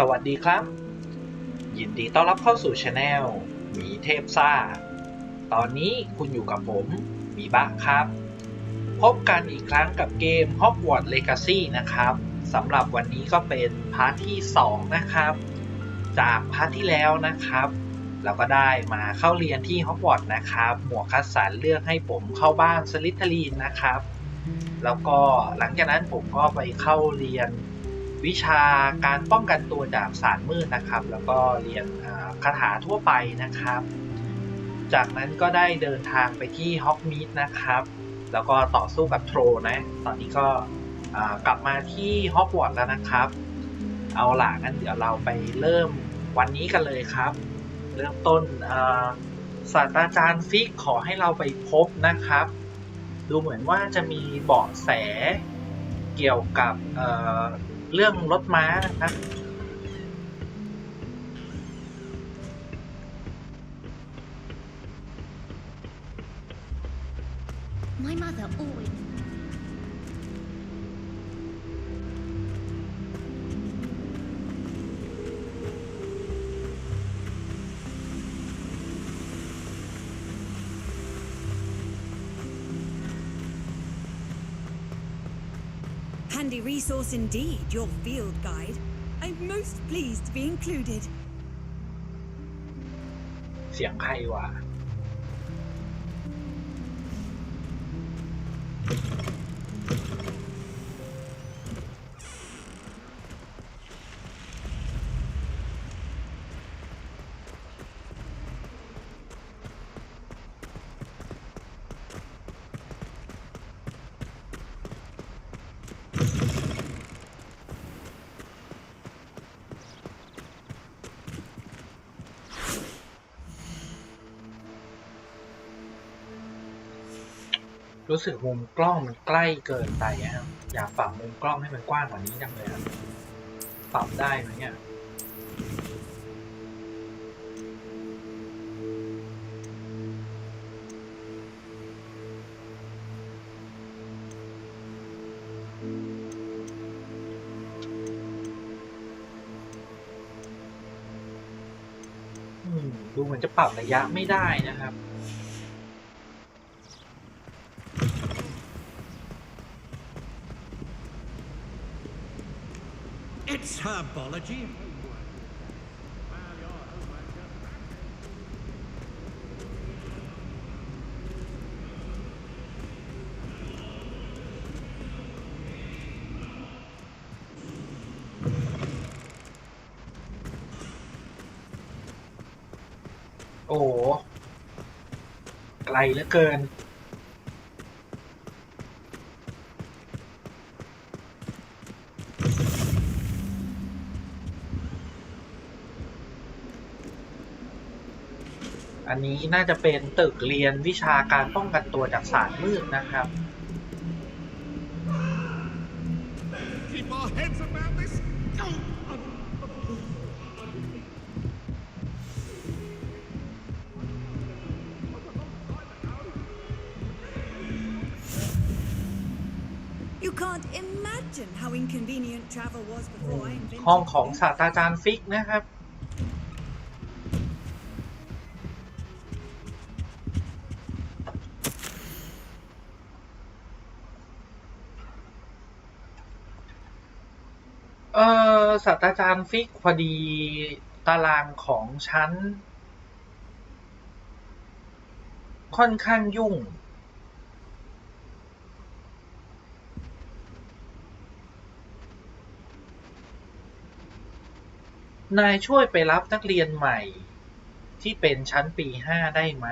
สวัสดีครับยินดีต้อนรับเข้าสู่ช anel หมีเทพซ่าตอนนี้คุณอยู่กับผมหมีบักครับพบกันอีกครั้งกับเกม Hogwarts Legacy นะครับสำหรับวันนี้ก็เป็นพาร์ทที่2นะครับจากพาร์ทที่แล้วนะครับเราก็ได้มาเข้าเรียนที่ Hogwarts นะครับหมวกคัสสันเลือกให้ผมเข้าบ้านสลิธีรินนะครับแล้วก็หลังจากนั้นผมก็ไปเข้าเรียนวิชาการป้องกันตัวจากศาสตร์มืดนะครับแล้วก็เรียนคาถาทั่วไปนะครับจากนั้นก็ได้เดินทางไปที่ฮอกมีดนะครับแล้วก็ต่อสู้กับโทรนะตอนนี้ก็กลับมาที่ฮอกวอตส์แล้วนะครับเอาล่ะงั้นเดี๋ยวเราไปเริ่มวันนี้กันเลยครับเริ่มต้นศาสตราจารย์ฟิกขอให้เราไปพบนะครับดูเหมือนว่าจะมีเบาะแสเกี่ยวกับเรื่องรถม้านะครับMy mother always. Handy resource indeed, your field guide. I'm most pleased to be included. เสียงใครวะรู้สึกมุมกล้องมันใกล้เกินไปครับอยากปรับมุมกล้องให้มันกว้างกว่านี้จังเลยครับปรับได้ไหมเนี่ยดูเหมือนจะปรับระยะไม่ได้นะครับIt's herbology. โอ้ไกลเหลือเกินอันนี้น่าจะเป็นตึกเรียนวิชาการป้องกันตัวจากศาสตร์มืดนะครับ Keep our heads around this. You can't imagine how inconvenient travel was before I invented ห้องของศาสตราจารย์ฟิกนะครับศาสตราจารย์ฟิกพอดีตารางของฉันค่อนข้างยุ่งนายช่วยไปรับนักเรียนใหม่ที่เป็นชั้นปี5ได้ไหม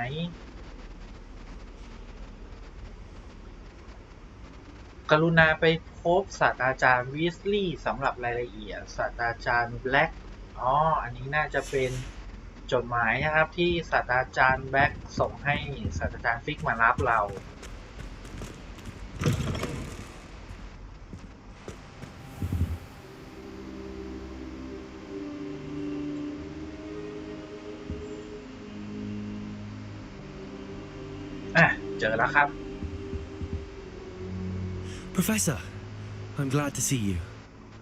กรุณาไปพบศาสตราจารย์วีสลีย์สำหรับรายละเอียดศาสตราจารย์แบล็กอันนี้น่าจะเป็นจดหมายนะครับที่ศาสตราจารย์แบล็กส่งให้ศาสตราจารย์ฟิกมารับเราเจอแล้วครับ Professor, I'm glad to see you.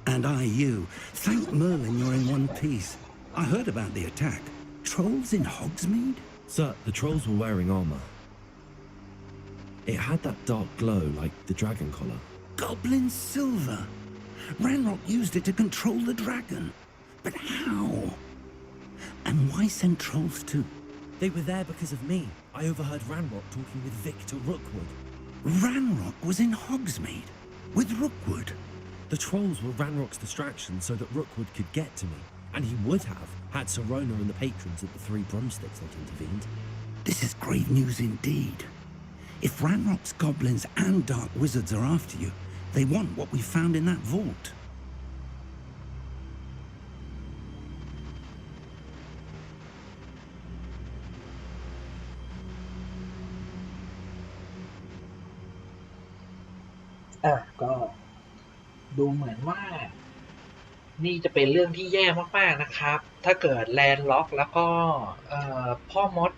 And I you. Thank Merlin you're in one piece. I heard about the attack. Trolls in Hogsmeade? Sir, the trolls were wearing armor. It had that dark glow like the dragon collar. Goblin silver. Ranrock used it to control the dragon. But how? And why send trolls too? They were there because of me. I overheard Ranrock talking with Victor Rookwood. Ranrock was in Hogsmeade with Rookwood. The trolls were Ranrock's distraction so that Rookwood could get to me, and he would have had Sirona and the patrons at the Three Broomsticks not intervened. This is grave news indeed. If Ranrock's goblins and dark wizards are after you, they want what we found in that vault. Ah, ก็ดูเหมือนว่านี่จะเป็นเรื่องที่แย่มากๆนะครับถ้าเกิดแลนด์ล็อกแล้วก็พ่อมด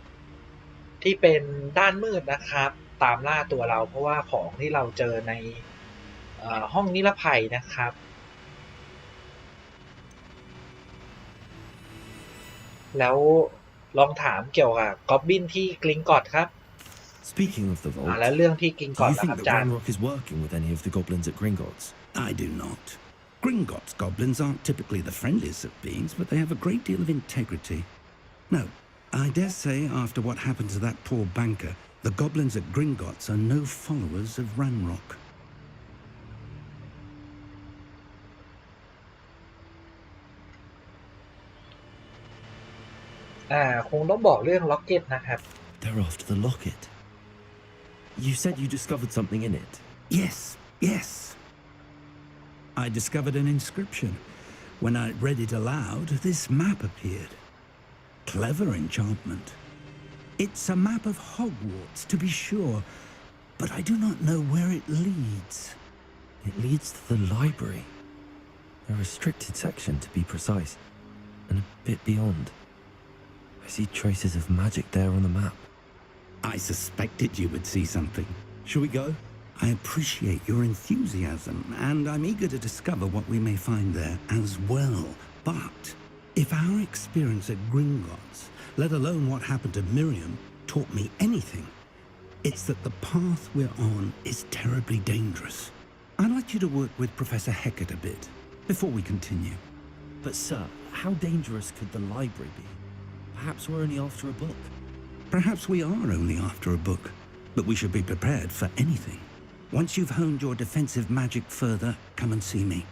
ที่เป็นด้านมืดนะครับตามล่าตัวเราเพราะว่าของที่เราเจอในห้องนิรภัยนะครับแล้วลองถามเกี่ยวกับก็อบบินที่กลิงกอดครับ Speaking of the vault, แล้วเรื่องที่กลิงก do อด you นะ think ครับ that อาจารย์ Ranrock is working with any of the goblins at Gringotts? I do not. Gringotts goblins aren't typically the friendliest of beings, but they have a great deal of integrity. No, I dare say after what happened to that poor banker, the goblins at Gringotts are no followers of Ranrock. คงต้องบอกเรื่องล็อกเก็ตนะครับ They're after the locket. You said you discovered something in it. Yes, yes. I discovered an inscription. When I read it aloud, this map appeared. Clever enchantment. It's a map of Hogwarts, to be sure, but I do not know where it leads. It leads to the library. A restricted section, to be precise, and a bit beyond. I see traces of magic there on the map. I suspected you would see something. Shall we go? I appreciate your enthusiasm, and I'm eager to discover what we may find there as well. But if our experience at Gringotts, let alone what happened to Miriam, taught me anything, it's that the path we're on is terribly dangerous. I'd like you to work with Professor Hecat a bit before we continue. But sir, how dangerous could the library be? Perhaps we're only after a book. Perhaps we are only after a book, but we should be prepared for anything. Once you've honed your defensive magic further, come and see me.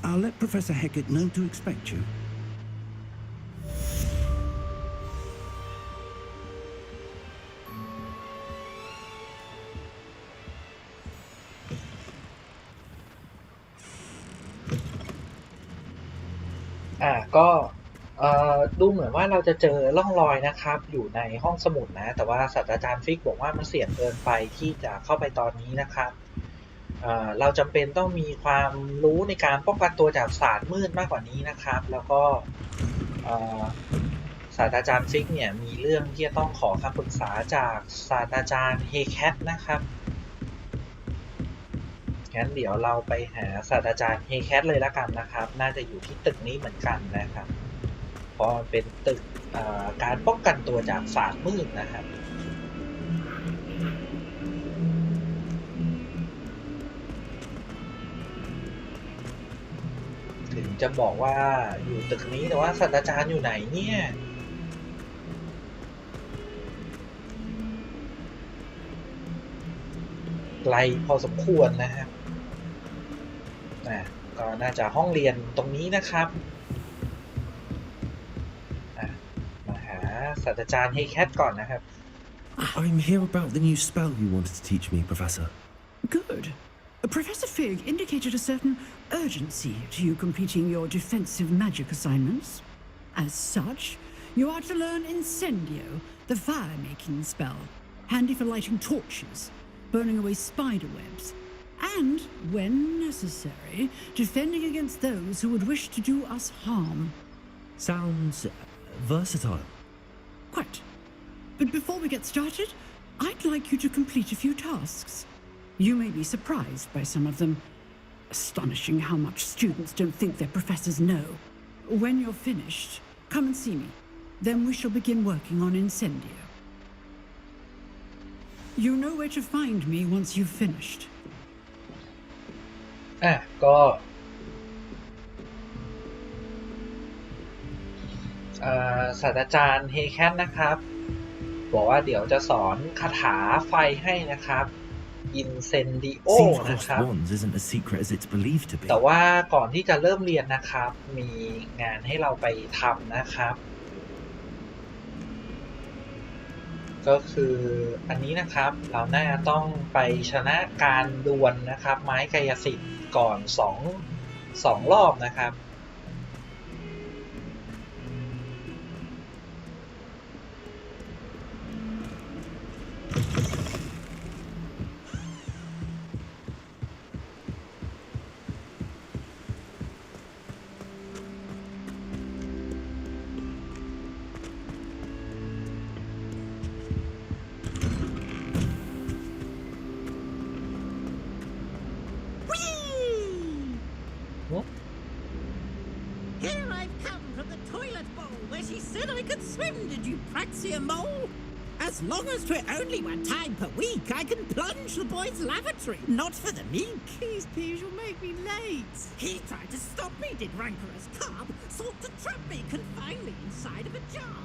I'll let Professor Hecat know to expect you. Ah, ก็ดูเหมือนว่าเราจะเจอร่องรอยนะครับอยู่ในห้องสมุดนะแต่ว่าศาสตราจารย์ฟิกบอกว่ามันเสี่ยงเกินไปที่จะเข้าไปตอนนี้นะครับเราจำเป็นต้องมีความรู้ในการป้องกันตัวจากศาสตร์มืดมากกว่านี้นะครับแล้วก็ศาสตราจารย์ฟิกเนี่ยมีเรื่องที่จะต้องขอคำปรึกษาจากศาสตราจารย์เฮแคทนะครับงั้นเดี๋ยวเราไปหาศาสตราจารย์เฮแคทเลยละกันนะครับน่าจะอยู่ที่ตึกนี้เหมือนกันนะครับเพราะมันเป็นตึกการป้องกันตัวจากศาสตร์มืดนะครับถึงจะบอกว่าอยู่ตึกนี้แต่ว่าศาสตราจารย์อยู่ไหนเนี่ยไกลพอสมควรนะครับก็น่าจะห้องเรียนตรงนี้นะครับมาหาศาสตราจารย์เฮแคทก่อนนะครับ I'm here about the new spell you wanted to teach me, Professor. Good. Professor Fig indicated a certain urgency to you completing your defensive magic assignments. As such, you are to learn Incendio, the fire-making spell, handy for lighting torches, burning away spider webs, and, when necessary, defending against those who would wish to do us harm. Sounds versatile. Quite. But before we get started, I'd like you to complete a few tasks. You may be surprised by some of them. Astonishing how much students don't think their professors know. When you're finished, come and see me. Then we shall begin working on Incendio. You know where to find me once you've finished. ก็ศาสตราจารย์เฮแคทนะครับบอกว่าเดี๋ยวจะสอนคาถาไฟให้นะครับ Incendio นะครับแต่ว่าก่อนที่จะเริ่มเรียนนะครับมีงานให้เราไปทำนะครับก็คืออันนี้นะครับเราน่าจะต้องไปชนะการดวลนะครับไม้กายสิทธิ์ก่อน2รอบนะครับHere I've come from the toilet bowl where she said I could swim, did you praxia mole? As long as 'twere only one time per week, I can plunge the boys' lavatory, not for the meek. Please, you'll make me late. He tried to stop me, did rancorous carp, sought to trap me, confine me inside of a jar.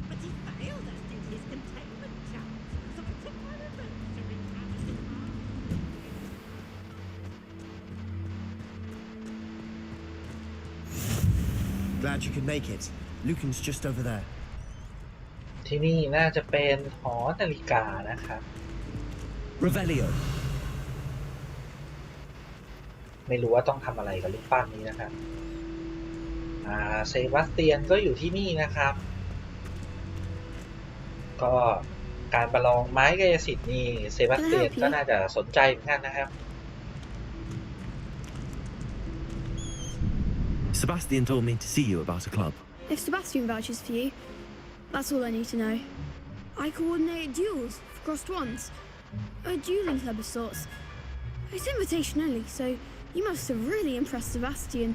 But he failed, as did his containment charms, so I took my revenge to recover his arm. Glad you could make it. Lucan's just over there. ที่นี่น่าจะเป็นหอนาฬิกานะครับ Revelio. ไม่รู้ว่าต้องทำอะไรกับรูปปั้นนี้นะครับเซบาสเตียนก็อยู่ที่นี่นะครับก็การประลองไม้กายสิทธิ์นี่เซบาสเตียนก็น่าจะสนใจเหมือนกันนะครับ Sebastian told me to see you about a club. If Sebastian vouches for you, that's all I need to know. I coordinate duels for crossed wands. A dueling club of sorts. It's invitation only, so you must have really impressed Sebastian.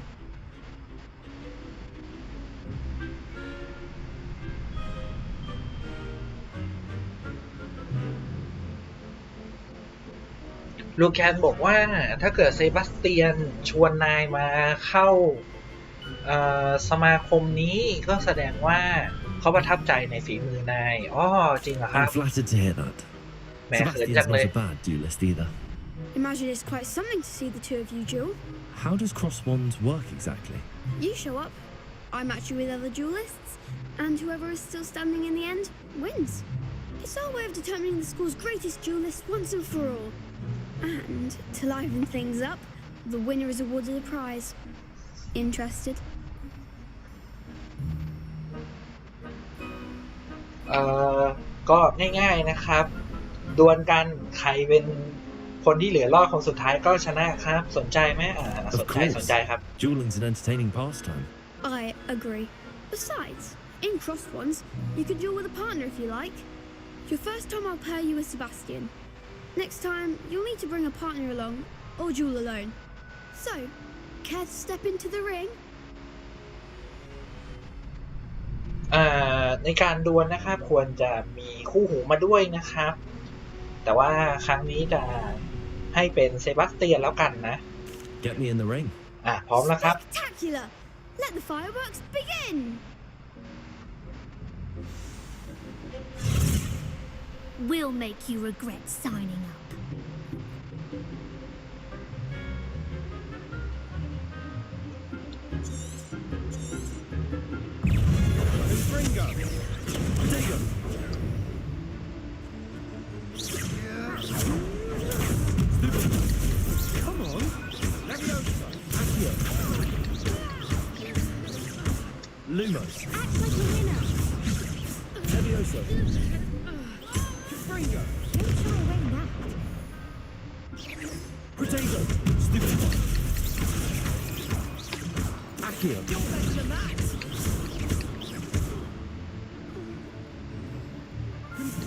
ลูแคนบอกว่าถ้าเกิดเซบาสเตียนชวนนายมาเข้าสมาคมนี้ก็แสดงว่าเขาประทับใจในฝีมือนายจริงเหรอครับ I'm flattered to hear that. แหมเขินจังเลย Sebastian's not a bad duelist either. Imagine it's quite something to see the two of you duel. How does cross wands work exactly? You show up, I match you with other duelists, and whoever is still standing in the end wins. It's our way of determining the school's greatest duelist once and for all. And to liven things up, the winner is awarded a prize. Interested? ก็ง่ายๆนะครับดวลกันใครเป็นคนที่เหลือรอดคนสุดท้ายก็ชนะครับสนใจไหมสนใจครับ Dueling's an entertaining pastime. I agree. Besides, in crossed ones, you could duel with a partner if you like. Your first time I'll pair you with Sebastian. Next time, you'll need to bring a partner along, or duel alone. So, care to step into the ring? ในการดวลนะครับควรจะมีคู่หูมาด้วยนะครับแต่ว่าครั้งนี้จะให้เป็นเซบาสเตียนแล้วกันนะ Get me in the ring. พร้อมแล้วครับ Spectacular! Let the fireworks begin! We'll make you regret signing up. Ringo. Digo. Come on. Leviosa. Accio. Lumos. Act like a winner! Levioso. Ringo. Don't shy away now. Potato. Stupid. Accio. You're better than that.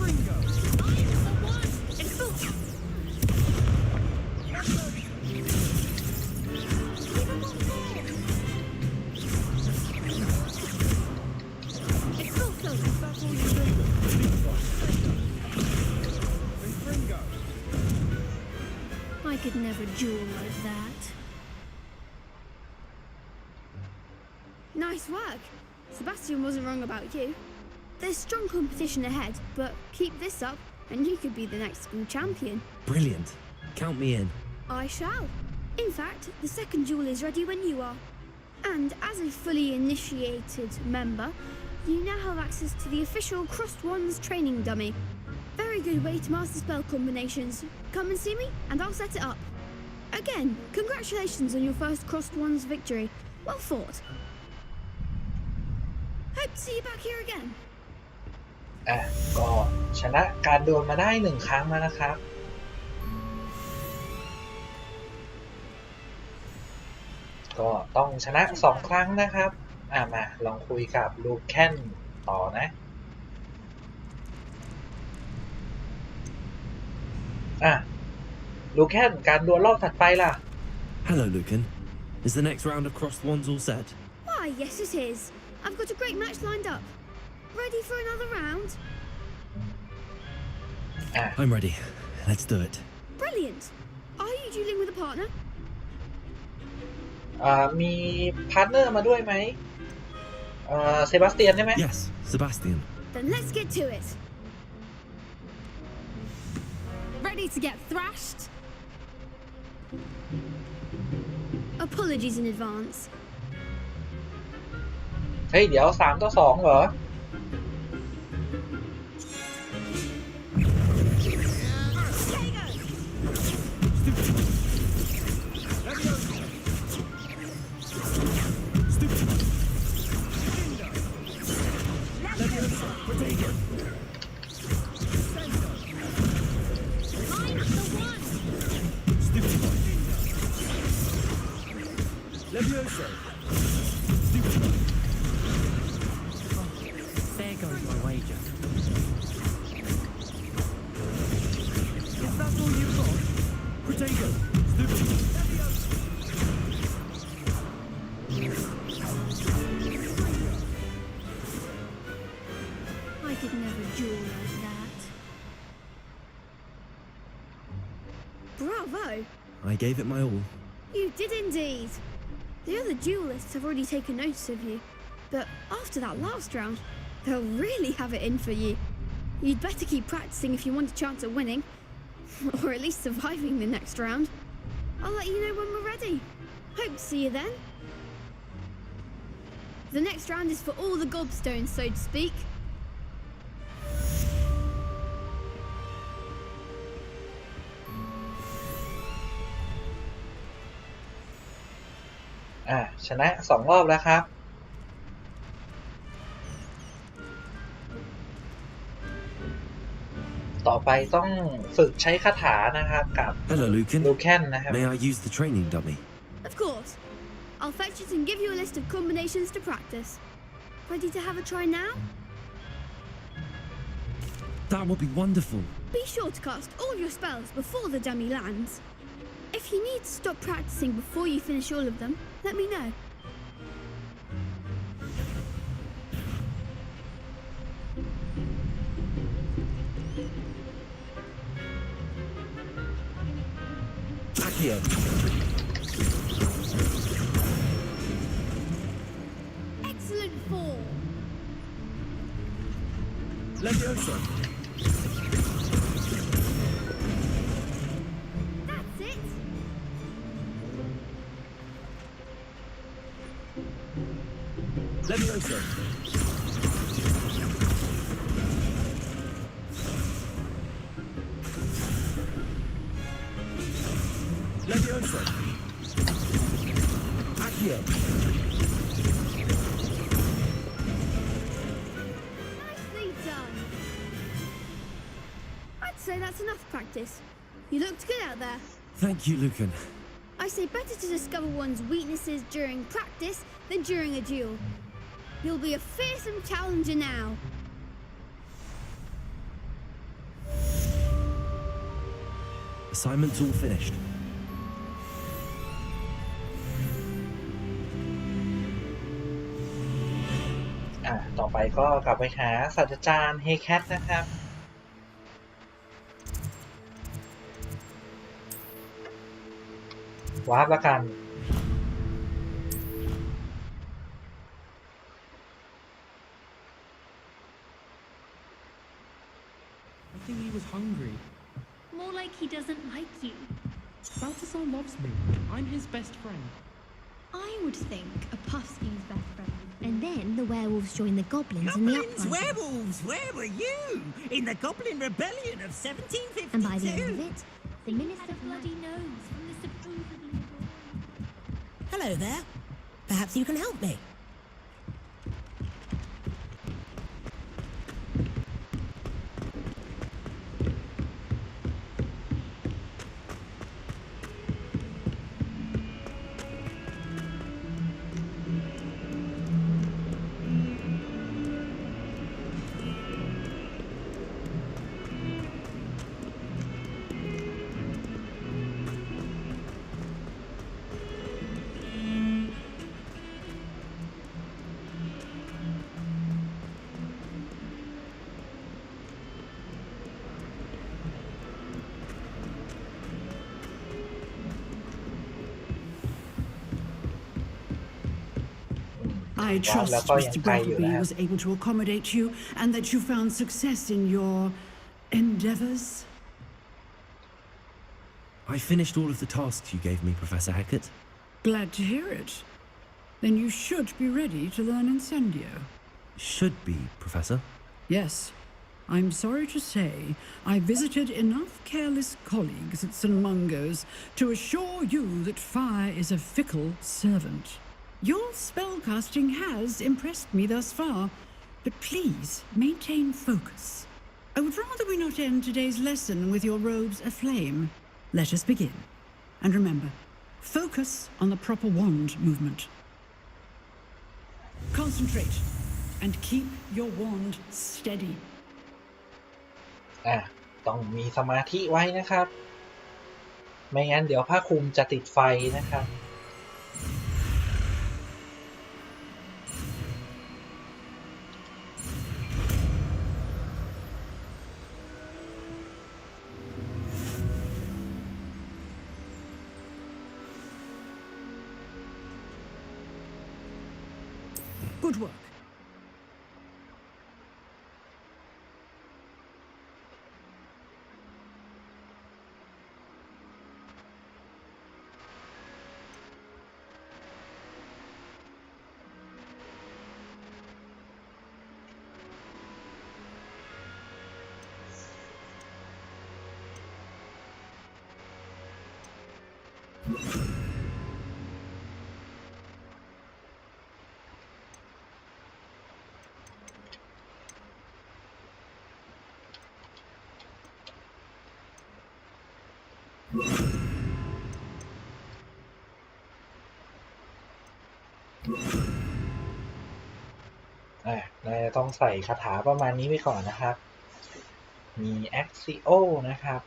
Ringo. It's full! could never duel like that. Nice work. Sebastian wasn't wrong about you. There's strong competition ahead, but keep this up and you could be the next school champion. Brilliant. Count me in. I shall. In fact, the second duel is ready when you are. And as a fully initiated member, you now have access to the official Crossed Wands training dummy. Very good way to master spell combinations. Come and see me and I'll set it up. Again, congratulations on your first Crossed Wands victory. Well fought. Hope to see you back here again. ก็ชนะการดวลมาได้1 ครั้งแล้วนะครับก็ต้องชนะ2 ครั้งนะครับมาลองคุยกับลูแคนต่อนะลูแคนการดวลรอบถัดไปล่ะ Hello, Lucan. Is the next round of Crossed Wands all set? Why, yes it is. I've got a great match lined up. Ready for another round? I'm ready. Let's do it. Brilliant. Are you dueling with a partner? มีพาร์ทเนอร์มาด้วยไหมเซบาสเตียนใช่ไหม Yes, Sebastian. Then let's get to it. Ready to get thrashed? Apologies in advance. เฮ้ยเดี๋ยว3-2เหรอThere goes my wager. Is that all you've got? Potato. I could never duel like that. Bravo! I gave it my all. You did indeed. The other duelists have already taken notice of you, but after that last round, they'll really have it in for you. You'd better keep practicing if you want a chance at winning, or at least surviving the next round. I'll let you know when we're ready. Hope to see you then. The next round is for all the gobstones, so to speak. ชนะ2 รอบแล้วครับต่อไปต้องฝึกใช้คาถานะครับกับ Hello, Lucan. ลูแคนนะครับ May I use the training dummy? Of course. I'll fetch it and give you a list of combinations to practice. Ready to have a try now? That would be wonderful. Be sure to cast all your spells before the dummy lands. If you need to stop practicing before you finish all of them, let me know. Accio. Excellent form. Leviosa. That's it. Leviosa. Leviosa. Accio. Nicely done. I'd say that's enough practice. You looked good out there. Thank you, Lucan. I say better to discover one's weaknesses during practice than during a duel. You'll be a fearsome challenger now. Assignment's all finished. ต่อไปก็กลับไปหาศาสตราจารย์เฮแคทนะครับ I วาร์ปละกัน I think he was hungry. More like he doesn't like you. Balthazar loves me. I'm his best friend. I would think a Puffske's best friend. And then the werewolves join the goblins in the Goblins, uprising. werewolves, where were you? In the Goblin Rebellion of 1752? And by the end of it, the minister bloody knows from the supposedly... Hello there. Perhaps you can help me. I trustแล้วก็ยัง Mr. ไกลอยู่ Bradley นะครับ was able to accommodate you and that you found success in your endeavors. I finished all of the tasks you gave me, Professor Hecat. Glad to hear it. Then you should be ready to learn Incendio. Should be, Professor. Yes. I'm sorry to say I visited enough careless colleagues at St. Mungo's to assure you that fire is a fickle servant. Your spellcasting has impressed me thus far, but please maintain focus. I would rather we not end today's lesson with your robes aflame. Let us begin. And remember, focus on the proper wand movement. Concentrate and keep your wand steady. ต้องมีสมาธิไว้นะครับ ไม่งั้นเดี๋ยวผ้าคลุมจะติดไฟนะครับ Good work.เราจะต้องใส่คาถาประมาณนี้ไปก่อนนะครับ มี Axio นะครับ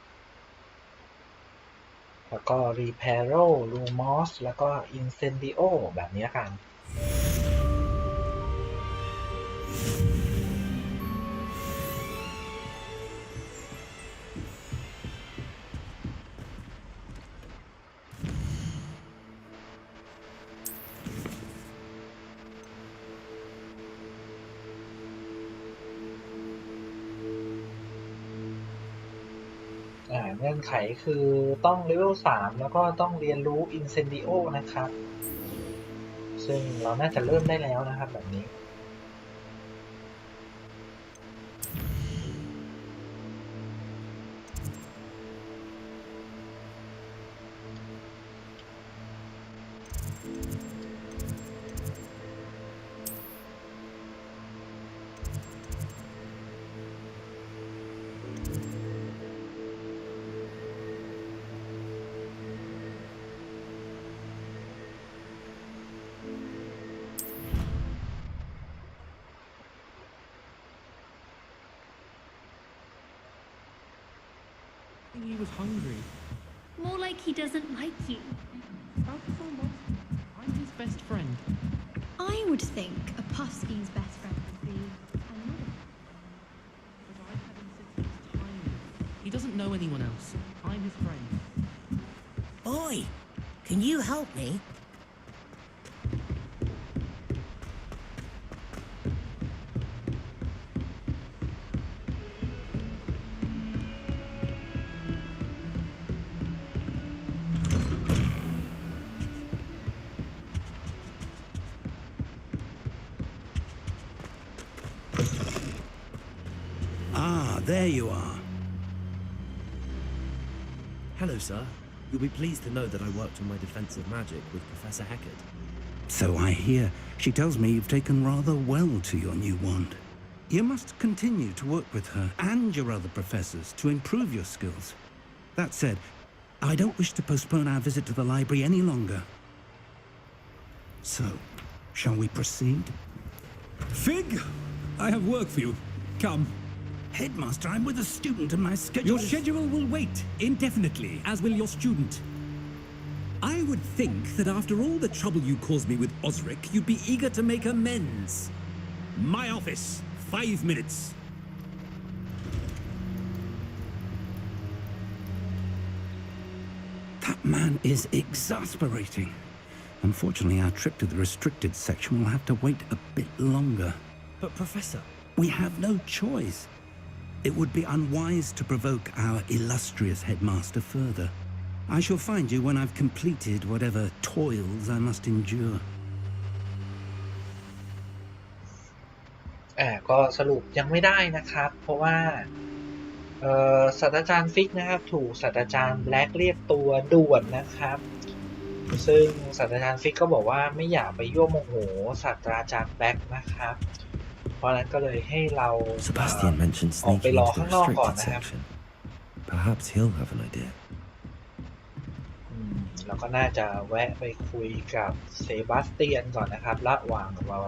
แล้วก็ Reparo Lumos แล้วก็ Incendio แบบนี้กัน เงื่อนไขคือต้องเลเวล 3 แล้วก็ต้องเรียนรู้ Incendio นะครับ ซึ่งเราน่าจะเริ่มได้แล้วนะครับแบบนี้ I think he was hungry. More like he doesn't like you. Balthazar loves me. I'm his best friend. I would think a Puffske's best friend would be another. But I've had him since he was tiny. He doesn't know anyone else. I'm his friend. Oi! Can you help me? Ah, there you are. Hello, sir. You'll be pleased to know that I worked on my defensive magic with Professor Heckard. So I hear. She tells me you've taken rather well to your new wand. You must continue to work with her and your other professors to improve your skills. That said, I don't wish to postpone our visit to the library any longer. So, shall we proceed? Fig, I have work for you. Come. Headmaster, I'm with a student and my schedule Your schedule will wait indefinitely, as will your student. I would think that after all the trouble you caused me with Osric, you'd be eager to make amends. My office, 5 minutes. That man is exasperating. Unfortunately, our trip to the restricted section will have to wait a bit longer. But, Professor... We have no choice. It would be unwise to provoke our illustrious headmaster further. I shall find you when I've completed whatever toils I must endure. ก็สรุปยังไม่ได้นะครับเพราะว่าศาสตราจารย์ฟิกนะครับถูกศาสตราจารย์แบล็กเรียกตัวด่วนนะครับซึ่งศาสตราจารย์ฟิกก็บอกว่าไม่อยากไปยั่วโมโหศาสตราจารย์แบล็กนะครับเพราะนั้นก็เลยให้เราออกไปรอข้างนอกก่อนนะครับ Perhaps he'll have an idea. แล้วก็น่าจะแวะไปคุยกับเซบาสเตียนก่อนนะครับระหว่างรอ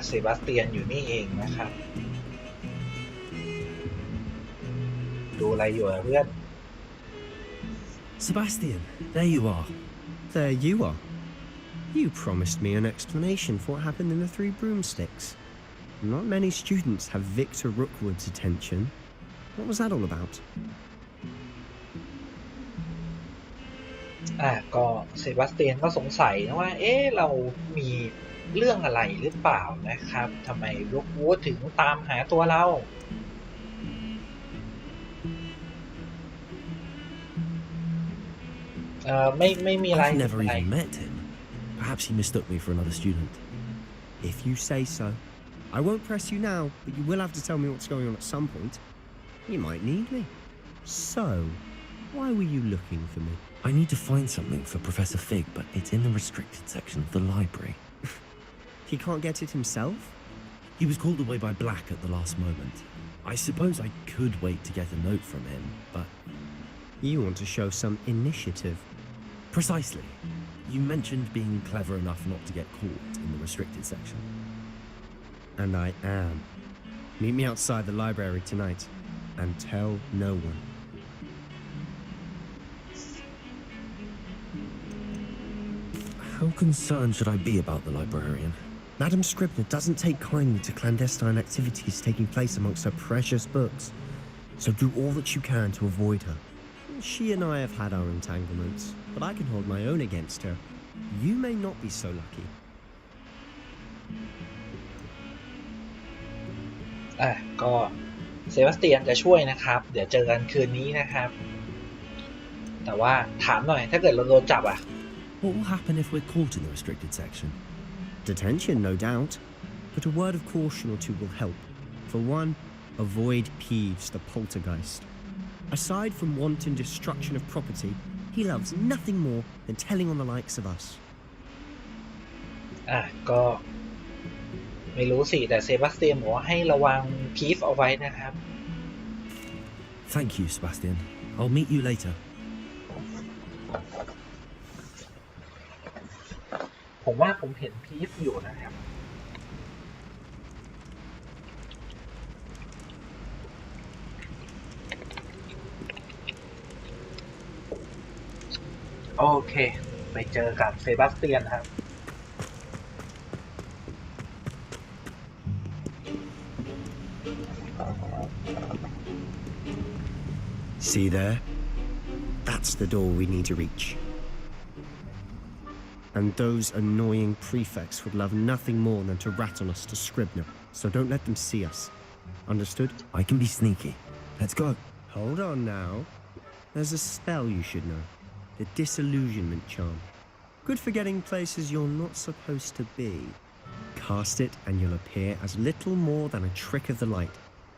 เซบาสเตียนอยู่นี่เองนะครับดูอะไรอยู่เพื่อน Sebastian, there you are. There you are. You promised me an explanation for what happened in the Three Broomsticks. Not many students have Victor Rookwood's attention. What was that all about? ก็เซบาสเตียนก็สงสัยนะว่าเรามีเรื่องอะไรหรือเปล่านะครับทำไมลูกวูดถึงตามหาตัวเราไม่มีอะไร I've never even met him. Perhaps he mistook me for another student. If you say so. I won't press you now, but you will have to tell me what's going on at some point. You might need me. So, why were you looking for me? I need to find something for Professor Fig, but it's in the restricted section of the library. He can't get it himself? He was called away by Black at the last moment. I suppose I could wait to get a note from him, but... You want to show some initiative. Precisely. You mentioned being clever enough not to get caught in the restricted section. And I am. Meet me outside the library tonight, and tell no one. How concerned should I be about the librarian? Madam Scribner doesn't take kindly to clandestine activities taking place amongst her precious books, so do all that you can to avoid her. She and I have had our entanglements, but I can hold my own against her. You may not be so lucky. ก็เซบาสเตียนจะช่วยนะครับเดี๋ยวเจอกันคืนนี้นะครับแต่ว่าถามหน่อยถ้าเกิดเราโดนจับWhat will happen if we're caught in the restricted section? Detention, no doubt, but a word of caution or two will help. For one, avoid Peeves, the poltergeist. Aside from wanton destruction of property, he loves nothing more than telling on the likes of us. ก็ไม่รู้สิแต่เซบาสเตียนบอกว่าให้ระวังพีฟเอาไว้นะครับ Thank you, Sebastian. I'll meet you later. ผมว่าผมเห็นพีฟอยู่นะครับโอเค ไปเจอกับเซบาสเตียนครับ See there? That's the door we need to reach. And those annoying prefects would love nothing more than to rat on us to Scribner, so don't let them see us. Understood? I can be sneaky. Let's go. Hold on now. There's a spell you should know. The disillusionment charm. Good for getting places you're not supposed to be. Cast it and you'll appear as little more than a trick of the light,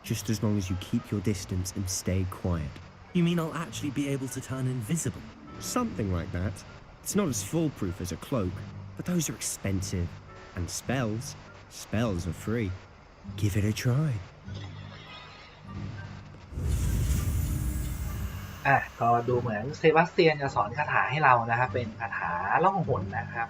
just as long as you keep your distance and stay quiet. You mean I'll actually be able to turn invisible? Something like that. It's not as foolproof as a cloak, but those are expensive. And spells are free. Give it a try. ก็ดูเหมือนเซบาสเตียนจะสอนคาถาให้เรานะครับเป็นคาถาล่องหนนะครับ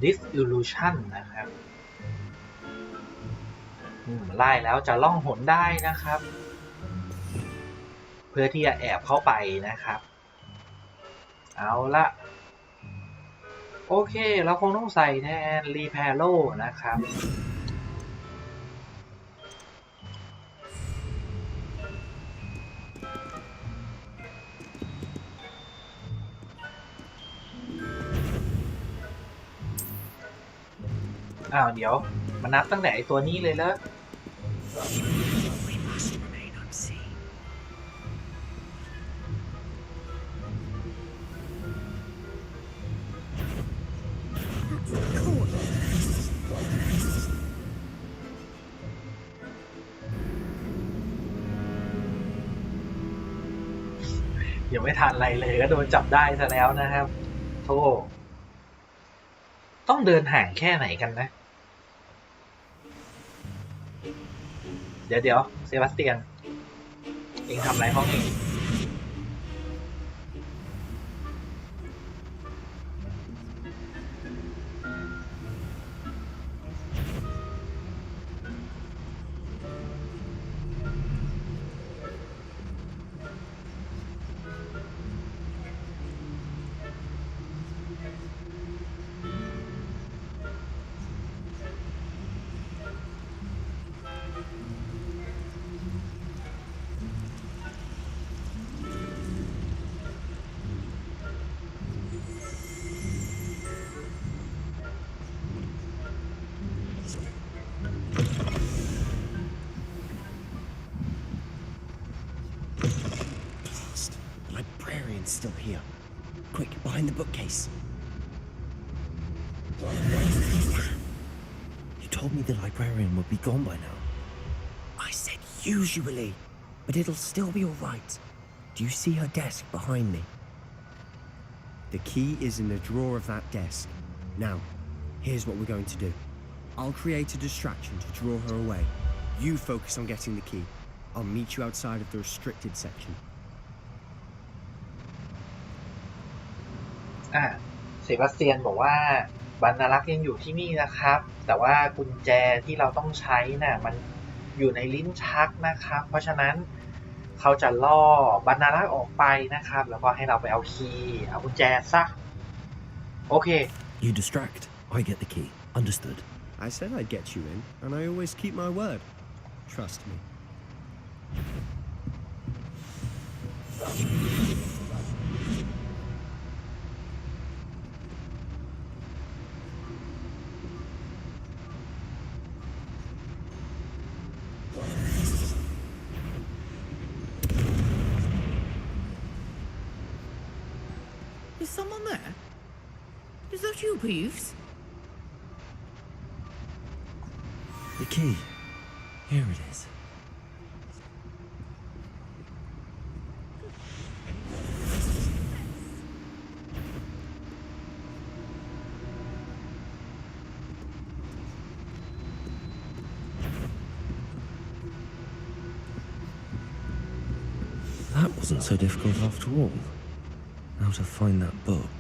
Disillusion นะครับไล่แล้วจะล่องหนได้นะครับ เพื่อที่จะแอบเข้าไปนะครับ เอาละโอเคเราคงต้องใส่แทนรีแพโลนะครับเดี๋ยวมานับตั้งแต่ไอตัวนี้เลยแล้วยังไม่ทันอะไรเลยก็โดนจับได้ซะแล้วนะครับโธ่ต้องเดินห่างแค่ไหนกันนะเดี๋ยวเซบาสเตียนเองทำอะไรห้องเองStill here. Quick, behind the bookcase. You told me the librarian would be gone by now. I said usually, but it'll still be all right. Do you see her desk behind me? The key is in the drawer of that desk. Now, here's what we're going to do. I'll create a distraction to draw her away. You focus on getting the key. I'll meet you outside of the restricted section. เซบาสเตียนบอกว่าบรรณารักษ์ยังอยู่ที่นี่นะครับแต่ว่ากุญแจที่เราต้องใช้น่ะมันอยู่ในลิ้นชักนะครับเพราะฉะนั้นเขาจะล่อบรรณารักษ์ออกไปนะครับแล้วก็ให้เราไปเอาคีย์เอากุญแจซะโอเค You distract, I get the key. Understood. I said I'd get you in, and I always keep my word. Trust me. Is someone there? Is that you, Peeves? The key. Here it is. That wasn't so difficult after all. Now to find that book.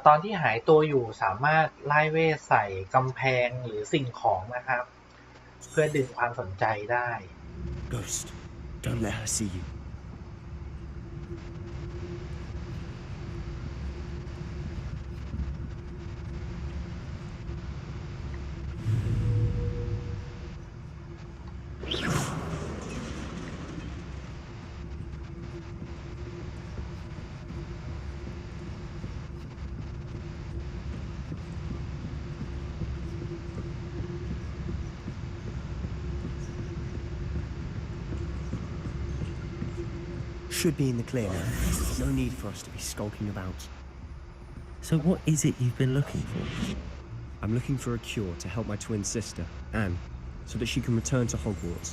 ตอนที่หายตัวอยู่สามารถไล่เวทใส่กำแพงหรือสิ่งของนะครับ เพื่อดึงความสนใจได้ Ghost, don't let her see you. Should be in the clear now. No need for us to be skulking about. So what is it you've been looking for? I'm looking for a cure to help my twin sister, Anne, so that she can return to Hogwarts.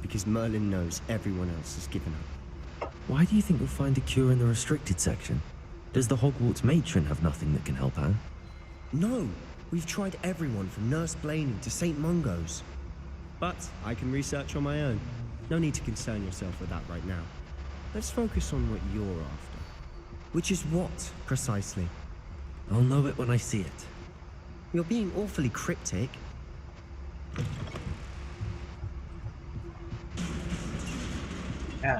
Because Merlin knows everyone else has given up. Why do you think you'll find a cure in the restricted section? Does the Hogwarts matron have nothing that can help Anne? No! We've tried everyone from Nurse Blaney to St. Mungo's. But I can research on my own. No need to concern yourself with that right now. Let's focus on what you're after. Which is what, precisely? I'll know it when I see it. You're being awfully cryptic.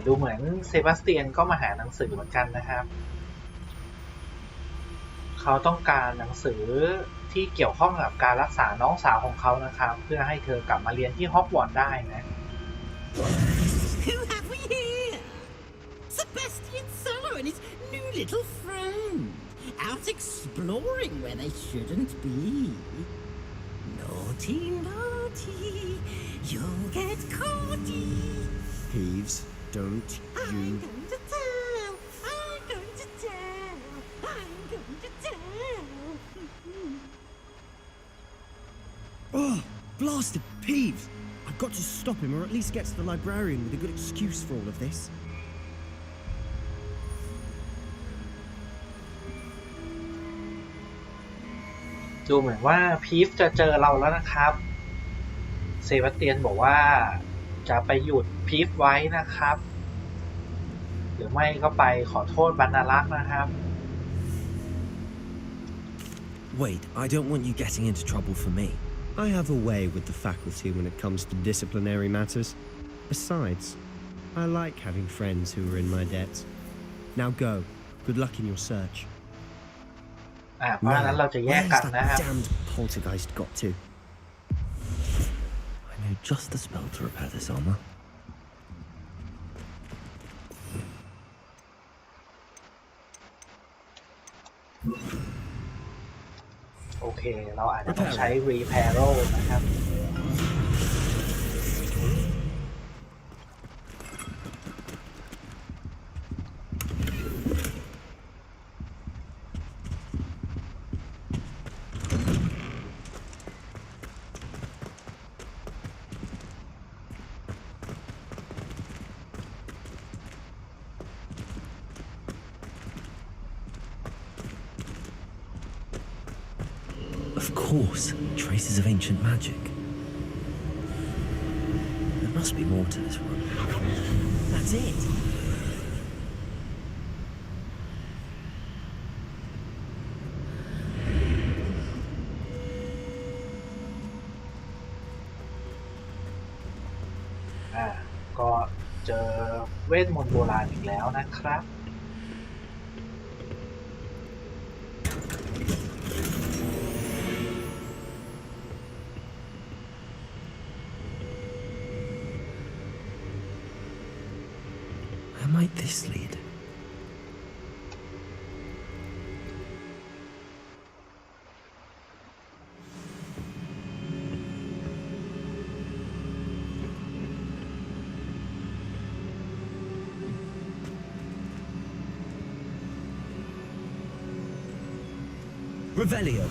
ดูเหมือนเซบาสเตียนก็มาหาหนังสือเหมือนกันนะครับ เขาต้องการหนังสือที่เกี่ยวข้องกับการรักษาน้องสาวของเขานะครับ เพื่อให้เธอกลับมาเรียนที่ฮอกวอตส์ได้นะ Who have we here? Sebastian Sallow and his new little friend. Out exploring where they shouldn't be. Naughty, naughty. You'll get caughty. Peeves, don't you... I'm going to tell. I'm going to tell. I'm going to tell. Oh, blasted Peeves! I've got to stop him or at least get to the librarian with a good excuse for all of this. ดูเหมือนว่าพีฟจะเจอเราแล้วนะครับเซบาสเตียนบอกว่าจะไปหยุดพีฟไว้นะครับหรือไม่ก็ไปขอโทษบรรณารักษ์นะครับ Wait, I don't want you getting into trouble for me. I have a way with the faculty when it comes to disciplinary matters. Besides, I like having friends who are in my debt. Now go. Good luck in your search. เพราะฉะนั้นเราจะแยกกันนะครับ Where's that damned poltergeist got to? I know just the spell to repair this armor. โอเคเราอาจจะต้องใช้ Repairo นะครับ Of course, traces of ancient magic. There must be more to this room. That's it. .ก็เจอเวทมนต์โบราณอีกแล้วนะครับ Where might this lead? Revelio.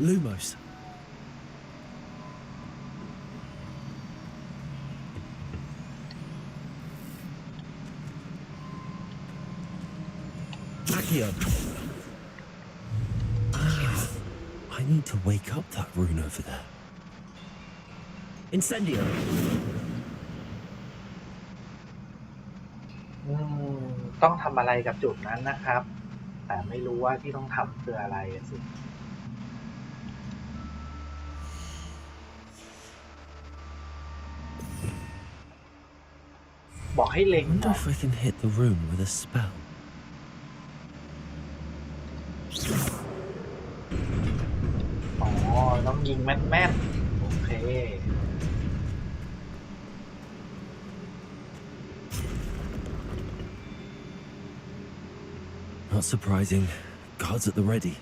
Lumos. Accio. I need to wake up that rune over there. Incendio. ต้องทำอะไรกับจุดนั้นนะครับแต่ไม่รู้ว่าที่ต้องทำคืออะไรสิบอกให้เล็ง I wonder if I can hit the room with a spell. อ๋อต้องยิงแม่นๆโอเค Not surprising. Guards at the ready.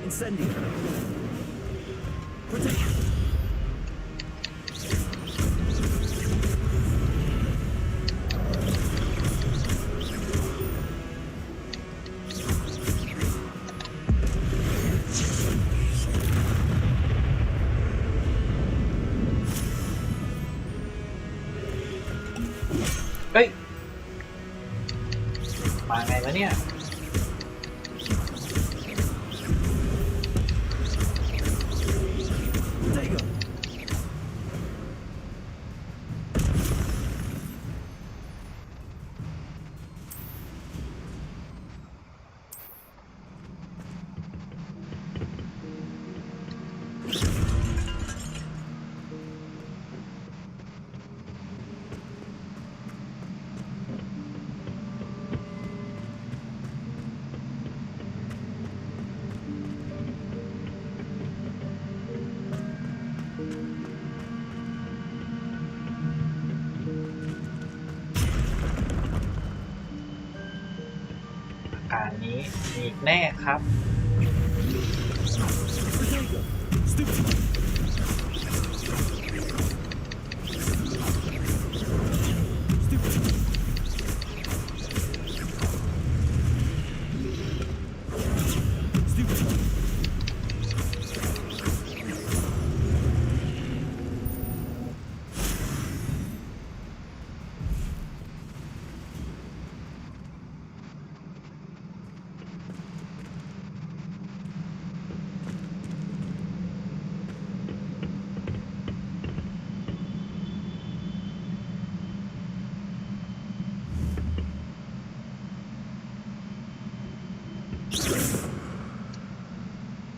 Incendio. Protect. เฮ้ยมาไงวะเนี่ยการนี้มีอีกแน่ครับ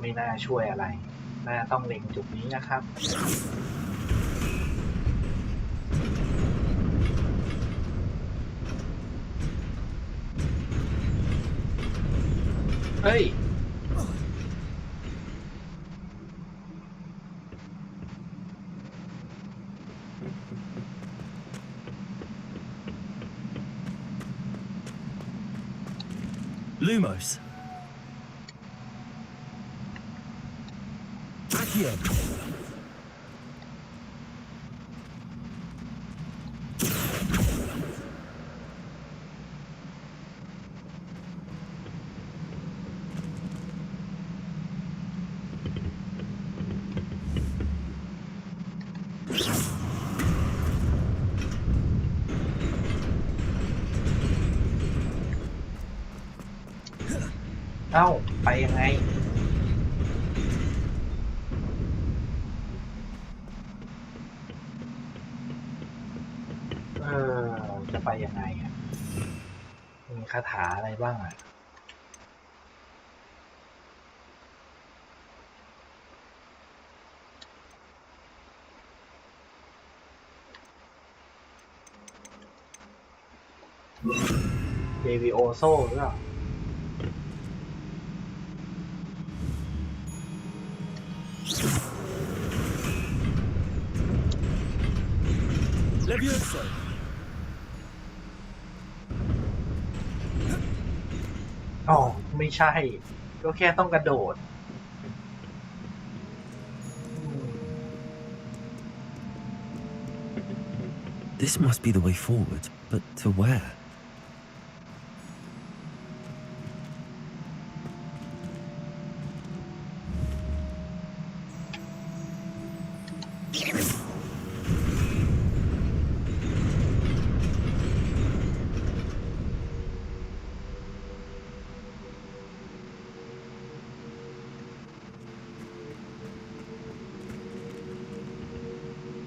ไม่น่าช่วยอะไรน่าต้องเล็งจุดนี้นะครับเฮ้ยLumos. Accio. เอ้าไปยังไงจะไปยังไงอ่ะมีคาถาอะไรบ้างอ่ะเดวิโอโซ่หรือเปล่าLevioso. อ๋อไม่ใช่ ก็แค่ต้องกระโดด This must be the way forward, but to where?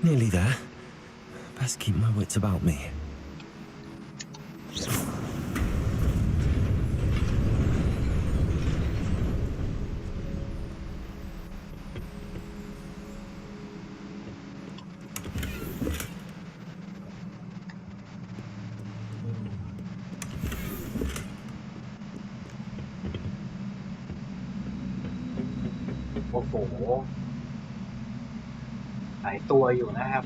Nearly there. Best keep my wits about me.โอ้โหหลายตัวอยู่นะครับ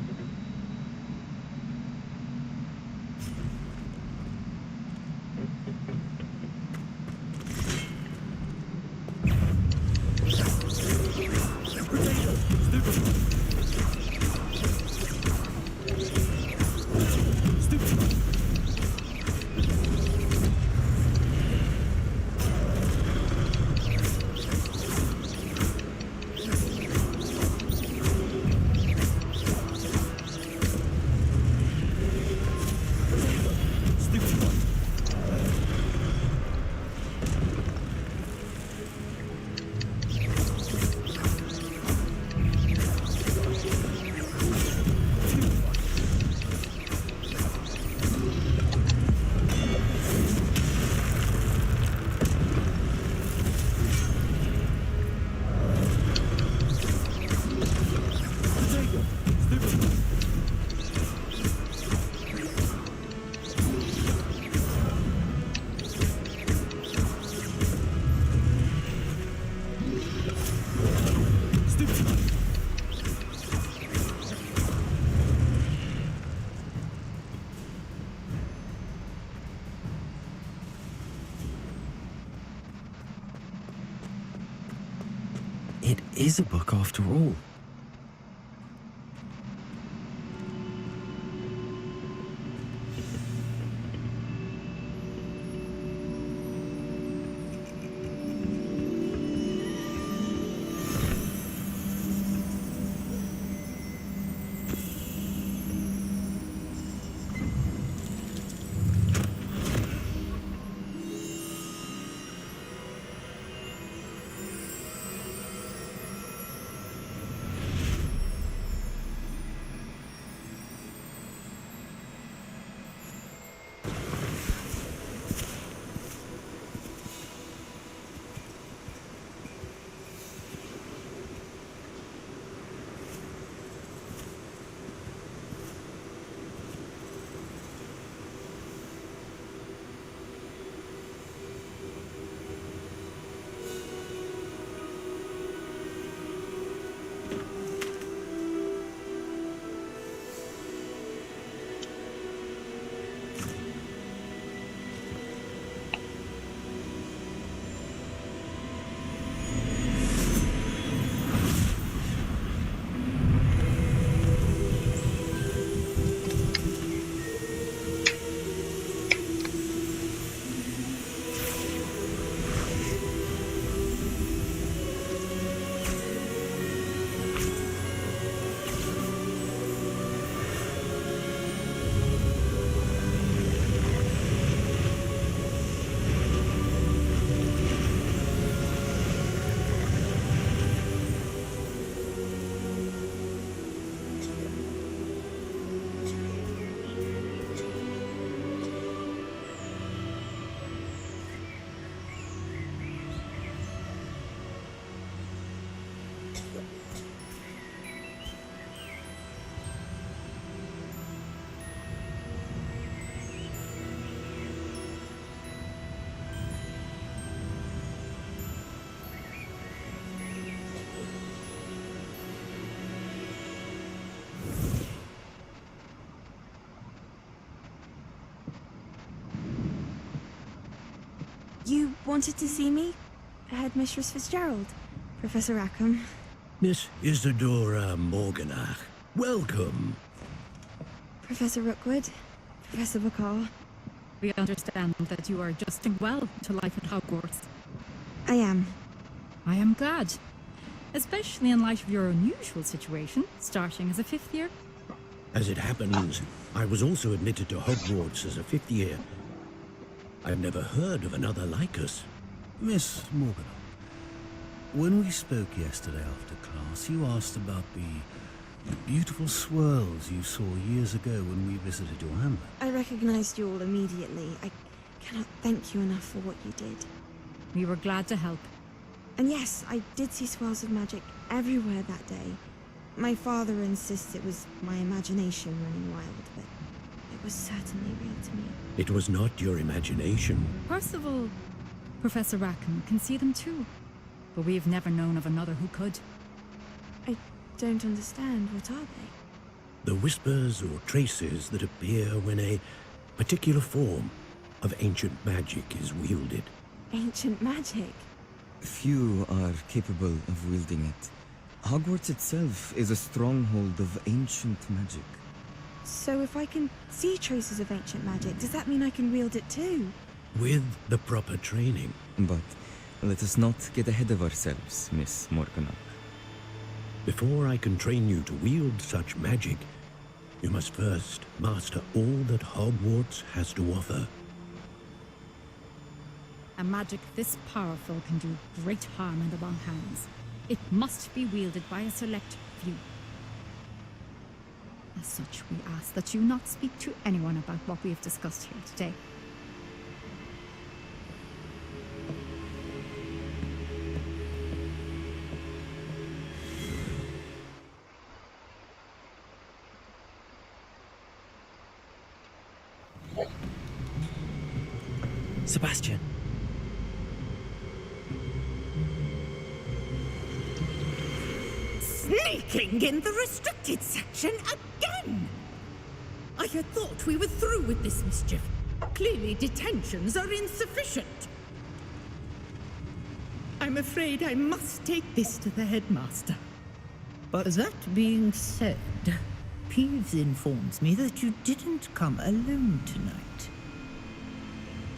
It is a book after all. You wanted to see me? Headmistress Fitzgerald, Professor Rackham. Miss Isadora Morganach, welcome. Professor Rookwood, Professor Bacall. We understand that you are adjusting well to life at Hogwarts. I am. I am glad, especially in light of your unusual situation, starting as a fifth year. As it happens, I was also admitted to Hogwarts as a fifth year. I've never heard of another like us. Miss Morgan, when we spoke yesterday after class, you asked about the beautiful swirls you saw years ago when we visited your hamlet. I recognized you all immediately. I cannot thank you enough for what you did. We were glad to help. And yes, I did see swirls of magic everywhere that day. My father insists it was my imagination running wild, but it was certainly real to me. It was not your imagination. Percival, Professor Rackham can see them too, but we have never known of another who could. I don't understand. What are they? The whispers or traces that appear when a particular form of ancient magic is wielded. Ancient magic? Few are capable of wielding it. Hogwarts itself is a stronghold of ancient magic. So if I can see traces of ancient magic, does that mean I can wield it too? With the proper training. But let us not get ahead of ourselves, Miss Morganach. Before I can train you to wield such magic, you must first master all that Hogwarts has to offer. A magic this powerful can do great harm in the wrong hands. It must be wielded by a select few. As such, we ask that you not speak to anyone about what we have discussed here today. Sebastian. Sneaking in the restricted section again! I had thought we were through with this mischief. Clearly detentions are insufficient. I'm afraid I must take this to the headmaster. But that being said, Peeves informs me that you didn't come alone tonight.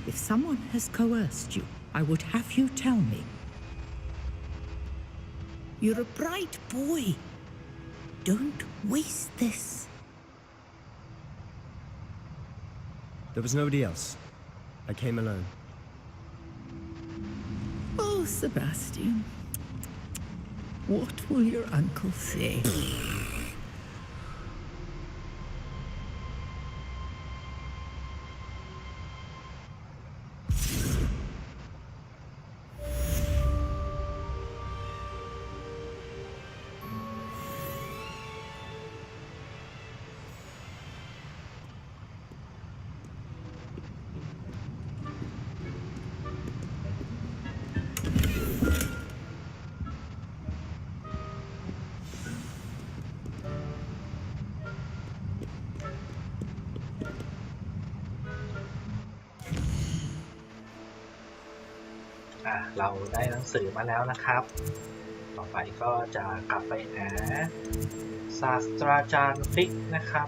If someone has coerced you, I would have you tell me. You're a bright boy. Don't waste this. There was nobody else. I came alone. Oh, Sebastian. What will your uncle say?เราได้หนังสือมาแล้วนะครับ ต่อไปก็จะกลับไปหาศาสตราจารย์ฟิกนะครับ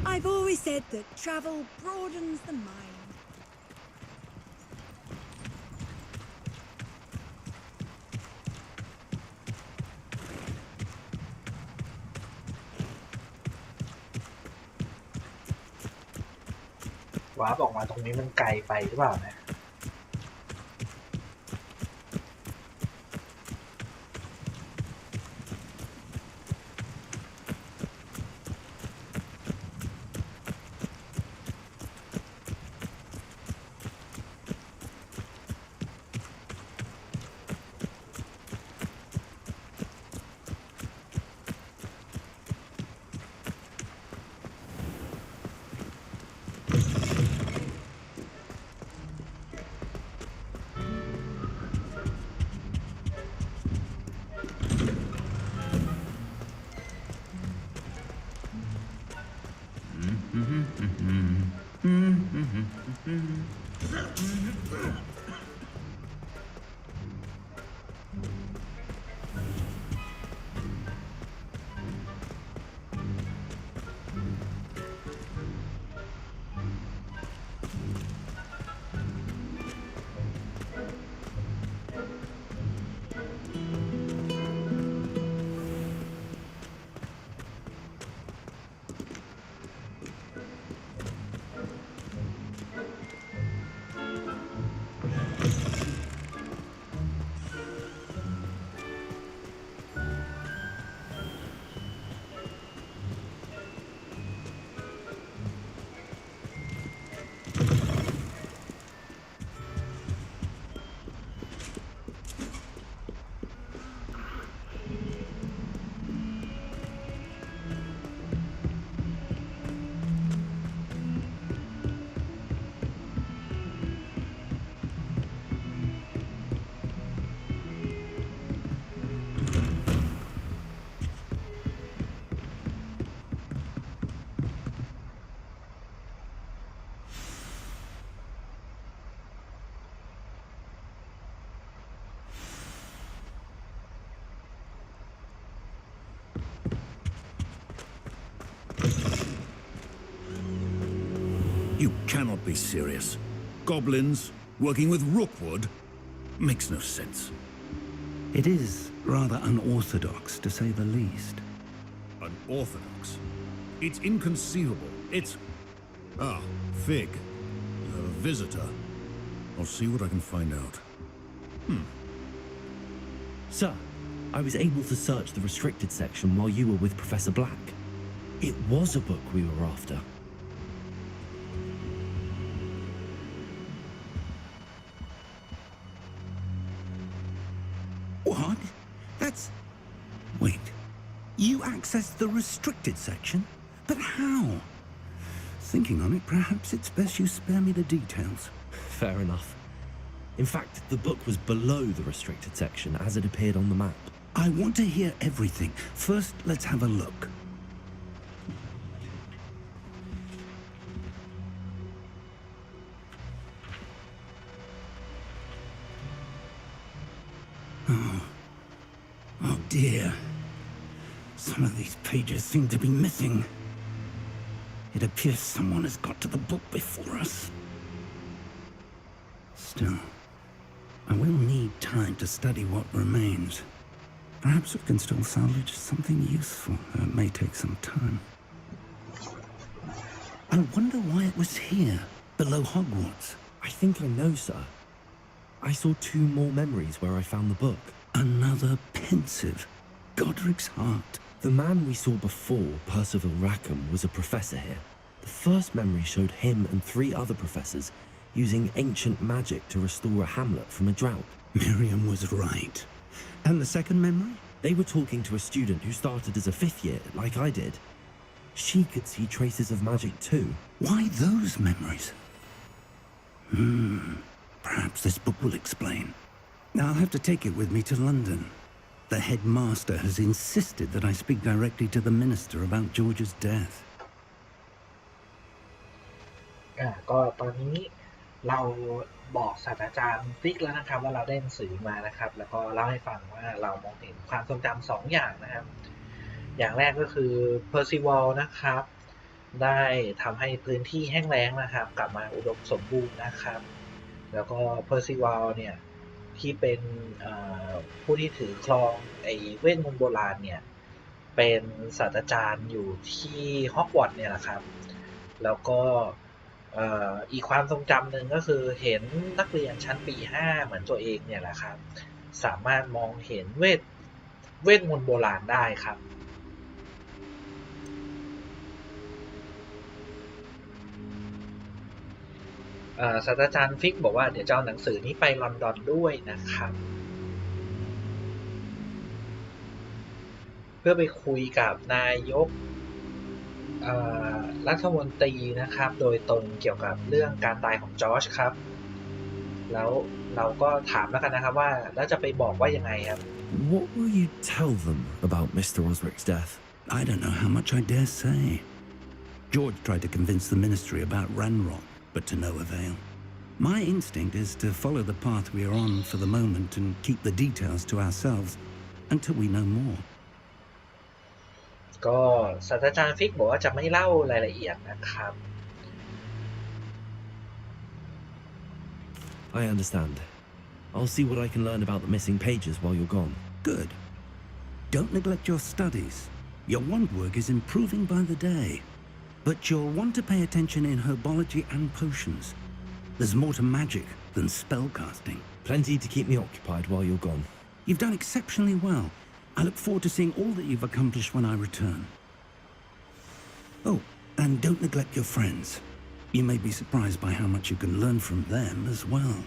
I've always said that travel broadens the mind. วาร์ปออกมาตรงนี้มันไกลไปหรือเปล่านะYou cannot be serious. Goblins working with Rookwood makes no sense. It is rather unorthodox, to say the least. Unorthodox? It's inconceivable. It's... Ah, Fig. You have a visitor. I'll see what I can find out. Sir, I was able to search the restricted section while you were with Professor Black. It was a book we were after. What? That's... Wait. You accessed the restricted section? But how? Thinking on it, perhaps it's best you spare me the details. Fair enough. In fact, the book was below the restricted section as it appeared on the map. I want to hear everything. First, let's have a look. Oh dear. Some of these pages seem to be missing. It appears someone has got to the book before us. Still, I will need time to study what remains. Perhaps we can still salvage something useful, though it may take some time. I wonder why it was here, below Hogwarts. I think I know, sir. I saw 2 more memories where I found the book. Another pensive. Godric's heart. The man we saw before, Percival Rackham, was a professor here. The first memory showed him and 3 other professors using ancient magic to restore a hamlet from a drought. Miriam was right. And the second memory? They were talking to a student who started as a 5th year, like I did. She could see traces of magic too. Why those memories? Perhaps this book will explain. I'll have to take it with me to London. The headmaster has insisted that I speak directly to the minister about George's death. ก็ตอนนี้เราบอกศาสตราจารย์ฟิกแล้วนะครับว่าเราได้หนังสือมานะครับแล้วก็เล่าให้ฟังว่าเรามองเห็นความทรงจำ2 อย่างนะครับอย่างแรกก็คือเพอร์ซิวอลนะครับได้ทำให้พื้นที่แห้งแล้งนะครับกลับมาอุดมสมบูรณ์นะครับแล้วก็เพอร์ซิวอลเนี่ยที่เป็นผู้ที่ถือครองเวทมนต์โบราณเนี่ยเป็นศาสตราจารย์อยู่ที่ฮอกวอตส์เนี่ยแหละครับแล้วก็ อีกความทรงจำหนึ่งก็คือเห็นนักเรียนชั้นปี 5เหมือนตัวเองเนี่ยแหละครับสามารถมองเห็นเวทมนต์โบราณได้ครับศาสตราจารย์ฟิกบอกว่าเดี๋ยวจะเอาหนังสือนี้ไปลอนดอนด้วยนะครับเพื่อไปคุยกับนายกรัฐมนตรีนะครับโดยตรงเกี่ยวกับเรื่องการตายของจอร์จครับแล้วเราก็ถามแล้วกันนะครับว่าแล้วจะไปบอกว่ายังไงครับ What will you tell them about Mr. Osric's death? I don't know how much I dare say. George tried to convince the ministry about Ranrock, but to no avail. My instinct is to follow the path we are on for the moment and keep the details to ourselves until we know more. ก็ศาสตราจารย์ฟิกบอกว่าจะไม่เล่ารายละเอียดนะครับ I understand. I'll see what I can learn about the missing pages while you're gone. Good. Don't neglect your studies. Your wand work is improving by the day. But you'll want to pay attention in herbology and potions. There's more to magic than spellcasting. Plenty to keep me occupied while you're gone. You've done exceptionally well. I look forward to seeing all that you've accomplished when I return. Oh, and don't neglect your friends. You may be surprised by how much you can learn from them as well.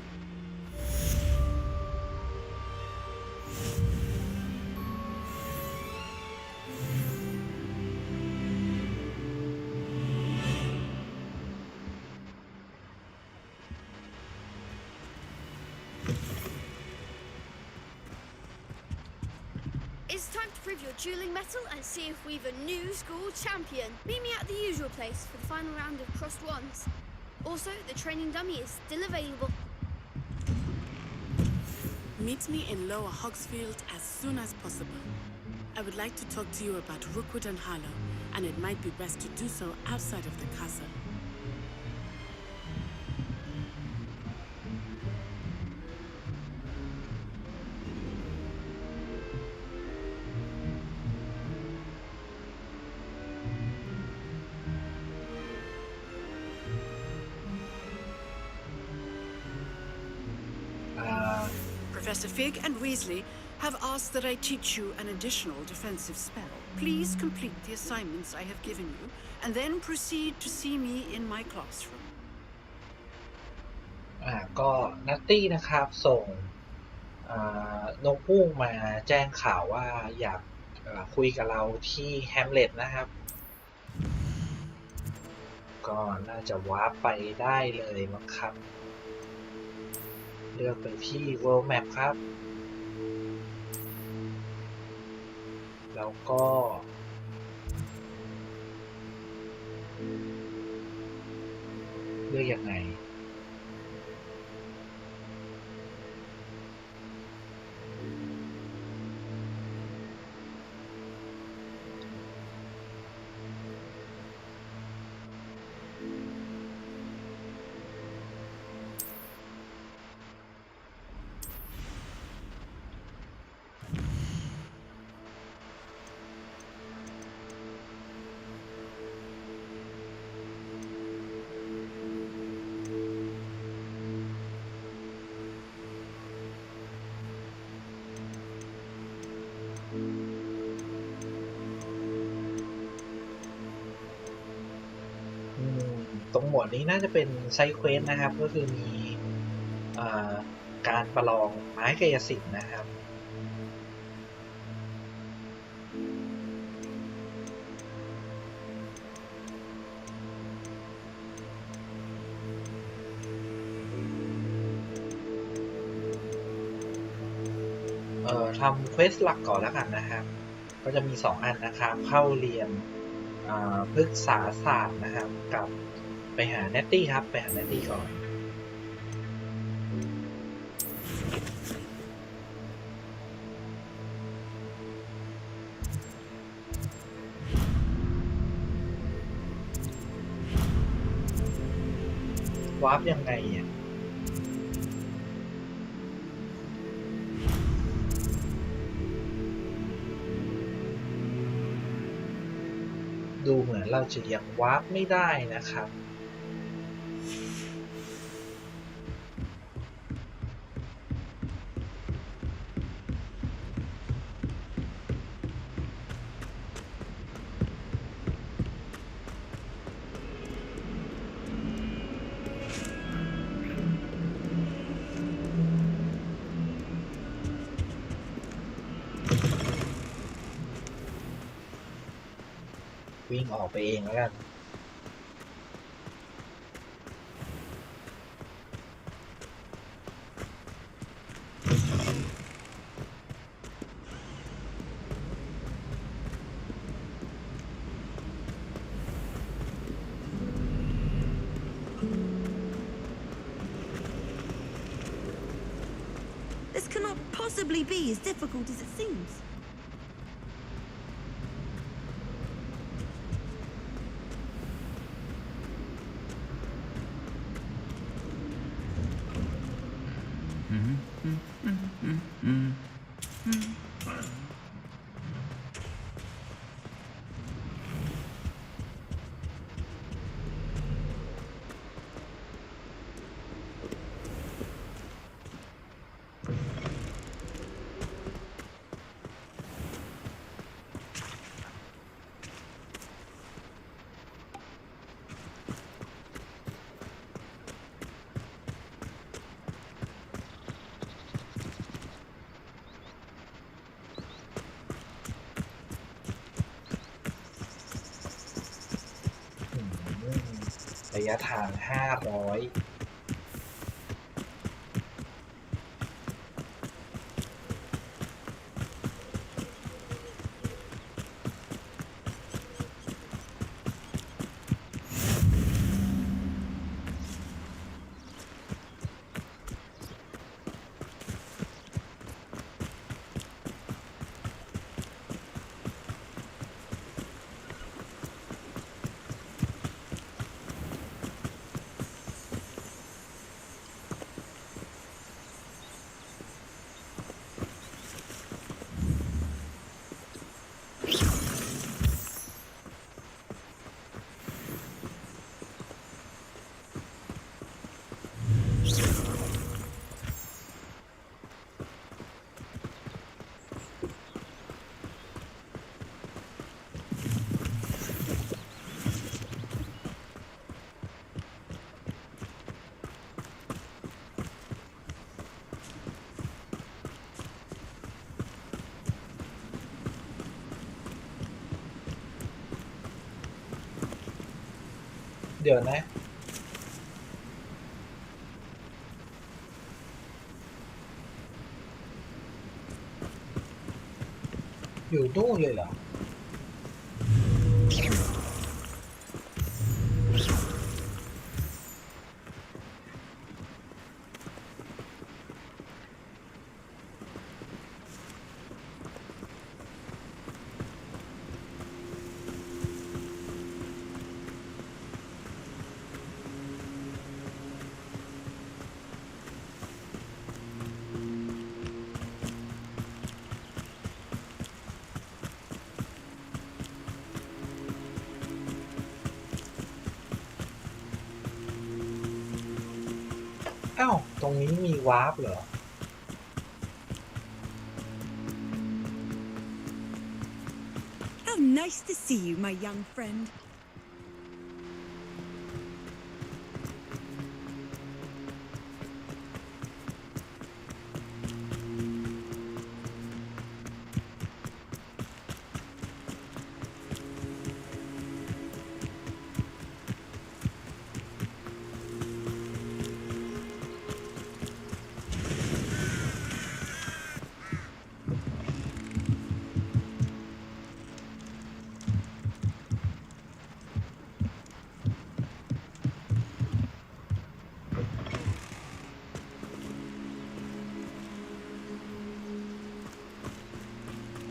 It's time to prove your dueling mettle and see if we've a new school champion. Meet me at the usual place for the final round of crossed wands. Also, the training dummy is still available. Meet me in Lower Hogsfield as soon as possible. I would like to talk to you about Rookwood and Harlow, and it might be best to do so outside of the castle. Professor Fig and Weasley have asked that I teach you an additional defensive spell. Please complete the assignments I have given you, and then proceed to see me in my classroom. ก็นัตตี้นะครับส่งนกฮูกมาแจ้งข่าวว่าอยากคุยกับเราที่แฮมเล็ตนะครับก็น่าจะวาร์ปไปได้เลยมั้งครับเลือกไปที่ World Map ครับแล้วก็เลือกยังไงตรงหมวดนี้น่าจะเป็นไซด์เควสนะครับก็คือมีการประลองไม้กายสิทธิ์นะครับทำเควสหลักก่อนแล้วกันนะครับก็จะมี2อันนะครับเข้าเรียนพฤกษาศาสตร์นะครับกับไปหาเนตตี้ครับไปหาเนตตี้ก่อนวาร์ปยังไงอ่ะดูเหมือนเราจะยังวาร์ปไม่ได้นะครับ วิ่งออกไปเองแล้วกันThis cannot possibly be as difficult as it seems.ระยะทาง500เดี๋ยวนะอยู่นู่นเลยเหรออ้าวตรงนี้มีวาร์ปเหรอ How nice to see you, my young friend.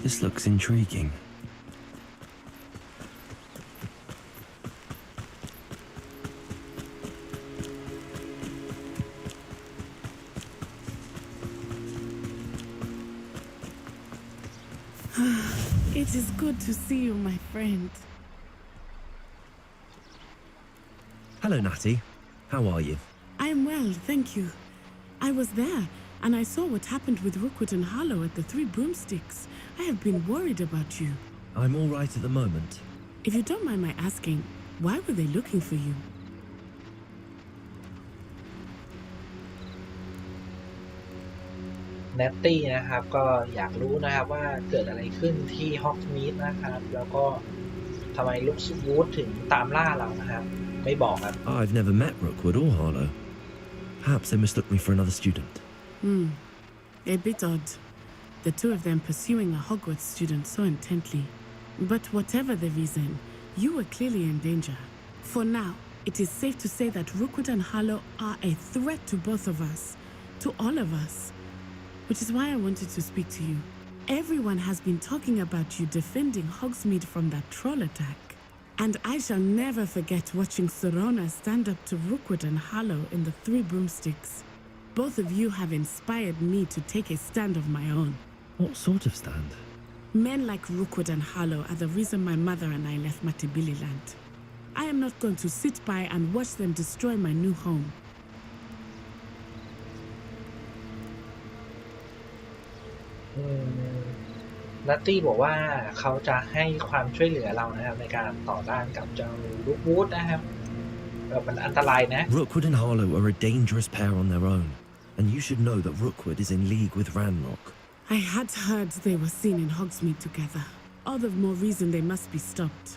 This looks intriguing. It is good to see you, my friend. Hello, Natty. How are you? I am well, thank you. I was there, and I saw what happened with Rookwood and Harlow at the Three Broomsticks. I have been worried about you. I'm all right at the moment. If you don't mind my asking, why were they looking for you? เนตตี้นะครับก็อยากรู้นะครับว่าเกิดอะไรขึ้นที่ฮอกมีดนะครับแล้วก็ ทำไมลูกวูดถึงตามล่าเรานะครับไม่บอกครับ I've never met Rookwood or Harlow. Perhaps they mistook me for another student. A bit odd. The two of them pursuing a Hogwarts student so intently. But whatever the reason, you were clearly in danger. For now, it is safe to say that Rookwood and Harlow are a threat to both of us, to all of us. Which is why I wanted to speak to you. Everyone has been talking about you defending Hogsmeade from that troll attack. And I shall never forget watching Serona stand up to Rookwood and Harlow in the Three Broomsticks. Both of you have inspired me to take a stand of my own. What sort of stand? Men like Rookwood and Harlow are the reason my mother and I left Matibili Land. I am not going to sit by and watch them destroy my new home. นัตตี้บอกว่าเขาจะให้ความช่วยเหลือเรานะครับในการต่อต้านกับเจ้าลูกวูดนะครับมันอันตรายนะ Rookwood and Harlow are a dangerous pair on their own, and you should know that Rookwood is in league with Ranrock. I had heard they were seen in Hogsmeade together. All the more reason they must be stopped.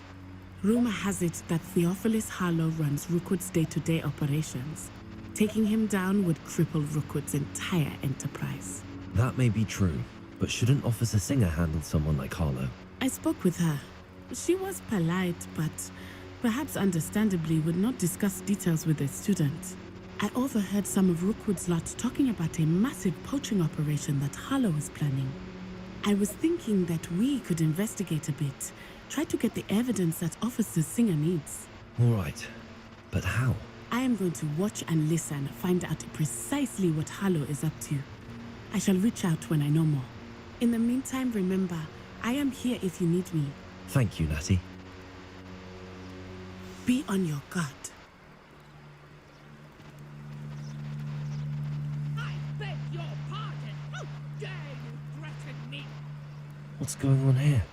Rumor has it that Theophilus Harlow runs Rookwood's day-to-day operations. Taking him down would cripple Rookwood's entire enterprise. That may be true, but shouldn't Officer Singer handle someone like Harlow? I spoke with her. She was polite, but perhaps understandably would not discuss details with a student. I overheard some of Rookwood's lot talking about a massive poaching operation that Harlow is planning. I was thinking that we could investigate a bit, try to get the evidence that Officer Singer needs. All right, but how? I am going to watch and listen, find out precisely what Harlow is up to. I shall reach out when I know more. In the meantime, remember, I am here if you need me. Thank you, Natty. Be on your guard. I beg your pardon. How dare you threaten me? What's going on here?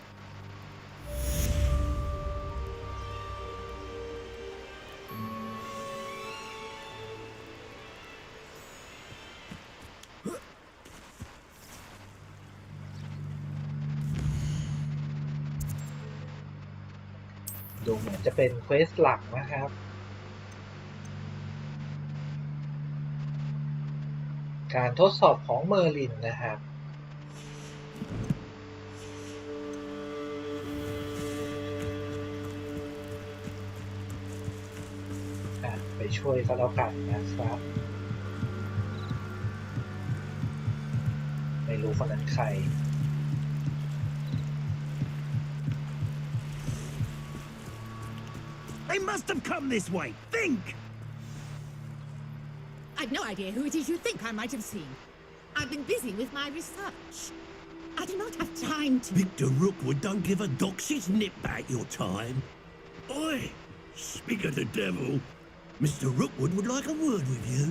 ดูเหมือนจะเป็นเควสหลักนะครับการทดสอบของเมอร์ลินนะครับไปช่วยก็แล้วกันนะครับไม่รู้คนนั้นใครThey must have come this way. Think! I've no idea who it is you think I might have seen. I've been busy with my research. I do not have time to... Victor Rookwood don't give a doxy's nip back your time. Oi! Speak of the devil. Mr. Rookwood would like a word with you.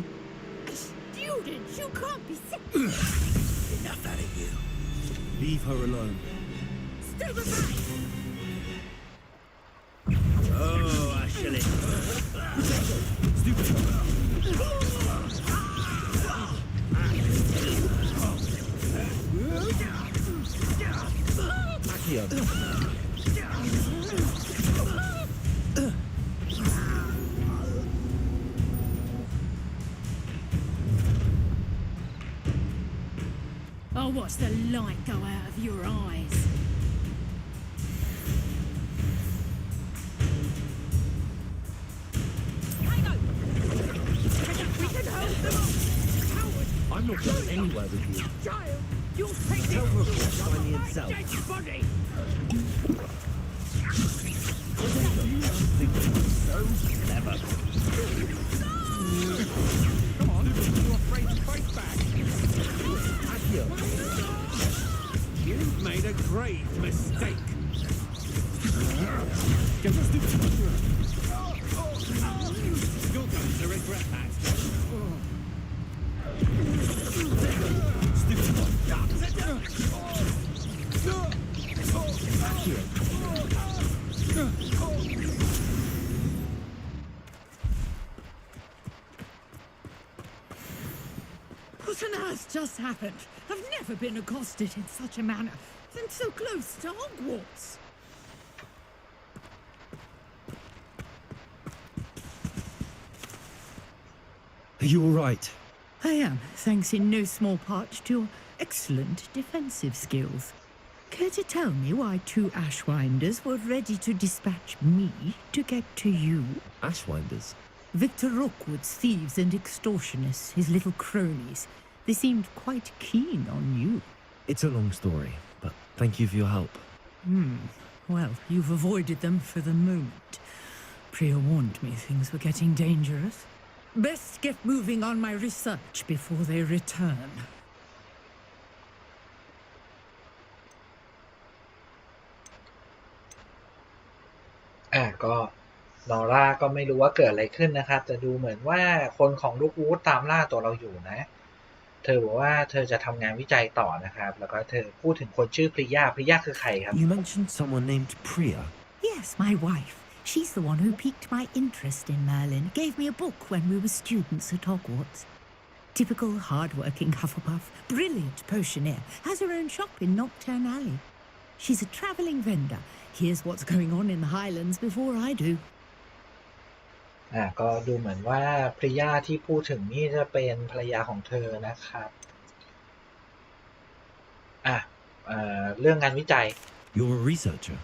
Student, you can't be sick. Enough out of you. Leave her alone. Still behind. Oh, I shall it. Stupid. I'll watch the light go out of your eyes. I'm not going anywhere with you. Child, you'll take Tell Rookwood to find me himself. dead body. So clever. Come on, you're afraid to fight back. You've made a grave mistake. You're going to regret that. What on earth just happened? I've never been accosted in such a manner, and so close to Hogwarts. Are you all right? I am, thanks in no small part to your excellent defensive skills. Care to tell me why 2 Ashwinders were ready to dispatch me to get to you? Ashwinders? Victor Rookwood's thieves and extortionists, his little cronies. They seemed quite keen on you. It's a long story, but thank you for your help. Well, you've avoided them for the moment. Priya warned me things were getting dangerous. Best get moving on my research before they return. ก็นอร่าก็ไม่รู้ว่าเกิดอะไรขึ้นนะครับแต่ดูเหมือนว่าคนของลูกวูดตามล่าตัวเราอยู่นะเธอบอกว่าเธอจะทำงานวิจัยต่อนะครับแล้วก็เธอพูดถึงคนชื่อพริยาคือใครครับ You mentioned someone named Priya. Yes, my wife. She's the one who piqued my interest in Merlin, gave me a book when we were students at Hogwarts. Typical hard-working Hufflepuff, brilliant potioneer, has her own shop in Nocturne Alley. She's a travelling vendor. Here's what's going on in the Highlands before I do. ก็ดูเหมือนว่าพริยาที่พูดถึงนี่จะเป็นภรรยาของเธอนะครับเรื่องงานวิจัย You're a researcher.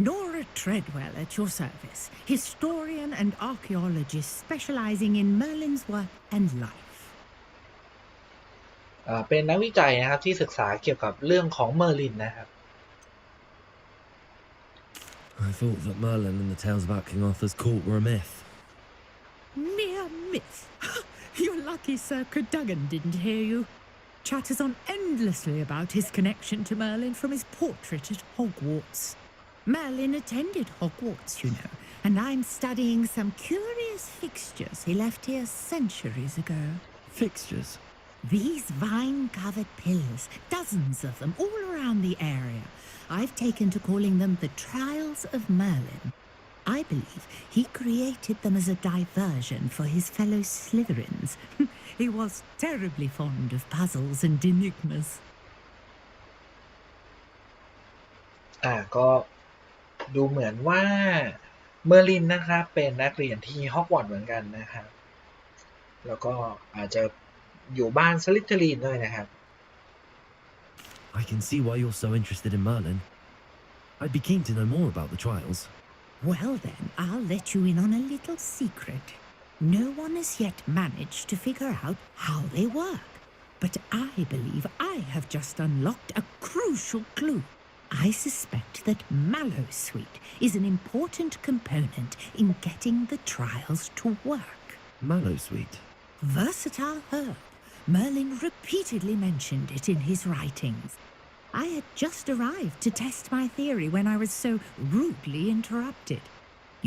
Nora Treadwell at your service, historian and archaeologist specializing in Merlin's work and life. เป็นนักวิจัยนะครับที่ศึกษาเกี่ยวกับเรื่องของเมอร์ลินนะครับ I thought that Merlin and the tales about King Arthur's court were a myth. Mere myth. You're lucky Sir Cadogan didn't hear you. Chatters on endlessly about his connection to Merlin from his portrait at Hogwarts. Merlin attended Hogwarts, you know, and I'm studying some curious fixtures he left here centuries ago. Fixtures? These vine-covered pillars, dozens of them all around the area. I've taken to calling them the Trials of Merlin. I believe he created them as a diversion for his fellow Slytherins. He was terribly fond of puzzles and enigmas. ก็ดูเหมือนว่าเมอร์ลินนะครับเป็นนักเรียนที่ฮอกวอตส์เหมือนกันนะครับแล้วก็อาจจะอยู่บ้านสลิธีรินด้วยนะครับ I can see why you're so interested in Merlin. I'd be keen to know more about the trials. Well then, I'll let you in on a little secret. No one has yet managed to figure out how they work. But I believe I have just unlocked a crucial clue. I suspect that Mallowsweet is an important component in getting the trials to work. Mallowsweet? Versatile herb. Merlin repeatedly mentioned it in his writings. I had just arrived to test my theory when I was so rudely interrupted.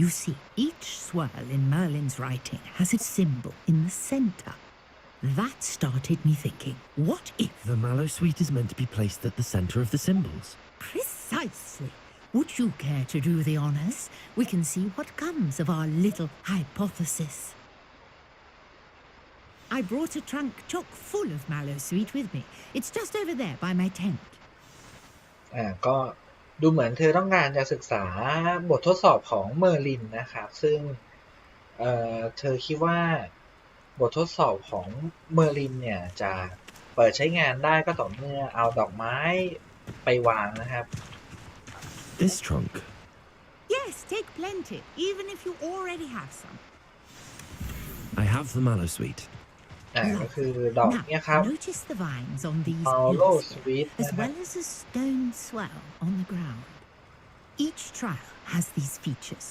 You see, each swirl in Merlin's writing has a symbol in the center. That started me thinking, what if... The Mallowsweet is meant to be placed at the center of the symbols. Precisely. Would you care to do the honors? We can see what comes of our little hypothesis. I brought a trunk chock full of Mallowsweet with me. It's just over there by my tent. ก็ดูเหมือนเธอต้องการจะศึกษาบททดสอบของเมอร์ลินนะครับซึ่งเธอคิดว่าบททดสอบของเมอร์ลินเนี่ยจะเปิดใช้งานได้ก็ต่อเมื่อเอาดอกไม้ไปวางนะครับ This trunk? Yes, take plenty, even if you already have some. I have the Mallowsweet. ก็คือดอกเนี่ยครับ Notice the vines on these Mallowsweet as well as a stone swell on the ground. Each trial has these features.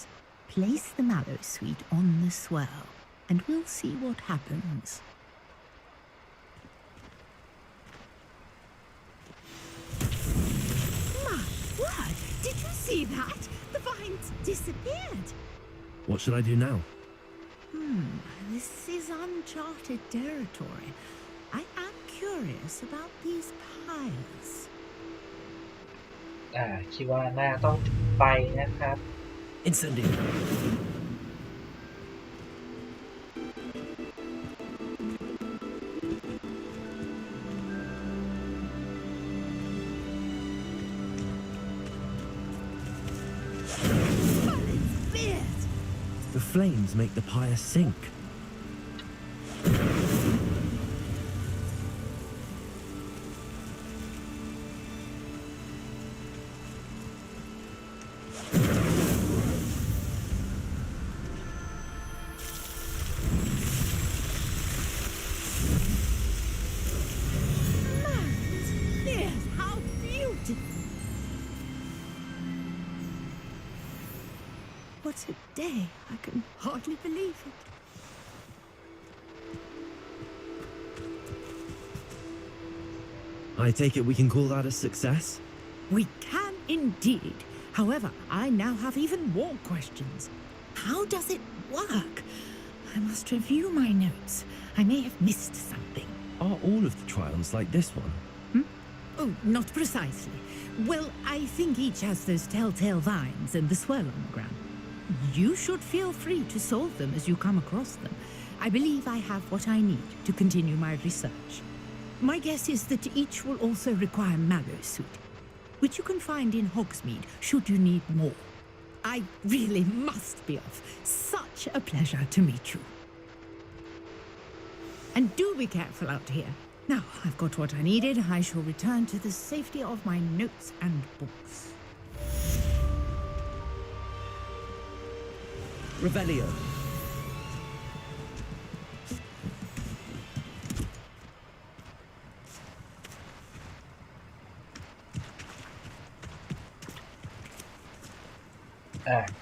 Place the Mallowsweet on the swell, and we'll see what happens. My word! Did you see that? The vines disappeared. What should I do now? This is uncharted territory. I am curious about these piles. คิดว่าน่าต้องไปนะครับ Incendio. Beard! The flames make the pyre sink. what a day. I can hardly believe it. I take it we can call that a success? We can indeed. However, I now have even more questions. How does it work? I must review my notes. I may have missed something. Are all of the trials like this one? Oh, not precisely. Well, I think each has those telltale vines and the swirl on the ground. You should feel free to solve them as you come across them. I believe I have what I need to continue my research. My guess is that each will also require mallow suit, which you can find in Hogsmeade should you need more. I really must be off. Such a pleasure to meet you. And do be careful out here. Now, I've got what I needed. I shall return to the safety of my notes and books. Revelio.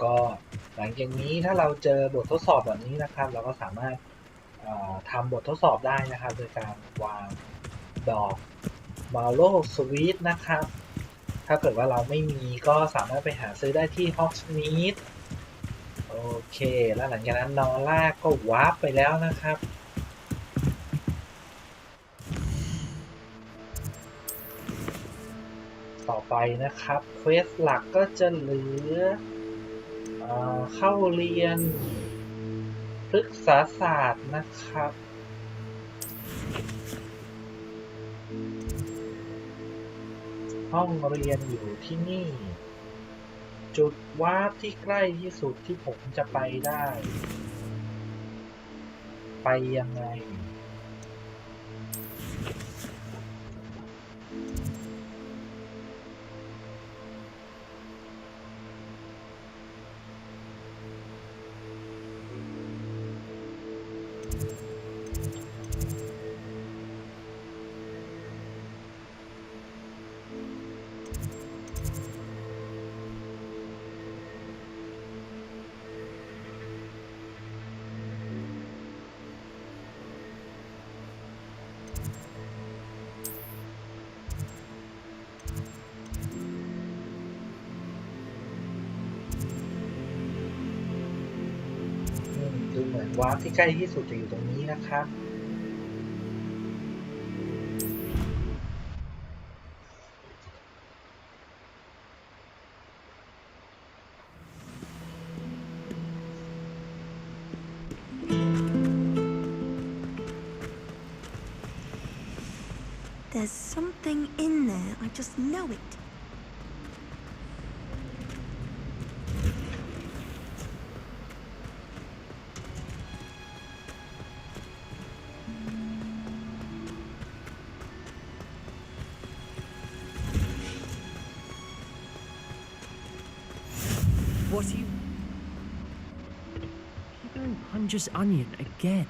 ก็หลังจากนี้ถ้าเราเจอบททดสอบแบบนี้นะครับเราก็สามารถทำบททดสอบได้นะครับโดยการวางดอกมาโลสวีทนะครับถ้าเกิดว่าเราไม่มีก็สามารถไปหาซื้อได้ที่ Hogsmeade โอเคแล้วหลังจากนั้นนอร่าก็วาร์ปไปแล้วนะครับต่อไปนะครับเควสหลักก็จะเหลือเข้าเรียนพฤกษาศาสตร์นะครับห้องเรียนอยู่ที่นี่จุดวาร์ปที่ใกล้ที่สุดที่ผมจะไปได้ไปยังไงดูเหมือนวาร์ปที่ใกล้ที่สุดจะอยู่ตรงนี้นะครับThere's something in there. I just know it. What are you... You're going Punja's onion again.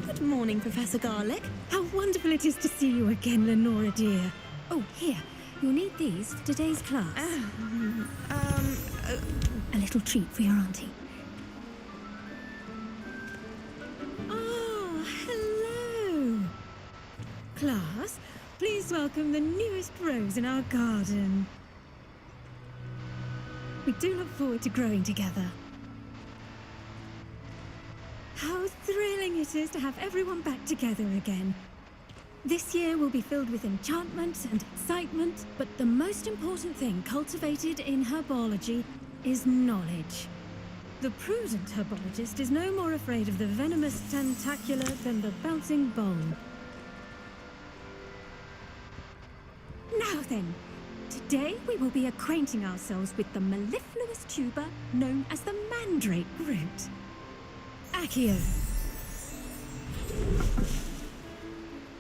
Good morning, Professor Garlick. How wonderful it is to see you again, Lenora dear. Oh, here. You'll need these for today's class. A little treat for your auntie. Oh, hello. Class, please welcome the newest rose in our garden. We do look forward to growing together. How thrilling it is to have everyone back together again. This year will be filled with enchantment and excitement, but the most important thing cultivated in herbology is knowledge. The prudent herbologist is no more afraid of the venomous tentacular than the bouncing bone. Now then, today we will be acquainting ourselves with the mellifluous tuber known as the mandrake root. Accio.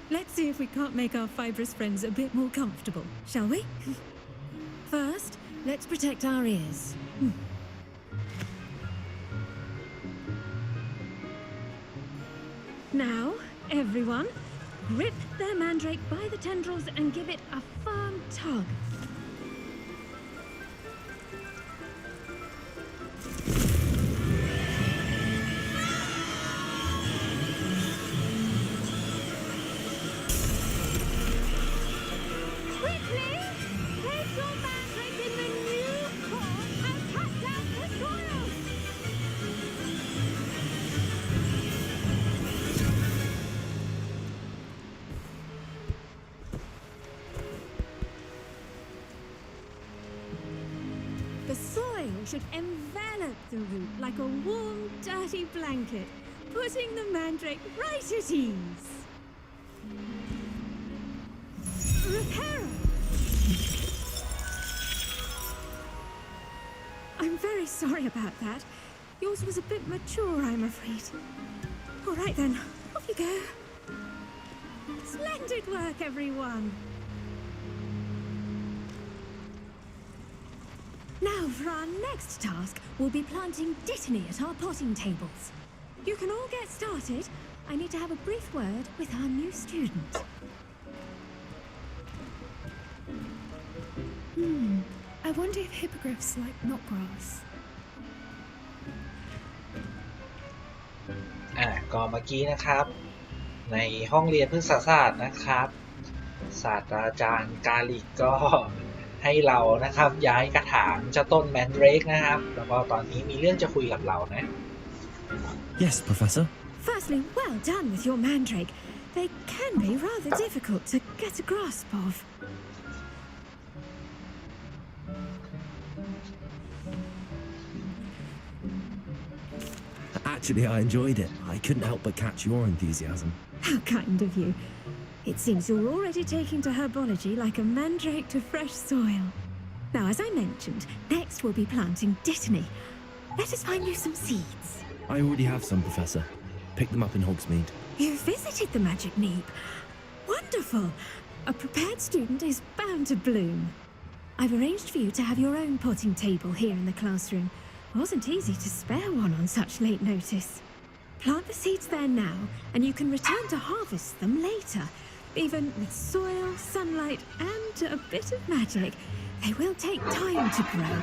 Let's see if we can't make our fibrous friends a bit more comfortable, shall we? First, let's protect our ears. Now, everyone, grip their mandrake by the tendrils and give it a firm tug. Quickly, place your mandrake in the new core and cut down the soil. The soil should envelop the root like a warm, dirty blanket, putting the mandrake right at ease. Reparo! I'm very sorry about that. Yours was a bit mature, I'm afraid. All right then, off you go. Splendid work, everyone. Now, for our next task, we'll be planting dittany at our potting tables. You can all get started. I need to have a brief word with our new student. I wonder if hippogriffs like knotgrass. ก็เมื่อกี้นะครับในห้องเรียนพฤกษศาสตร์นะครับศาสตราจารย์กาลิกก็ให้เรานะครับย้ายกระถางเจ้าต้นแมนเดรกนะครับแล้วก็ตอนนี้มีเรื่องจะคุยกับเรานะ Yes, Professor. Firstly, well done with your mandrake. They can be rather difficult to get a grasp of. Actually, I enjoyed it. I couldn't help but catch your enthusiasm. How kind of you. It seems you're already taking to herbology like a mandrake to fresh soil. Now, as I mentioned, next we'll be planting dittany. Let us find you some seeds. I already have some, Professor. Picked them up in Hogsmeade. You visited the Magic Neep. Wonderful. A prepared student is bound to bloom. I've arranged for you to have your own potting table here in the classroom. Wasn't easy to spare one on such late notice. Plant the seeds there now, and you can return to harvest them later. Even with soil, sunlight, and a bit of magic, they will take time to grow.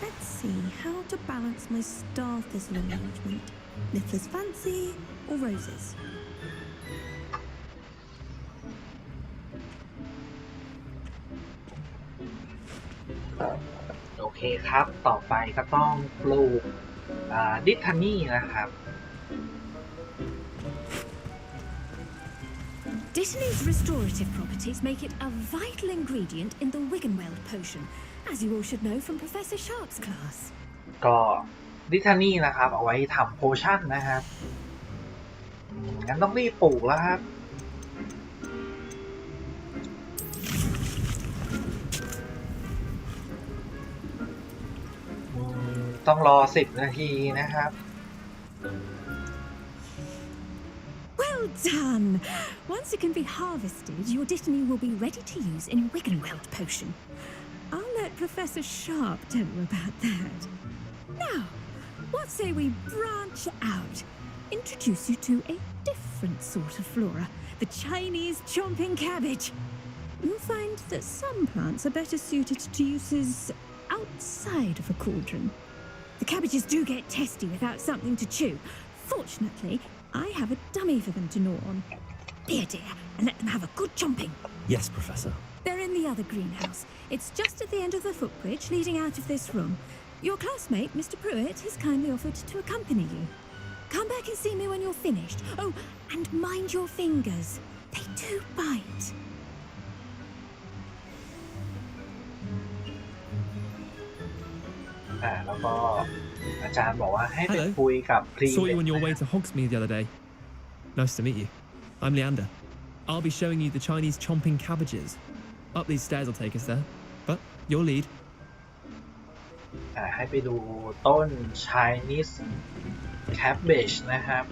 Let's see how to balance my star thistle arrangement. Niffler's fancy or roses? โอเคครับต่อไปก็ต้องปลูกดิทานี่นะครับ Dittany's restorative properties make it a vital ingredient in the Wiggenweld potion, as you all should know from Professor Sharp's class. ก็ดิทานี่นะครับเอาไว้ทำโพชั่นนะครับงั้นต้องรีบปลูกแล้วครับต้องรอ10 นาทีนะครับ Well done! Once it can be harvested, your dittany will be ready to use in Wiggenweld potion. I'll let Professor Sharp tell you about that. Now, what say we branch out? Introduce you to a different sort of flora, the Chinese chomping cabbage. You'll find that some plants are better suited to uses outside of a cauldron. The cabbages do get testy without something to chew. Fortunately, I have a dummy for them to gnaw on. Be a dear and let them have a good chomping. Yes, Professor. They're in the other greenhouse. It's just at the end of the footbridge leading out of this room. Your classmate, Mr. Pruitt, has kindly offered to accompany you. Come back and see me when you're finished. Oh, and mind your fingers. They do bite. แล้วก็อาจารย์บอกว่าให้ไปคุยกับพรี Saw you on your way to Hogsmeade the other day. Nice to meet you. I'm Leander. I'll be showing you the Chinese chomping cabbages. Up these stairs will take us there. But your lead. ให้ไปดูต้น Chinese cabbage นะครับ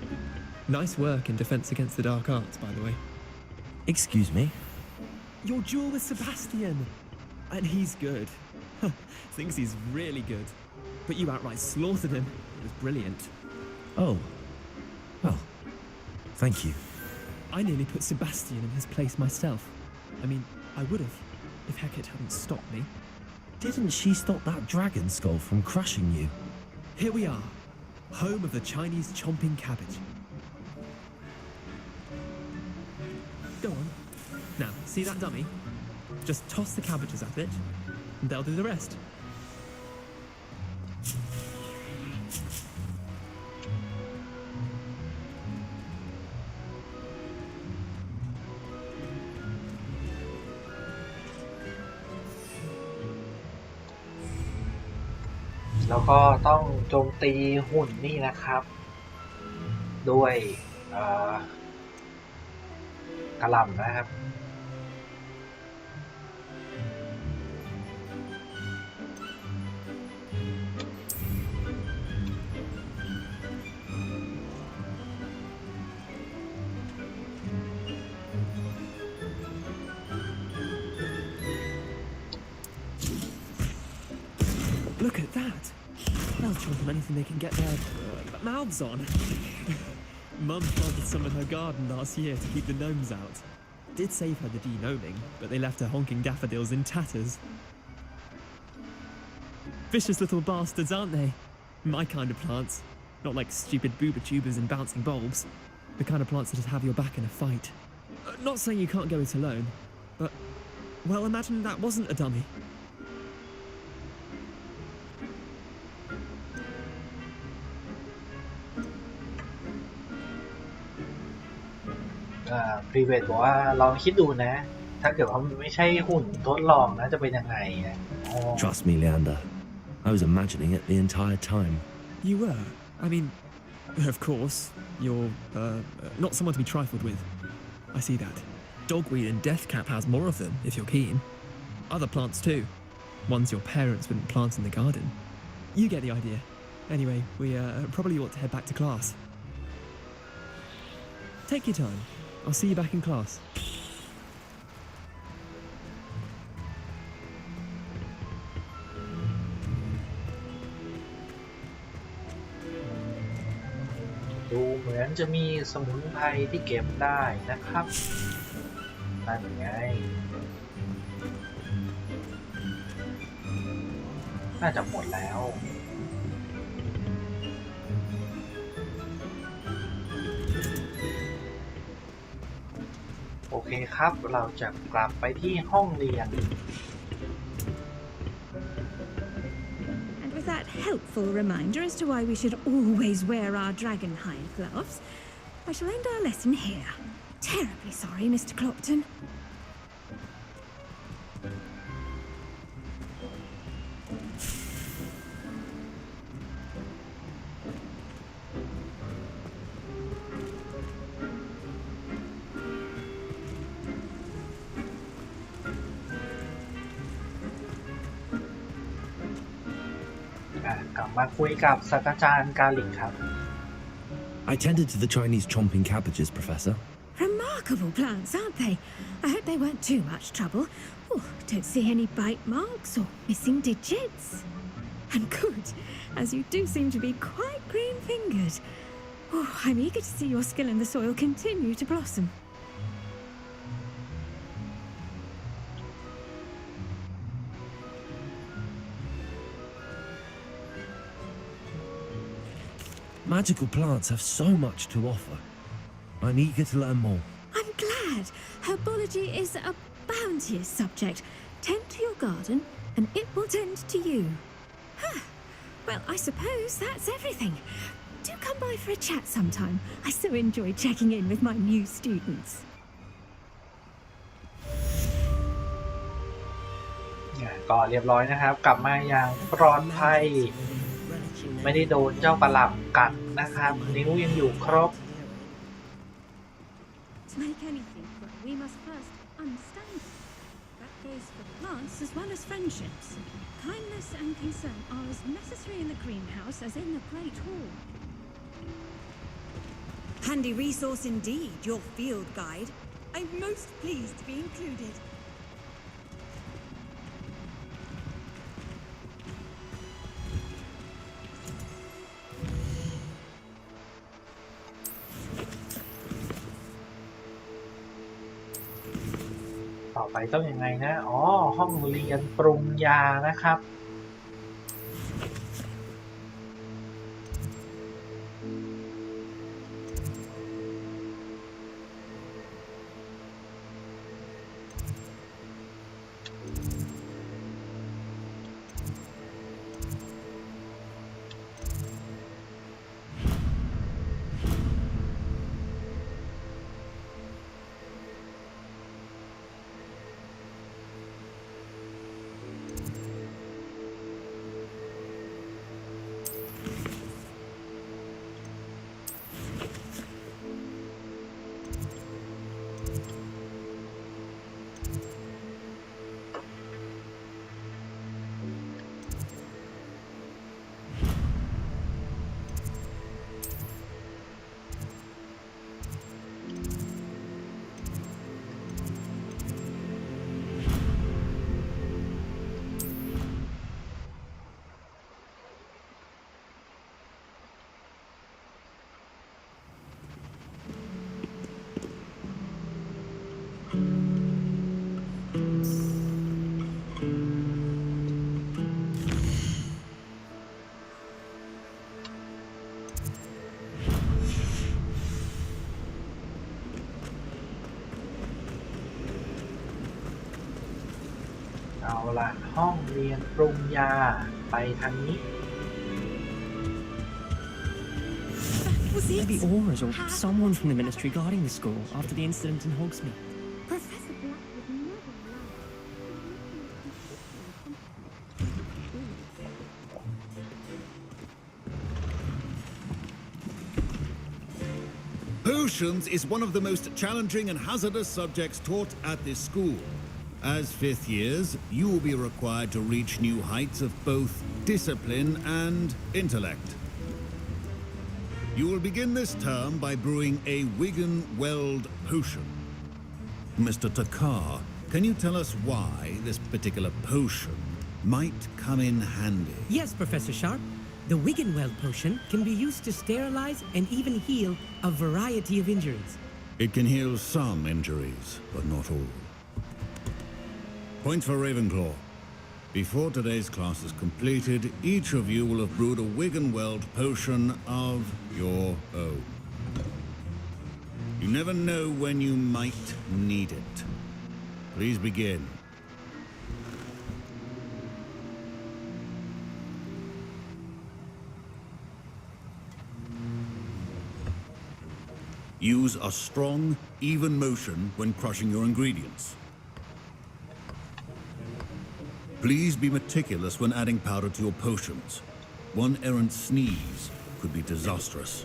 Nice work in defense against the dark arts, by the way. Excuse me? Your duel with Sebastian. And he's good. Thinks he's really good. But you outright slaughtered him. It was brilliant. Oh. Well, thank you. I nearly put Sebastian in his place myself. I mean, I would have, if Hecate hadn't stopped me. Didn't she stop that dragon skull from crushing you? Here we are, home of the Chinese chomping cabbage. Go on. Now, see that dummy? Just toss the cabbages at it, and they'll do the rest. .แล้วก็ต้องโจมตีหุ่นนี่นะครับด้วยกระหล่ำนะครับ Look at that! They'll chomp on anything they can get their mouths on. Mum planted some in her garden last year to keep the gnomes out. Did save her the de-gnoming, but they left her honking daffodils in tatters. Vicious little bastards, aren't they? My kind of plants. Not like stupid booba tubers and bouncing bulbs. The kind of plants that'd have your back in a fight. Not saying you can't go it alone, but... well, imagine that wasn't a dummy. Privet บอกว่าลองคิดดูนะถ้าเกิดว่ามันไม่ใช่หุ่นทดลองนะจะเป็นยังไง Trust me, Leander. I was imagining it the entire time. You were? I mean, of course, you're not someone to be trifled with. I see that. Dogweed and deathcap has more of them, if you're keen. Other plants too. Ones your parents wouldn't plant in the garden. You get the idea. Anyway, we probably ought to head back to class. Take your time. I'll see you back in class.ดูเหมือนจะมีสมุนไพรที่เก็บได้นะครับนั่นไงน่าจะหมดแล้วโอเคครับเราจะกลับไปที่ห้องเรียน And with that helpful reminder as to why we should always wear our dragonhide gloves, I shall end our lesson here. Terribly sorry, Mr. Clopton. I tended to the Chinese chomping cabbages, Professor. Remarkable plants, aren't they? I hope they weren't too much trouble. Oh, don't see any bite marks or missing digits. And good, as you do seem to be quite green-fingered. Oh, I'm eager to see your skill in the soil continue to blossom. Magical plants have so much to offer. I'm eager to learn more. I'm glad. Herbology is a bounteous subject. Tend to your garden, and it will tend to you. Huh. Well, I suppose that's everything. Do come by for a chat sometime. I so enjoy checking in with my new students. ก็เรียบร้อยนะครับกลับมาอย่างปลอดภัยไม่ได้โดนเจ้ากระหล่ำกัดนะครับนิ้วยังอยู่ครบ To make anything grow, we must first understand it. That goes for plants as well as friendships. Kindness and concern are as necessary in the greenhouse as in the Great Hall. Handy resource indeed, your field guide. I'm most pleased to be included. ต่อไปต้องยังไงนะอ๋อห้องเรียนปรุงยานะครับเอาละห้องเรียนปรุงยาไปทางนี้ Maybe Aura's or someone from the ministry guarding the school after the incident in Hogsmeade. Professor Black would never allow Potions is one of the most challenging and hazardous subjects taught at this school. As fifth years, you will be required to reach new heights of both discipline and intellect. You will begin this term by brewing a Wiggenweld potion. Mr. Takar, can you tell us why this particular potion might come in handy? Yes, Professor Sharp. The Wiggenweld potion can be used to sterilize and even heal a variety of injuries. It can heal some injuries, but not all. Point for Ravenclaw. Before today's class is completed, each of you will have brewed a Wiggenweld potion of your own. You never know when you might need it. Please begin. Use a strong, even motion when crushing your ingredients. Please be meticulous when adding powder to your potions. One errant sneeze could be disastrous.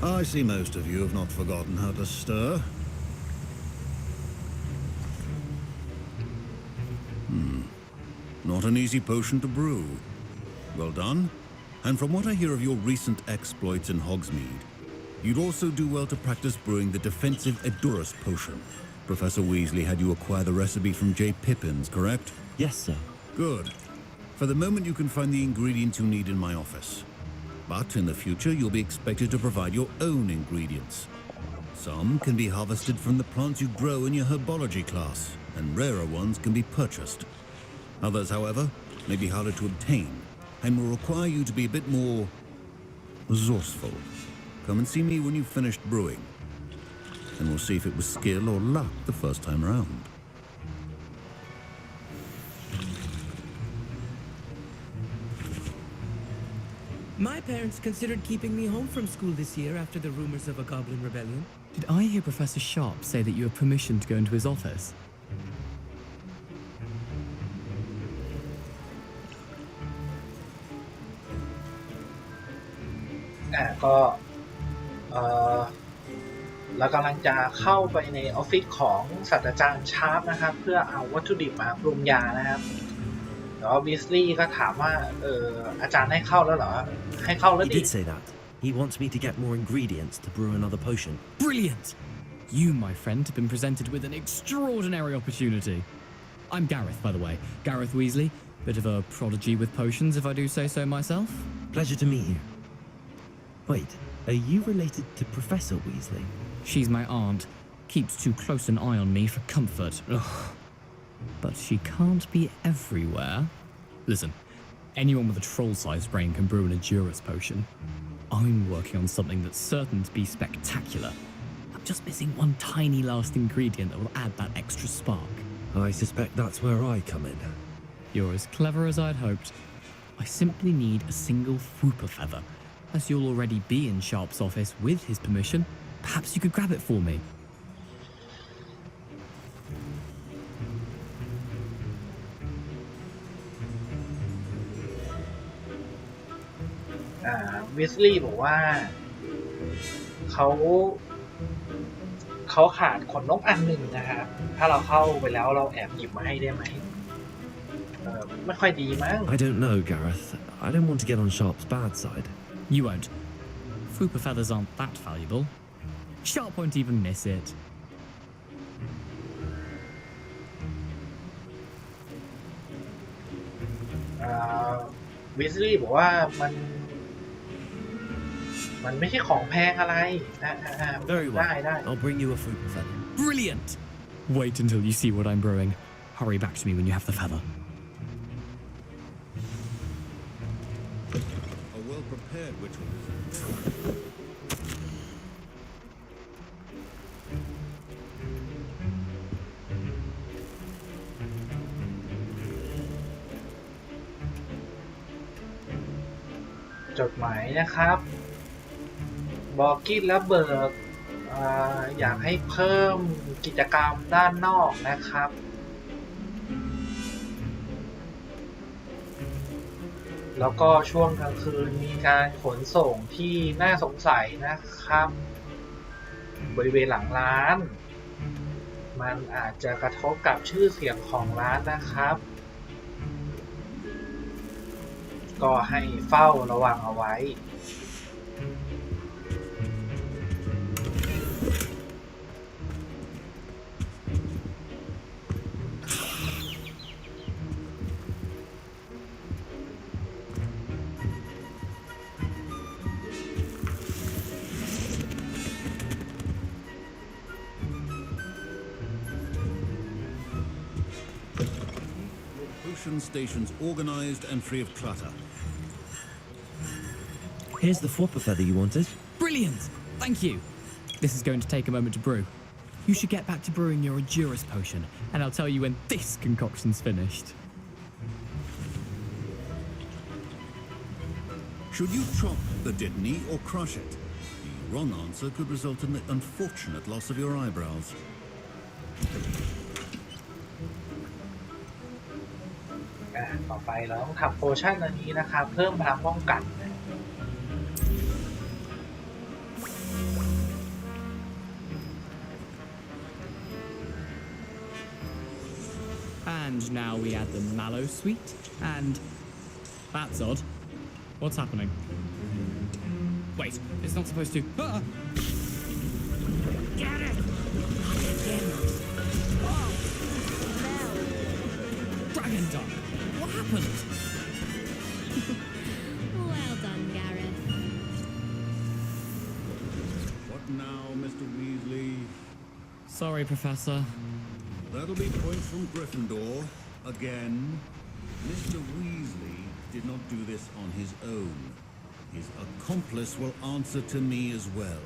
I see most of you have not forgotten how to stir. Not an easy potion to brew. Well done. And from what I hear of your recent exploits in Hogsmeade, you'd also do well to practice brewing the defensive Edurus potion. Professor Weasley had you acquire the recipe from J. Pippins, correct? Yes, sir. Good. For the moment, you can find the ingredients you need in my office. But in the future, you'll be expected to provide your own ingredients. Some can be harvested from the plants you grow in your herbology class, and rarer ones can be purchased. Others, however, may be harder to obtain, and will require you to be a bit more resourceful. Come and see me when you've finished brewing, and we'll see if it was skill or luck the first time around. My parents considered keeping me home from school this year after the rumors of a goblin rebellion. Did I hear Professor Sharp say that you have permission to go into his office? ก็ เรากำลังจะเข้าไปในออฟฟิศของศาสตราจารย์ชาร์ปนะครับเพื่อเอาวัตถุดิบมาปรุงยานะครับแล้ววีสลีย์ก็ถามว่าอาจารย์ให้เข้าแล้วเหรอให้เข้าแล้ว He ดิ did say that. He wants me to get more ingredients to brew another potion. Brilliant! You, my friend, have been presented with an extraordinary opportunity. I'm Gareth, by the way. Gareth Weasley. Bit of a prodigy with potions, if I do say so myself. Pleasure to meet you. Wait, are you related to Professor Weasley? She's my aunt. Keeps too close an eye on me for comfort. Ugh. But she can't be everywhere. Listen, anyone with a troll-sized brain can brew an Edurus potion. I'm working on something that's certain to be spectacular. I'm just missing one tiny last ingredient that will add that extra spark. I suspect that's where I come in. You're as clever as I'd hoped. I simply need a single Whooper feather. As you'll already be in Sharp's office with his permission, perhaps you could grab it for me. Weasley บอกว่าเขาขาดขนนกอันหนึ่งนะครับถ้าเราเข้าไปแล้วเราแอบหยิบมาให้ได้ไหมไม่ค่อยดีมั้ง I don't know, Gareth. I don't want to get on Sharp's bad side. You won't. Whooper feathers aren't that valuable. Sharp won't even miss it. Weasley บอกว่ามันไม่ใช่ของแพงอะไร Very well. ได้ I'll bring you a Whooper feather. Brilliant! Wait until you see what I'm brewing. Hurry back to me when you have the feather. A well-prepared ritual. จดหมายนะครับบอกกินและเบิร์กอยากให้เพิ่มกิจกรรมด้านนอกนะครับแล้วก็ช่วงกลางคืนมีการขนส่งที่น่าสงสัยนะครับบริเวณหลังร้านมันอาจจะกระทบกับชื่อเสียงของร้านนะครับก็ให้เฝ้าระวังเอาไว้Stations organized and free of clutter. Here's the Whooper feather you wanted. Brilliant! Thank you. This is going to take a moment to brew. You should get back to brewing your Edurus potion, and I'll tell you when this concoction's finished. Should you chop the Dittany or crush it? The wrong answer could result in the unfortunate loss of your eyebrows. ต่อไปเราต้องทำโพชั่นอันนี้นะครับเพิ่มพลังป้องกัน And now we add the mallow sweet, and that's odd. What's happening? Wait, it's not supposed to. Ah! Get it! Oh, Dragon Dog! What happened? Well done, Gareth. What now, Mr. Weasley? Sorry, Professor. That'll be points from Gryffindor. Again. Mr. Weasley did not do this on his own. His accomplice will answer to me as well.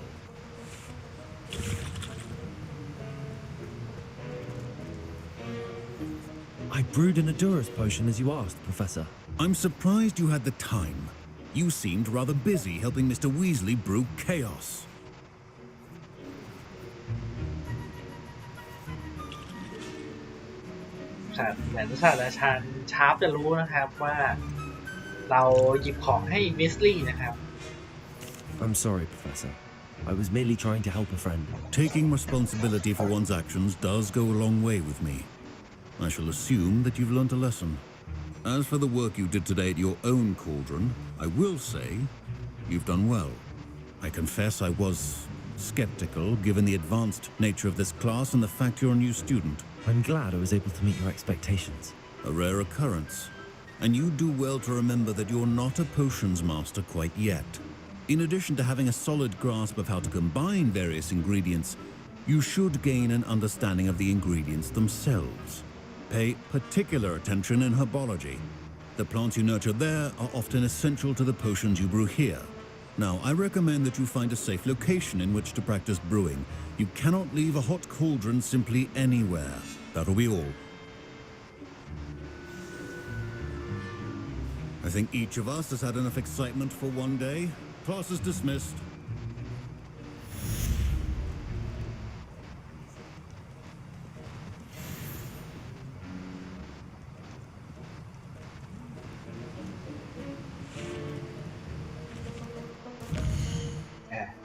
I brewed an Edurus potion as you asked, Professor. I'm surprised you had the time. You seemed rather busy helping Mr. Weasley brew chaos. เหมือนศาสตราจารย์ชาร์ปจะรู้นะครับว่าเราหยิบของให้วิสลีย์นะครับ I'm sorry, Professor. I was merely trying to help a friend. Taking responsibility for one's actions does go a long way with me. I shall assume that you've learnt a lesson. As for the work you did today at your own cauldron, I will say you've done well. I confess I was skeptical given the advanced nature of this class and the fact you're a new student. I'm glad I was able to meet your expectations. A rare occurrence. And you do well to remember that you're not a potions master quite yet. In addition to having a solid grasp of how to combine various ingredients, you should gain an understanding of the ingredients themselves. Pay particular attention in herbology. The plants you nurture there are often essential to the potions you brew here. Now, I recommend that you find a safe location in which to practice brewing. You cannot leave a hot cauldron simply anywhere. That'll be all. I think each of us has had enough excitement for one day. Class is dismissed.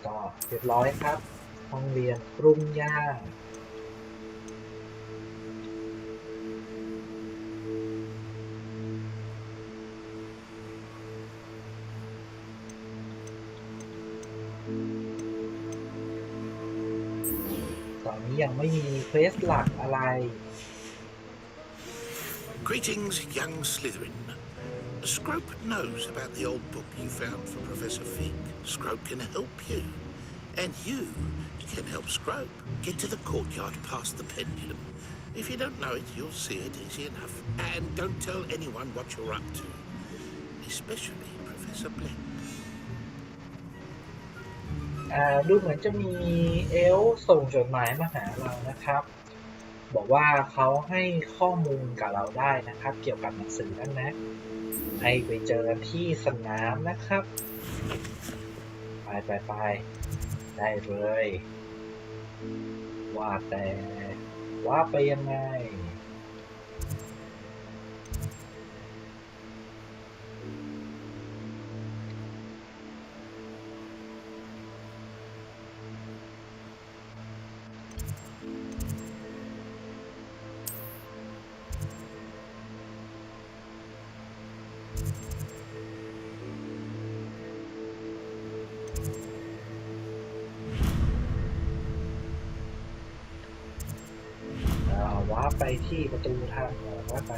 ก็เรียบร้อยครับห้องเรียนปรุงยาตอนนี้ยังไม่มีเควสหลักอะไร Greetings, young Slytherin. Scrope knows about the old book you found for Professor Fig. Scrope can help you. And you can help Scrope. Get to the courtyard past the pendulum. If you don't know it, you'll see it easy enough. And don't tell anyone what you're up to. Especially Professor Blake. ดูเหมือนจะมีเอลฟ์ส่งจดหมายมาหาเรานะครับบอกว่าเขาให้ข้อมูลกับเราได้นะครับเกี่ยวกับหนังสือนั้นนะให้ไปเจอที่สนามนะครับไปได้เลยว่าแต่ว่าไปยังไงว่าไปที่ประตูทางออกว่าไป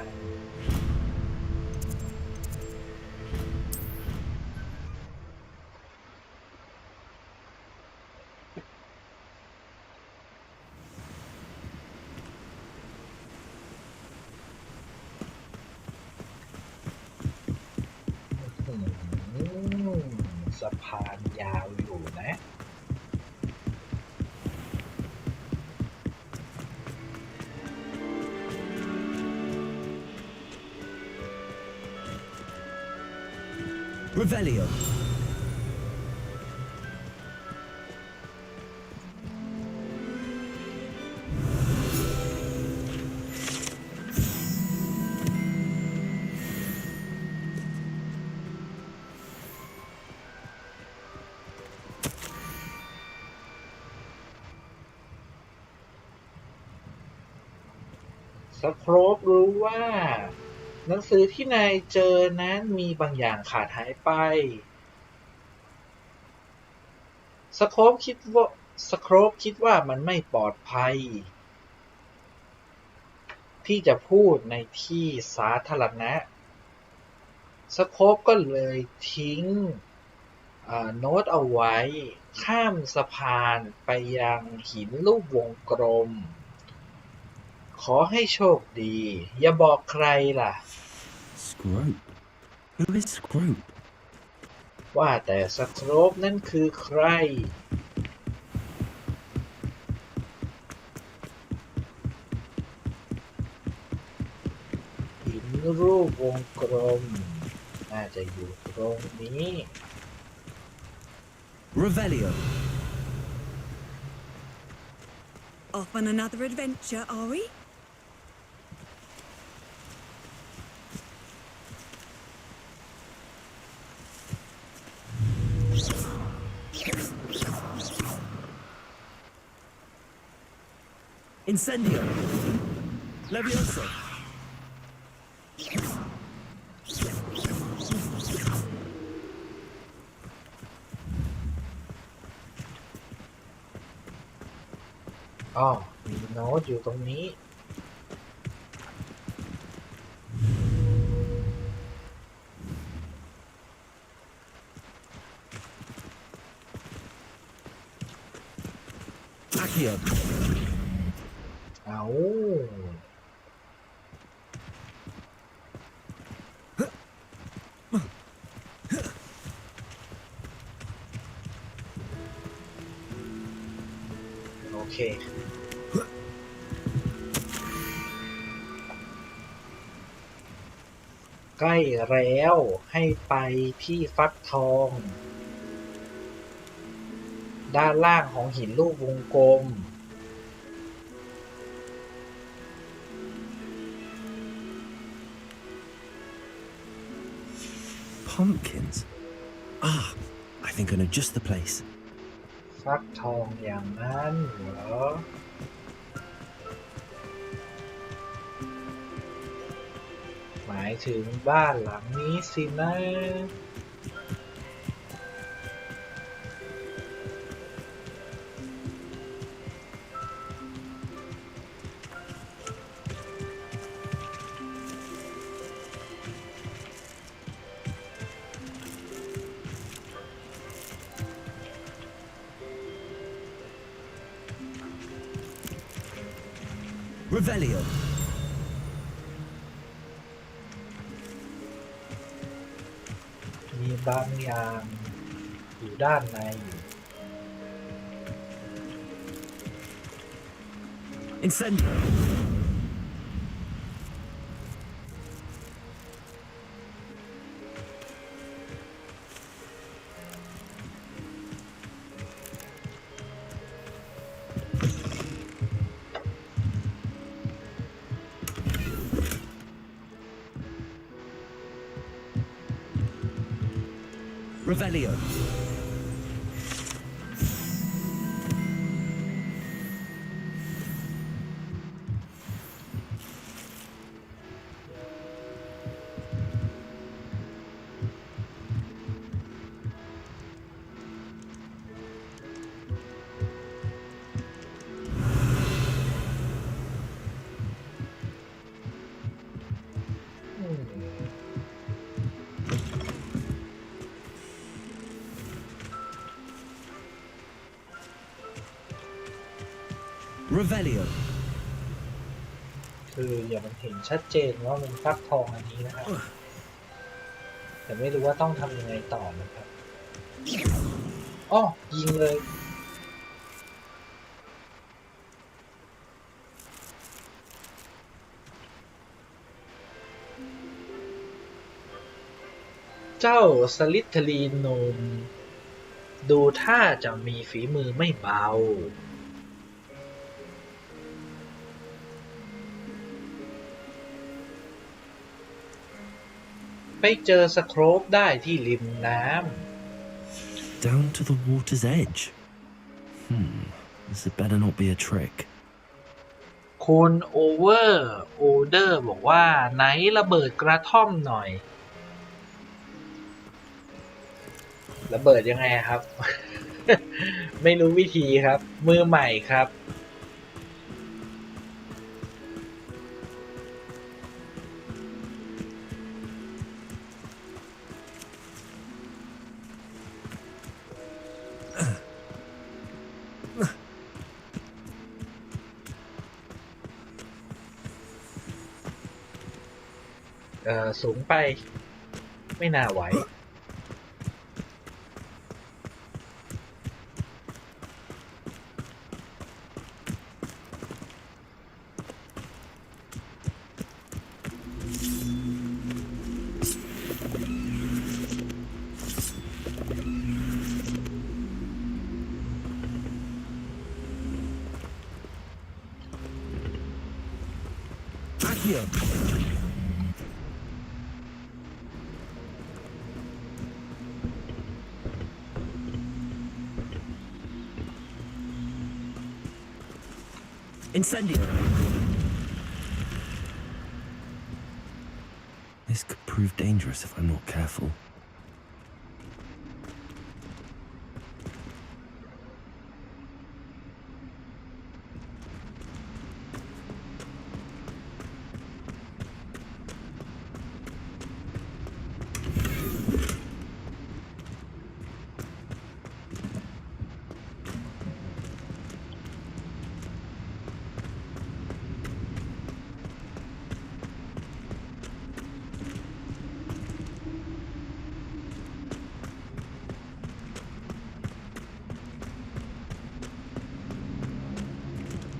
สะพานยาวอยู่นะ Revelio.สโครปรู้ว่าหนังสือที่นายเจอนั้นมีบางอย่างขาดหายไปสโครปคิดว่ามันไม่ปลอดภัยที่จะพูดในที่สาธารณะสโครปก็เลยทิ้งโน้ตเอาไว้ข้ามสะพานไปยังหินรูปวงกลมขอให้โชคดีอย่าบอกใครล่ะ Scrope? Who is Scrope? ว่าแต่สโครปนั่นคือใครหินรูปวงกลมน่าจะอยู่ตรงนี้ Revelio. Off on another adventure, are we? Incendio. Levioso. อ๋อมีโน้ตอยู่ตรงนี้เอาโอเคใกล้แล้วให้ไปที่ฟักทองด้านล่างของหินรูปวงกลมPumpkins. Ah, I think I know just the place. ฟักทองอย่างนั้นเหรอหมายถึงบ้านหลังนี้สินะ Revelio. มีบางอย่างอยู่ด้านใน Incendio. Revelio. Revelio. คืออย่ามันเห็นชัดเจนว่ามันฟักทองอันนี้นะครับแต่ไม่รู้ว่าต้องทำยังไงต่อนะครับอ้อยิงเลยเจ้าสลิธีรินหนุ่มดูท่าจะมีฝีมือไม่เบาไปเจอสโครปได้ที่ริมน้ำ Down to the water's edge. This had better not be a trick. คุณโอเวอร์บอกว่าไหนระเบิดกระท่อมหน่อยระเบิดยังไงครับ ไม่รู้วิธีครับมือใหม่ครับสูงไปไม่น่าไหวAccio. Incendio! This could prove dangerous if I'm not careful.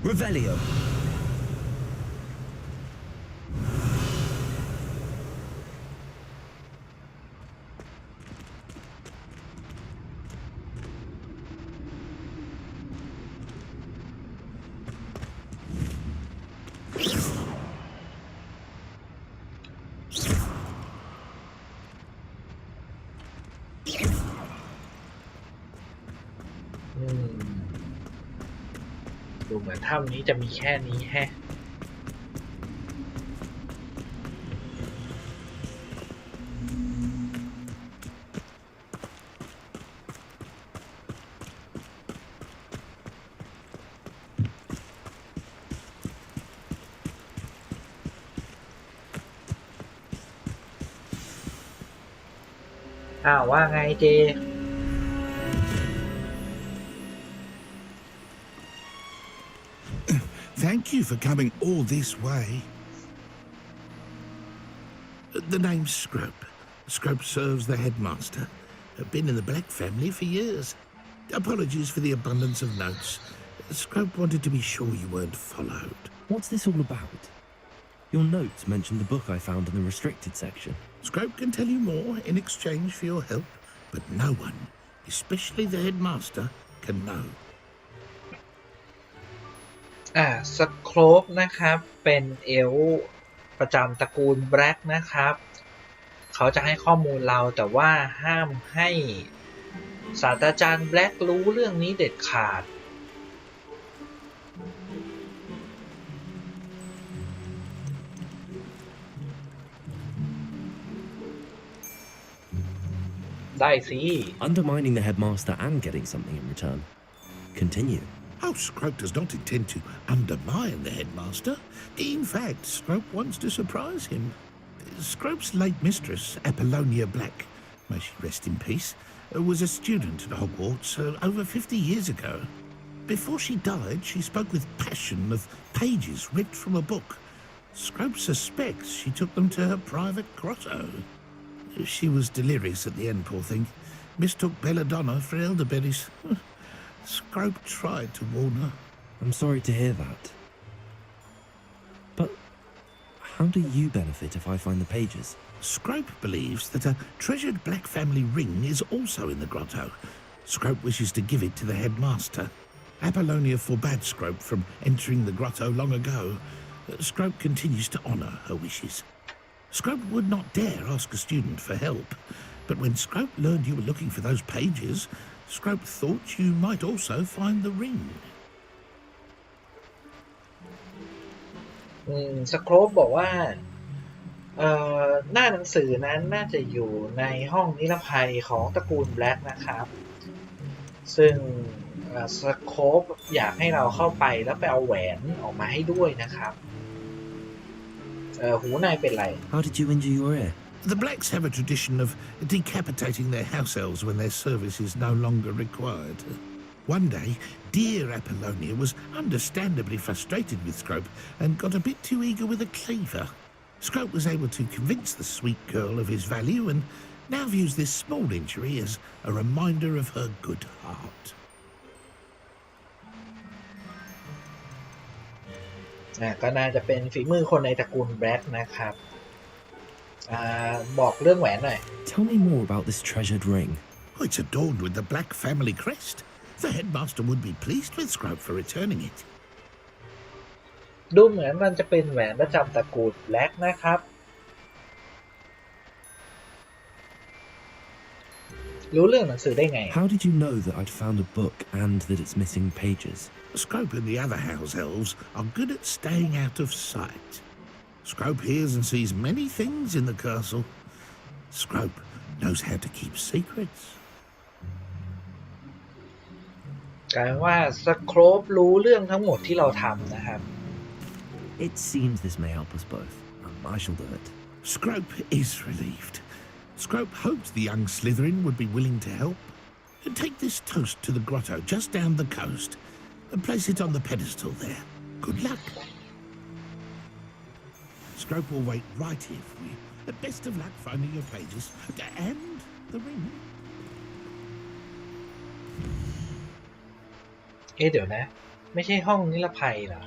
Revelio. Ừ. ดูเหมือนถ้ำนี้จะมีแค่นี้แฮะว่าไงเจThank you for coming all this way. The name's Scrope. Scrope serves the headmaster. Been in the Black family for years. Apologies for the abundance of notes. Scrope wanted to be sure you weren't followed. What's this all about? Your notes mentioned the book I found in the restricted section. Scrope can tell you more in exchange for your help, but no one, especially the headmaster, can know. สโครปนะครับเป็นเอลฟ์ประจำตระกูลแบล็กนะครับเขาจะให้ข้อมูลเราแต่ว่าห้ามให้ศาสตราจารย์แบล็กรู้เรื่องนี้เด็ดขาดได้สิ Undermining the headmaster and getting something in return. Continue. Oh, Scrope does not intend to undermine the headmaster. In fact, Scrope wants to surprise him. Scrope's late mistress, Apollonia Black, may she rest in peace, was a student at Hogwarts over 50 years ago. Before she died, she spoke with passion of pages ripped from a book. Scrope suspects she took them to her private grotto. She was delirious at the end, poor thing. Mistook belladonna for elderberries. Scrope tried to warn her. I'm sorry to hear that. But how do you benefit if I find the pages? Scrope believes that a treasured Black family ring is also in the grotto. Scrope wishes to give it to the headmaster. Apollonia forbade Scrope from entering the grotto long ago. Scrope continues to honour her wishes. Scrope would not dare ask a student for help, but when Scrope learned you were looking for those pages, Scrope thought you might also find the ring. สโครปบอกว่าหน้าหนังสือนั้นน่าจะอยู่ในห้องนิรภัยของตระกูลแบล็กนะครับซึ่งสโครปอยากให้เราเข้าไปแล้วไปเอาแหวนออกมาให้ด้วยนะครับหูนายเป็นไร How did you injure your ear? The Blacks have a tradition of decapitating their house elves when their service is no longer required. One day, dear Apollonia was understandably frustrated with Scrope and got a bit too eager with a cleaver. Scrope was able to convince the sweet girl of his value and now views this small injury as a reminder of her good heart. ก็น่าจะเป็นฝีมือคนในตระกูลแบล็กนะครับบอกเรื่องแหวนหน่อย Tell me more about this treasured ring. Oh, it's adorned with the Black family crest. The headmaster would be pleased with Scrope for returning it. ดูเหมือนมันจะเป็นแหวนประจำตระกูลแบล็กนะครับ รู้เรื่องหนังสือได้ไง How did you know that I'd found a book and that it's missing pages? Scrope and the other house elves are good at staying out of sight. Scrope hears and sees many things in the castle. Scrope knows how to keep secrets. กลายว่าสโครปรู้เรื่องทั้งหมดที่เราทำนะครับ It seems this may help us both. I shall do it. Scrope is relieved. Scrope hoped the young Slytherin would be willing to help. Take this toast to the grotto just down the coast and place it on the pedestal there. Good luck. Scrope will wait right here for you. Best of luck finding your pages and the ring. เดี๋ยวนะไม่ใช่ห้องนิรภัยเหรอ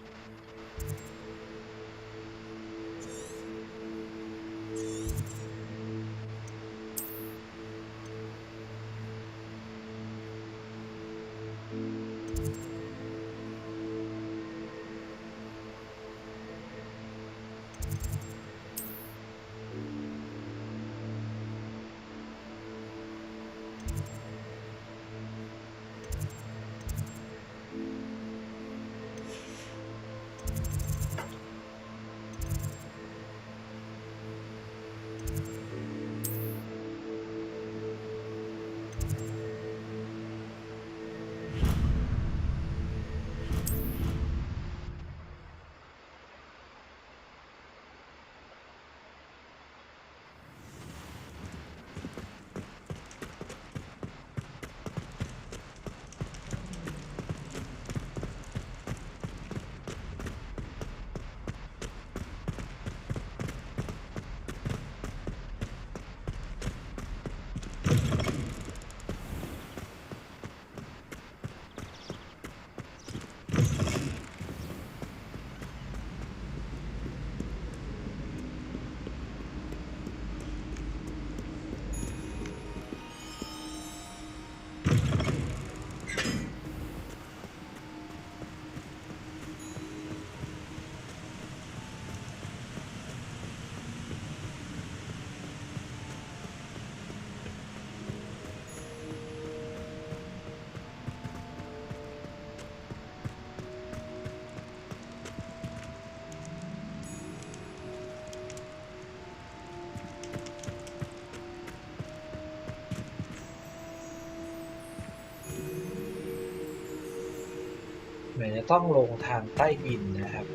เหมือนจะต้องลงทางใต้ดินนะครับ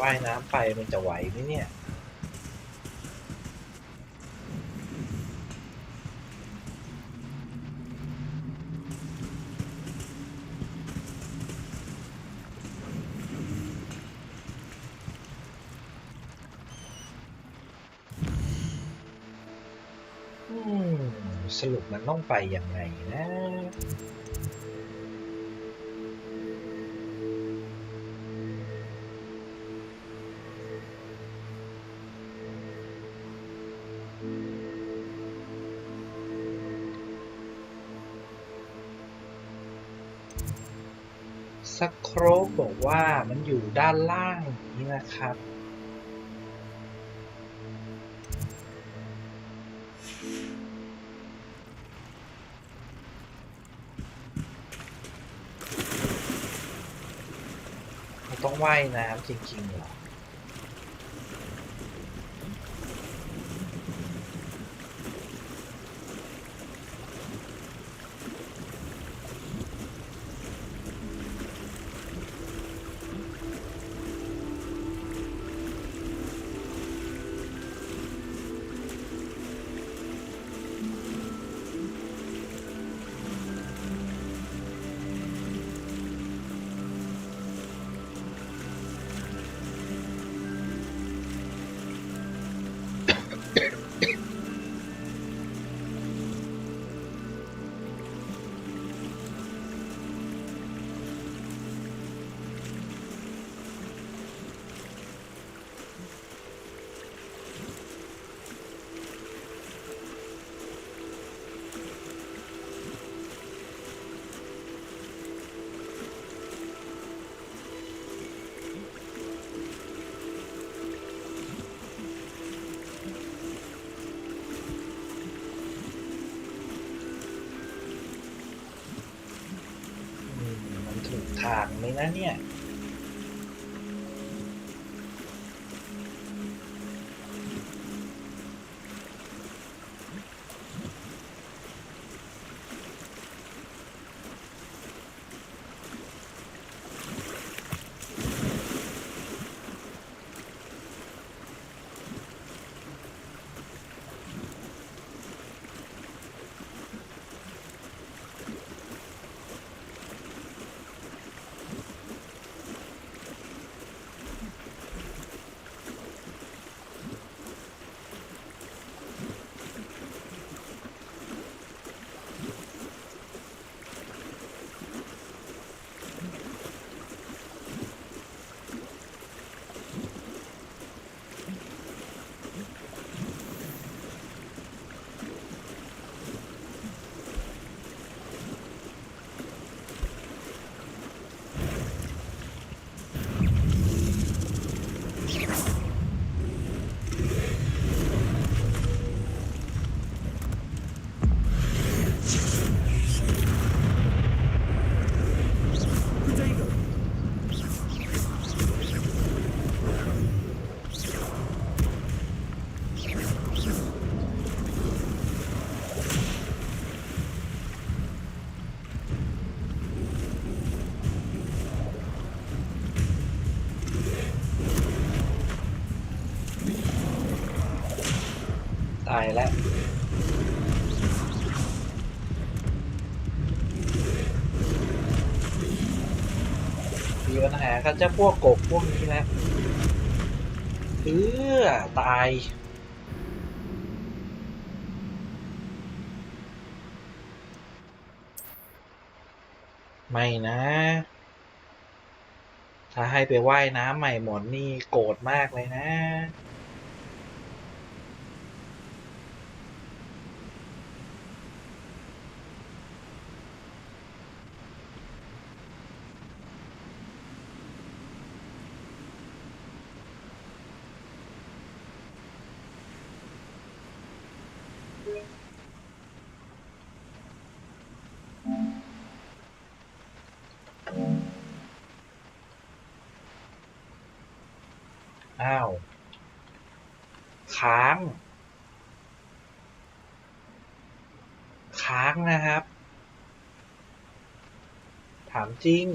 ว่ายน้ำไปมันจะไหวไหมเนี่ยสรุปมันต้องไปยังไงนะ สโครปบอกว่ามันอยู่ด้านล่างนี้นะครับเราต้องว่ายน้ำจริงๆเหรอทางไหมนะเนี่ย ตายแล้วมีปัญหากันจะพวกกบพวกนี้นะตายไม่นะถ้าให้ไปว่ายน้ำใหม่หมดนี่โกรธมากเลยนะอ้าวค้างนะครับ ถามจริง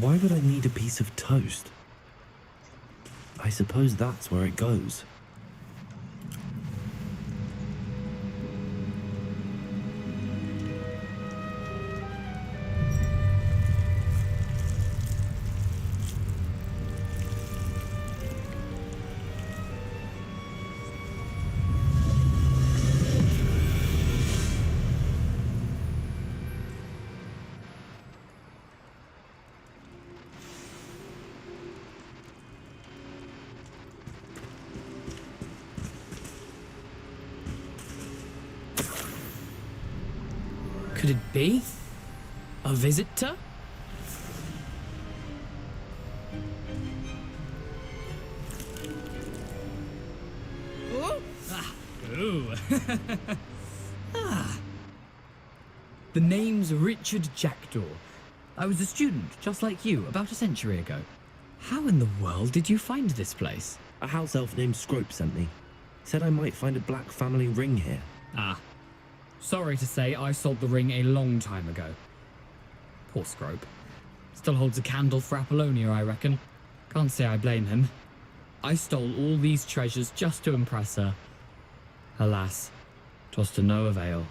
Why would I need a piece of toast? I suppose that's where it goes. could it be? A visitor? Oh! Ooh. The name's Richard Jackdaw. I was a student, just like you, about a century ago. How in the world did you find this place? A house elf named Scrope sent me. Said I might find a black family ring here. Ah. Sorry to say, I sold the ring a long time ago. Poor Scrope. Still holds a candle for Apollonia, I reckon. Can't say I blame him. I stole all these treasures just to impress her. Alas, 'twas to no avail.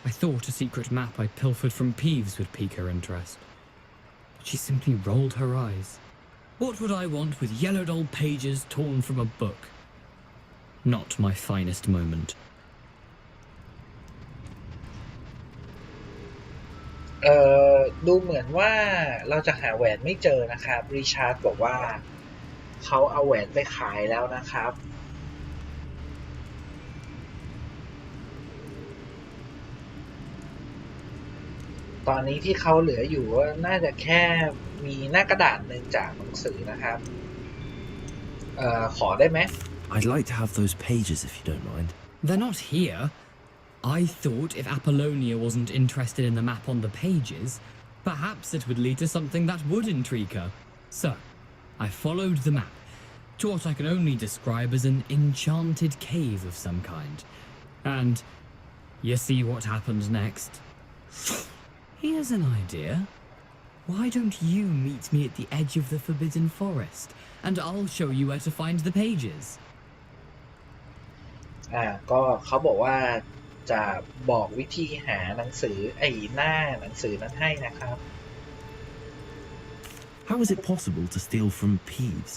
I thought a secret map I pilfered from Peeves would pique her interest. But she simply rolled her eyes. What would I want with yellowed old pages torn from a book? Not my finest moment. ดูเหมือนว่าเราจะหาแหวนไม่เจอนะครับริชาร์ดบอกว่าเขาเอาแหวนไปขายแล้วนะครับตอนนี้ที่เขาเหลืออยู่ว่าน่าจะแค่มีหน้ากระดาษหนึ่งจากหนังสือนะครับขอได้ไหม I'd like to have those pages if you don't mind. They're not here. I thought if Apollonia wasn't interested in the map on the pages, perhaps it would lead to something that would intrigue her. So, I followed the map to what I can only describe as an enchanted cave of some kind. And you see what happened next? Here's an idea. Why don't you meet me at the edge of the Forbidden Forest, and I'll show you where to find the pages. ก็เขาบอกว่าจะบอกวิธีหาหนังสือหน้าหนังสือนั้นให้นะครับ How is it possible to steal from Peeves,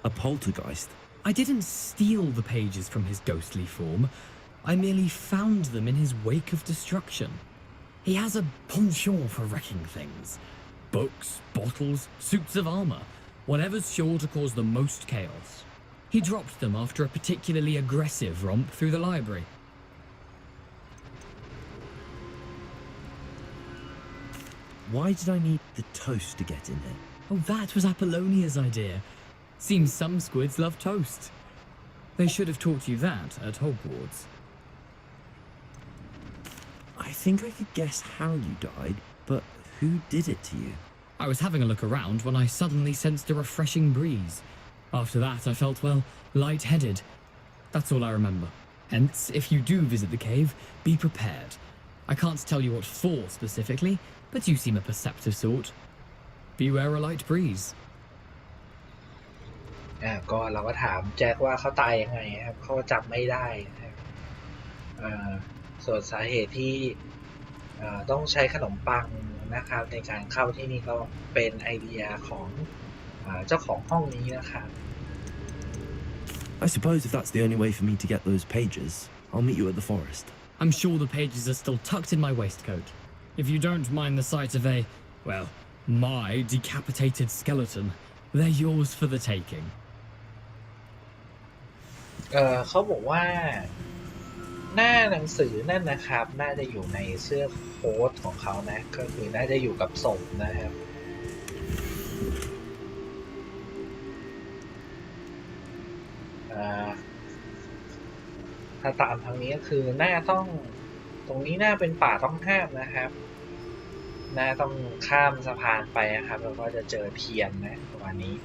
a poltergeist? I didn't steal the pages from his ghostly form. I merely found them in his wake of destruction. He has a penchant for wrecking things. Books, bottles, suits of armor, whatever's sure to cause the most chaos. He dropped them after a particularly aggressive romp through the library. Why did I need the toast to get in here? Oh, that was Apollonia's idea. Seems some squids love toast. They should have taught you that at Hogwarts. I think I could guess how you died, but who did it to you? I was having a look around when I suddenly sensed a refreshing breeze. After that, I felt, well, light-headed. That's all I remember. Hence, if you do visit the cave, be prepared. I can't tell you what for specifically, but you seem a perceptive sort. Beware a light breeze. ก็เราก็ถามแจ็คว่าเขาตายยังไงครับเขาจำไม่ได้นะครับส่วนสาเหตุที่ต้องใช้ขนมปังนะครับในการเข้าที่นี่ก็เป็นไอเดียของเจ้าของห้องนี้นะครับ I suppose if that's the only way for me to get those pages, I'll meet you at the forest. I'm sure the pages are still tucked in my waistcoat. If you don't mind the sight of well, my decapitated skeleton, they're yours for the taking. เขาบอกว่าหน้าหนังสือนั่นนะครับน่าจะอยู่ในเสื้อโค้ทของเขานะก็คือน่าจะอยู่กับศพนะครับถ้าตามทางนี้ก็คือหน้าต้องตรงนี้หน้าเป็นป่าต้องห้ามนะครับหน้าต้องข้ามสะพานไปนะครับแล้วก็จะเจอเทียนนะประมาณนี้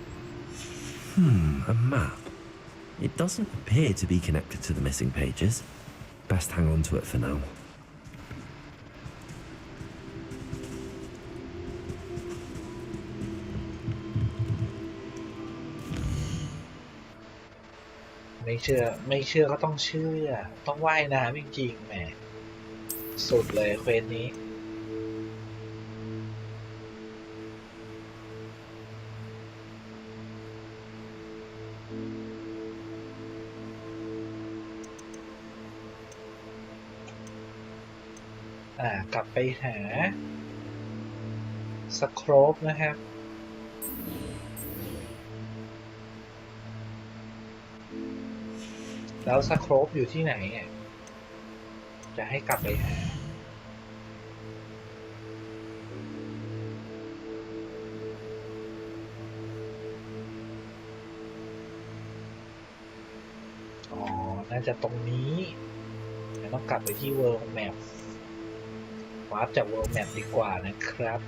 A map. It doesn't appear to be connected to the missing pages. Best hang on to it for now. ไม่เชื่อก็ต้องเชื่อต้องว่ายน้ำจริงๆแหมสุดเลยเควสนี้กลับไปหาสโครปนะครับแล้วสโครปอยู่ที่ไหนจะให้กลับไปหา อ๋อน่าจะตรงนี้ต้องกลับไปที่ World Map วาร์ปจาก World Map ดีกว่านะครับ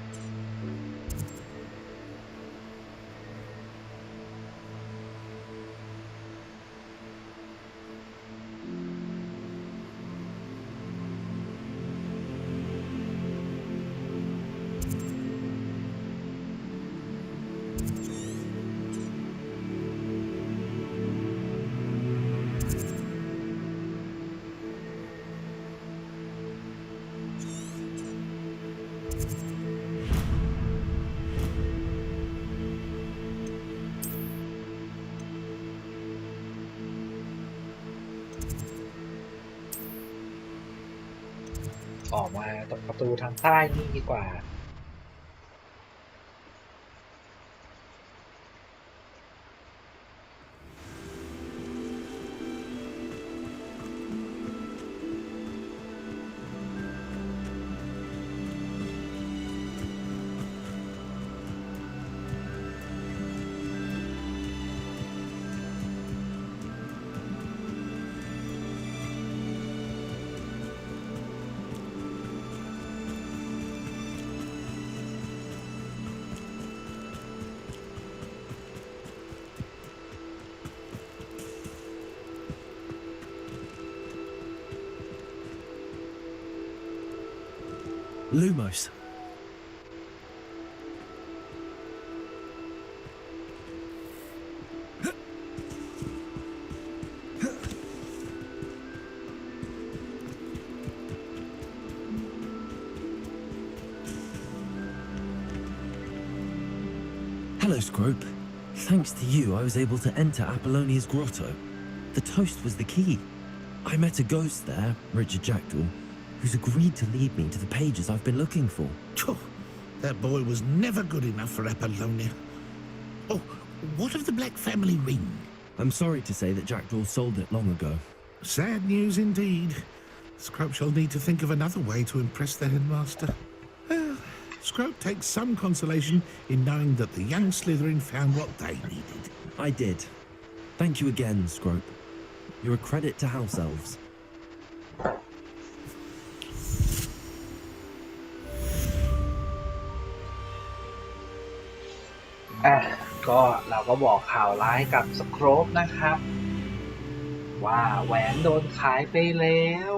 ออกมาตรงประตูทางใต้นี่ดีกว่าLumos. Hello, Scrope. Thanks to you, I was able to enter Apollonia's grotto. The toast was the key. I met a ghost there, Richard Jackdaw, who's agreed to lead me to the pages I've been looking for. That boy was never good enough for Apollonia. Oh, what of the Black family ring? I'm sorry to say that Jackdaw sold it long ago. Sad news indeed. Scrope shall need to think of another way to impress the headmaster. Well, Scrope takes some consolation in knowing that the young Slytherin found what they needed. I did. Thank you again, Scrope. You're a credit to House Elves. ก็เราก็บอกข่าวร้ายกับสโครปนะครับว่าแหวนโดนขายไปแล้ว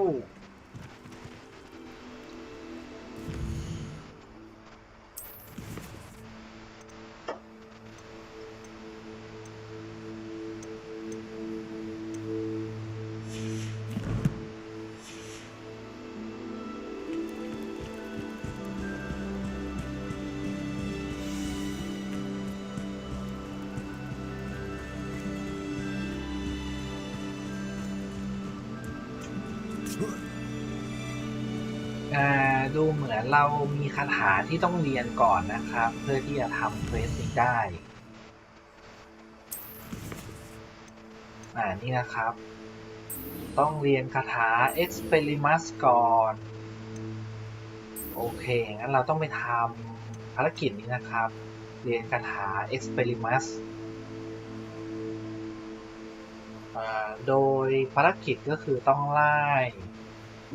ดูเหมือนเรามีคาถาที่ต้องเรียนก่อนนะครับเพื่อที่จะทำเควสนี้ได้นี่นะครับต้องเรียนคาถา Expelliarmus ก่อนโอเคงั้นเราต้องไปทำภารกิจนี้นะครับเรียนคาถา Expelliarmus โดยภารกิจก็คือต้องไล่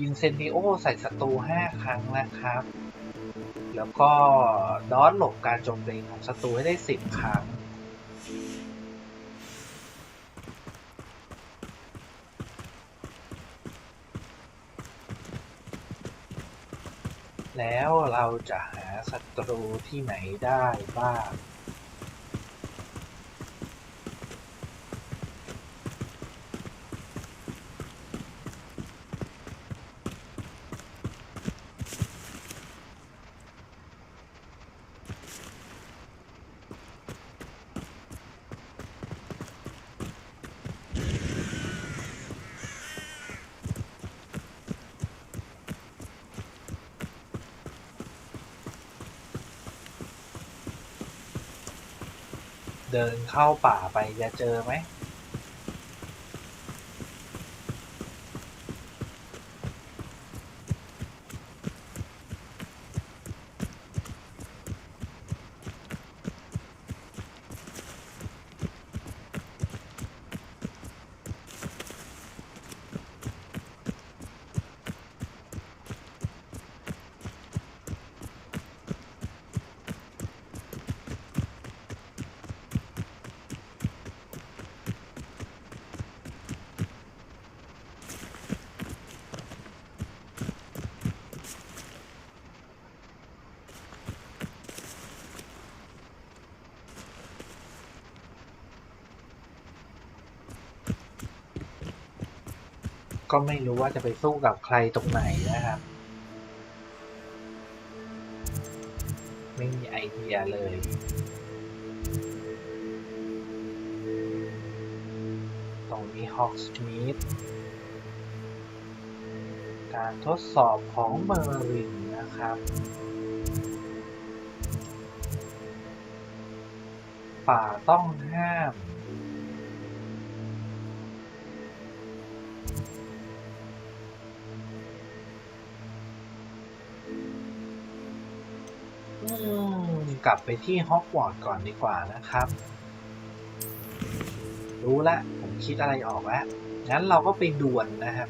Incendio ใส่ศัตรู5 ครั้งนะครับแล้วก็ดอดหลบการโจมตีของศัตรูให้ได้10 ครั้งแล้วเราจะหาศัตรูที่ไหนได้บ้างเดินเข้าป่าไปจะเจอไหม ก็ไม่รู้ว่าจะไปสู้กับใครตรงไหนนะครับไม่มีไอเดียเลยตรงนี้ฮอกสมิธการทดสอบของเมอร์ลินนะครับป่าต้องห้ามกลับไปที่ฮอกวอตส์ก่อนดีกว่านะครับรู้แล้วผมคิดอะไรออกแล้วงั้นเราก็ไปดวลนะครับ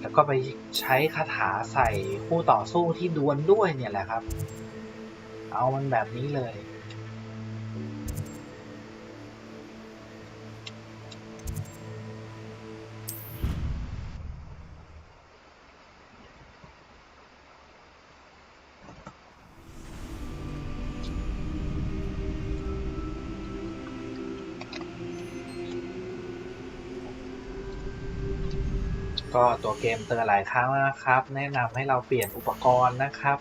แล้วก็ไปใช้คาถาใส่คู่ต่อสู้ที่ดวลด้วยเนี่ยแหละครับเอามันแบบนี้เลยก็ตัวเกมเตือนหลายครั้งแล้วนะครับแนะนำให้เราเปลี่ยนอุปกรณ์นะครับ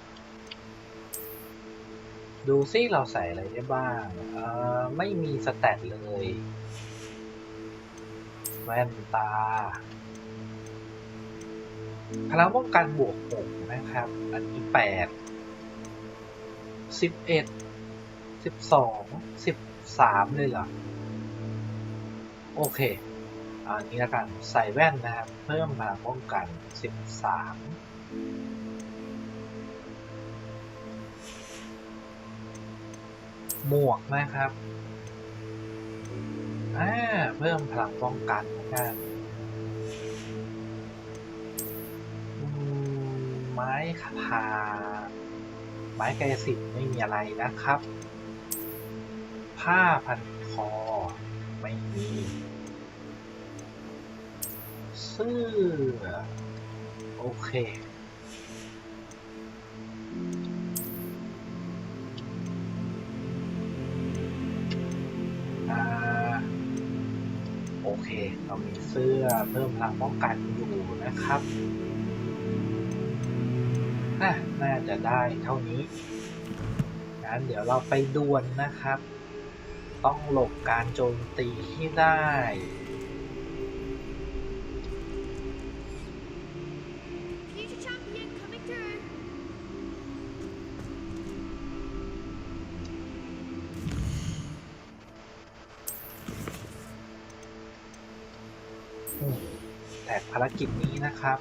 ดูซิเราใส่อะไรได้บ้างไม่มีสแตทเลยแว่นตาพลังป้องกันบวก6นะครับอันนี้8 11 12 13เลยเหรอโอเคอันนี้ละกันใส่แว่นนะครับเพิ่มพลังป้องกัน13หมวกนะครับเพิ่มพลังป้องกันนะครับไม้คาถาไม้กายสิทธิ์ไม่มีอะไรนะครับผ้าพันคอไม่มีเสื้อโอเคโอเคเรามีเสื้อเพิ่มพลังป้องกันอยู่นะครับน่าจะได้เท่านี้งั้นเดี๋ยวเราไปดวลนะครับต้องหลบการโจมตีที่ได้แต่ภารกิจนี้นะครับ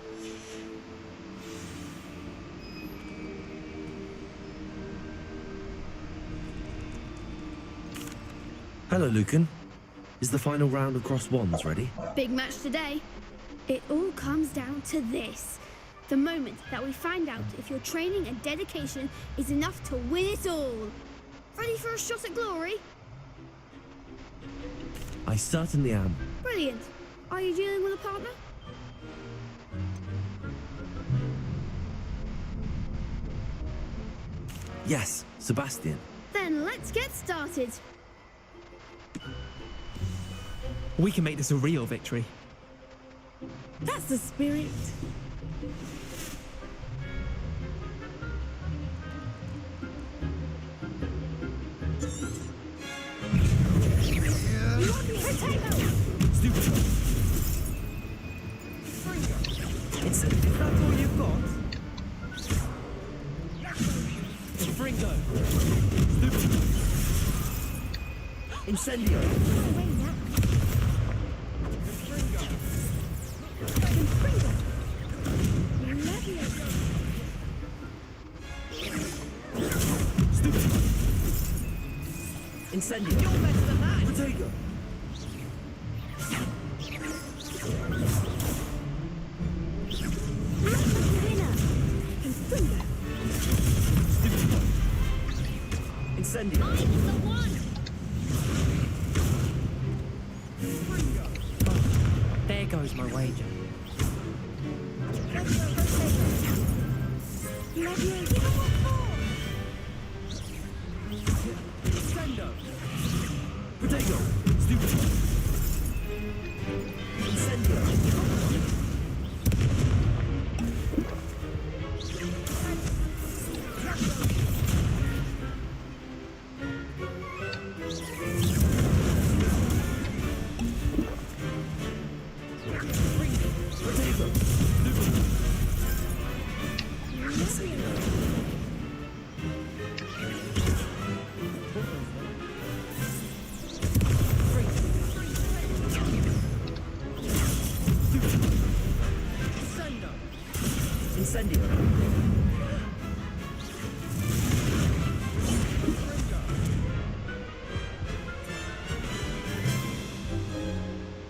Hello, Lucan. Is the final round of cross wands ready? Big match today. It all comes down to this. The moment that we find out if your training and dedication is enough to win it all. Ready for a shot at glory? I certainly am. Brilliant. Are you dealing with a partner? Yes, Sebastian. Then let's get started. We can make this a real victory. That's the spirit. Is that all you've got? Fringo. Incendio. Incendio. You're better than that. Potato. Incendio. I'm the one. There goes my wager. Potato. Stupid.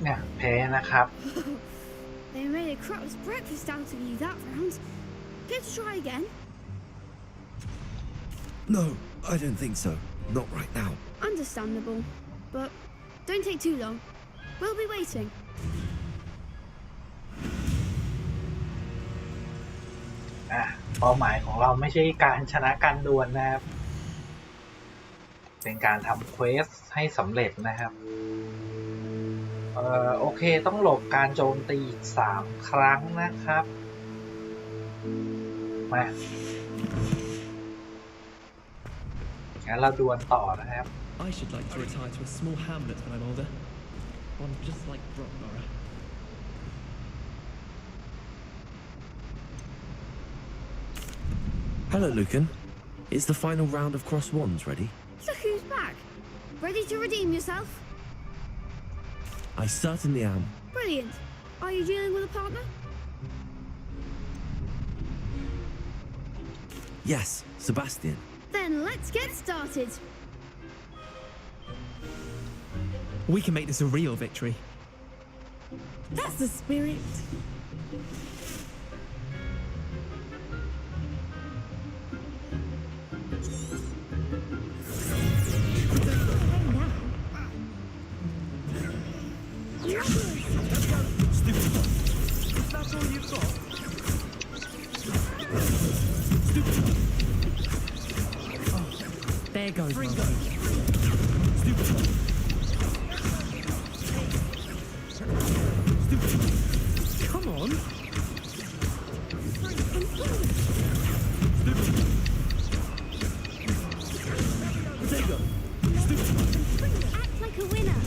เนี่ยแพ้นะครับ They made a crap's breakfast out of you that round. Care to try again? No, I don't think so. Not right now. Understandable, but don't take too long. We'll be waiting. เป้าหมายของเราไม่ใช่การชนะการดวลนะครับเป็นการทำเควสให้สำเร็จนะครับโอเคต้องหลบการโจมตีอีก3 ครั้งนะครับมางั้นเราดวลต่อนะครับ I should like to retire to a small hamlet when I'm older. One just like Brockborough. Hello, Lucan. Is the final round of Cross Wands ready? Look who's back. Ready to redeem yourself? I certainly am. Brilliant. Are you dealing with a partner? Yes, Sebastian. Then let's get started. We can make this a real victory. That's the spirit. That's all you've got? Oh, there goes my Come on. Act like a winner.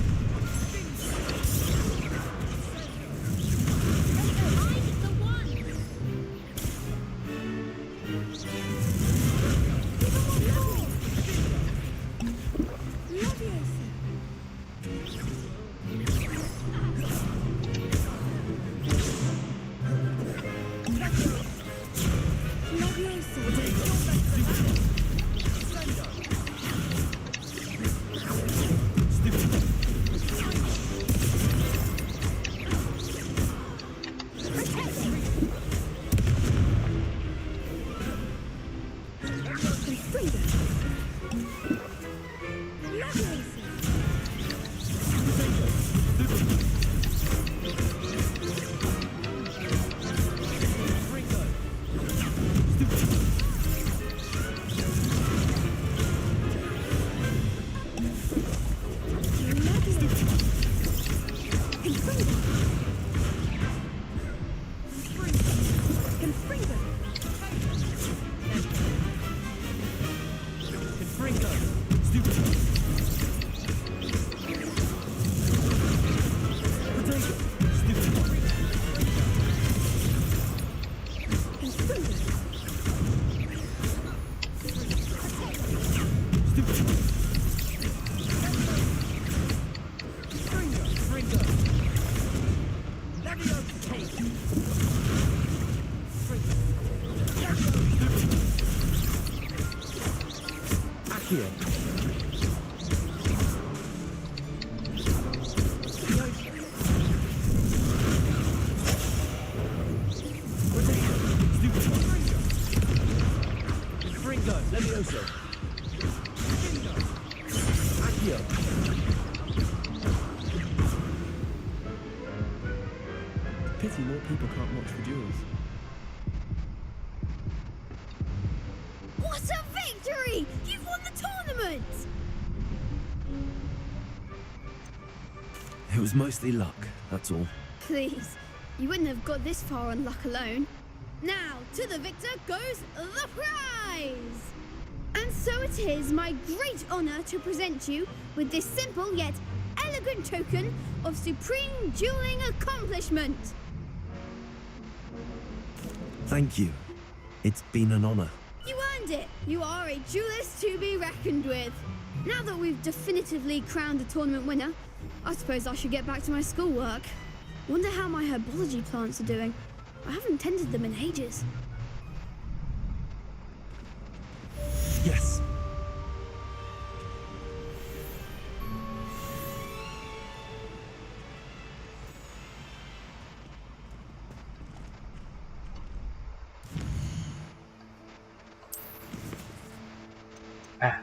Pity more people can't watch the duels. What a victory! You've won the tournament! It was mostly luck, that's all. Please, you wouldn't have got this far on luck alone. Now, to the victor goes the prize! And so it is my great honour to present you with this simple yet elegant token of supreme dueling accomplishment. Thank you. It's been an honor. You earned it! You are a duelist to be reckoned with. Now that we've definitively crowned a tournament winner, I suppose I should get back to my schoolwork. Wonder how my herbology plants are doing. I haven't tended them in ages. Yes.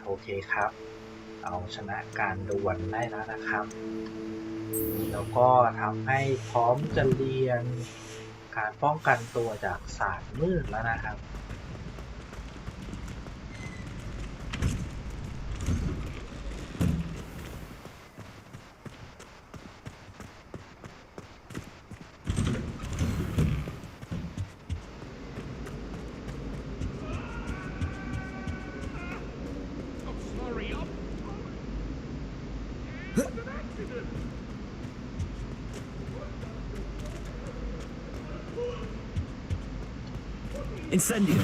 โอเคครับเอาชนะการดวลได้แล้วนะครับแล้วก็ทำให้พร้อมจะเรียนการป้องกันตัวจากศาสตร์มืดแล้วนะครับ Incendio.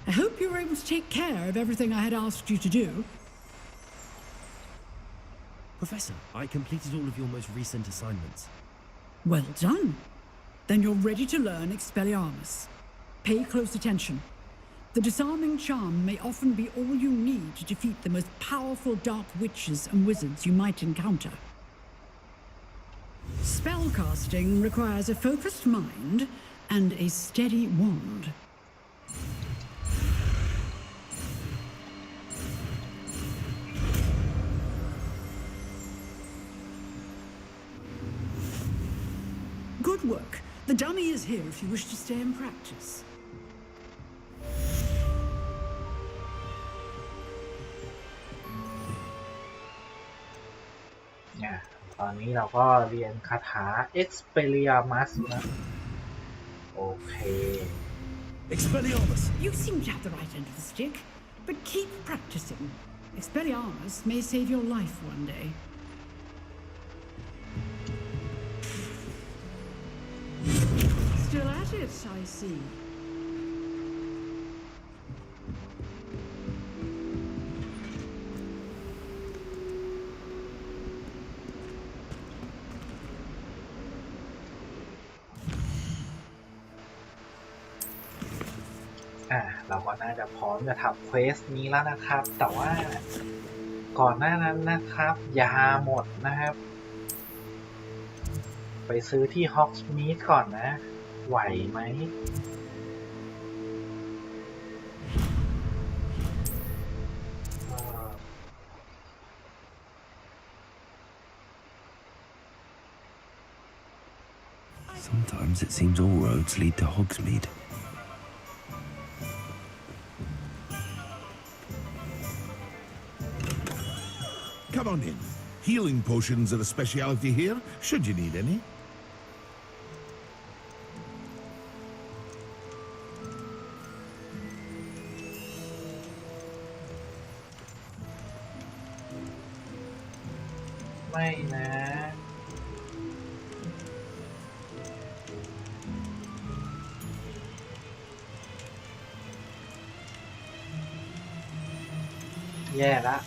I hope you were able to take care of everything I had asked you to do. Professor, I completed all of your most recent assignments. Well done. Then you're ready to learn Expelliarmus. Pay close attention. The disarming charm may often be all you need to defeat the most powerful dark witches and wizards you might encounter. Spellcasting requires a focused mind and a steady wand. Good work. The dummy is here if you wish to stay and practice. ตอนนี้เราก็เรียนคาถา Expelliarmus นะโอเค Expelliarmus! You seem to have the right end of the stick, but keep practicing. Expelliarmus may save your life one day. Still at it, I see. เราก็น่าจะพร้อมจะทำเควสนี้แล้วนะครับแต่ว่าก่อนหน้านั้นนะครับยาหมดนะครับไปซื้อที่ Hogsmeade ก่อนนะไหวไหมSometimes it seems all roads lead to Hogsmeade. Come on in. Healing potions are a speciality here, should you need any. ไม่นะแย่ละ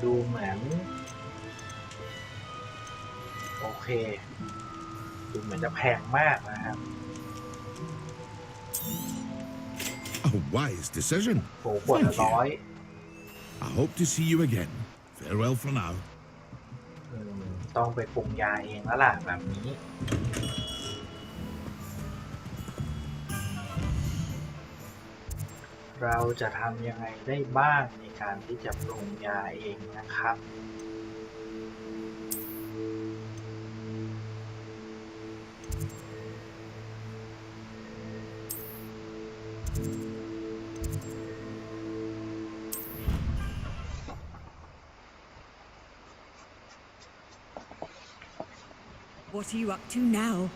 ดูเหมือนโอเคดูเหมือนจะแพงมากนะครับ A wise decision. โหขวดละ100 I hope to see you again. Farewell for now. ต้องไปปรุงยาเองแล้วล่ะแบบนี้เราจะทำยังไงได้บ้างในการที่จะปรุงยาเองนะครับWhat are you up to now?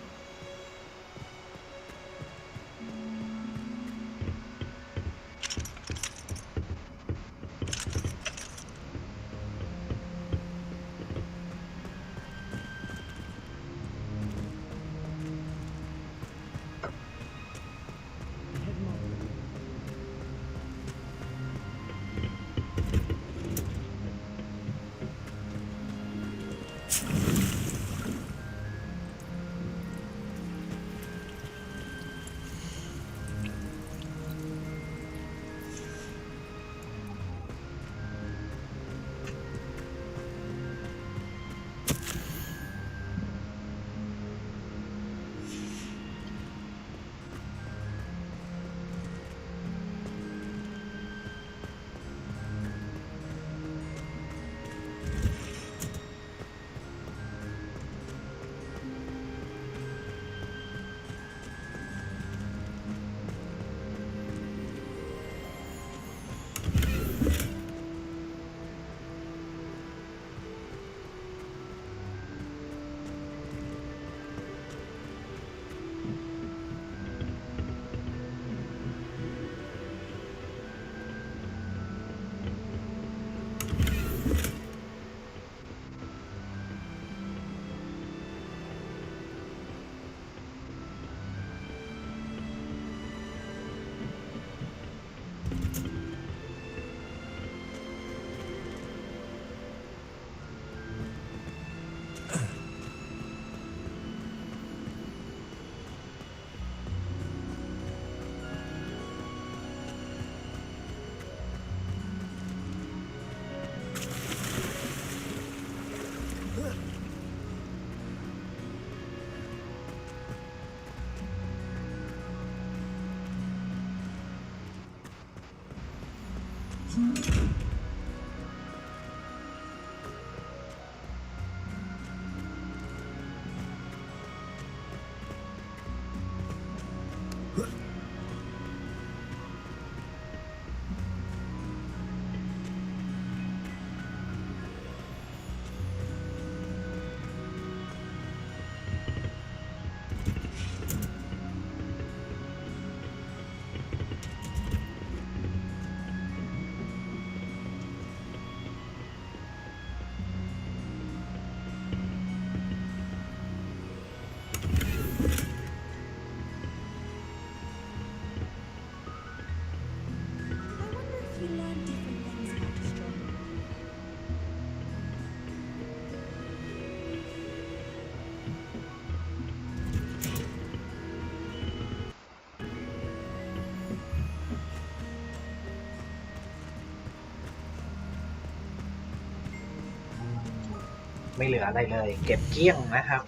ไม่เหลืออะไรเลยเก็บเกลี้ยงนะครับ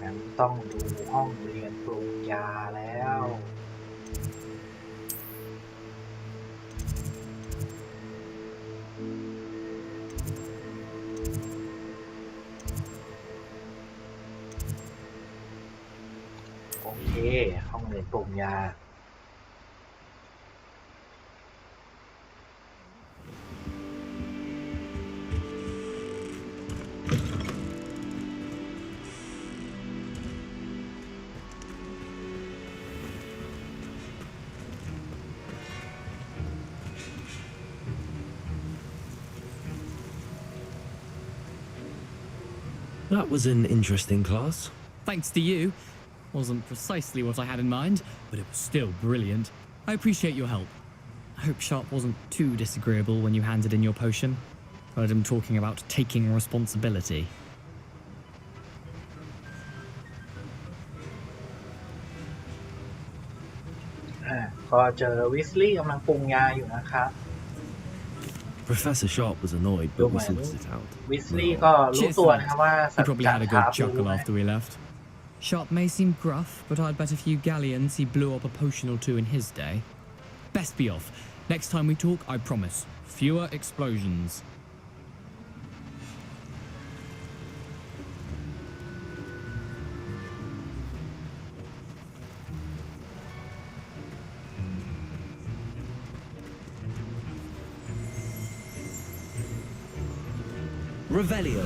งั้นต้องดูห้องเรียนปรุงยาแล้วโอเคห้องเรียนปรุงยา That was an interesting class. Thanks to you. Wasn't precisely what I had in mind, but it was still brilliant. I appreciate your help. I hope Sharp wasn't too disagreeable when you handed in your potion. Heard him talking about taking responsibility. ก็เจอวิสลีย์กำลังปรุงยาอยู่นะครับ Professor Sharp was annoyed, but we sorted it out. วิสลีย์ก็รู้ตัวนะครับว่า He probably had a good chuckle after we left. Sharp may seem gruff, but I'd bet a few galleons he blew up a potion or two in his day. Best be off. Next time we talk, I promise, fewer explosions. Revelio.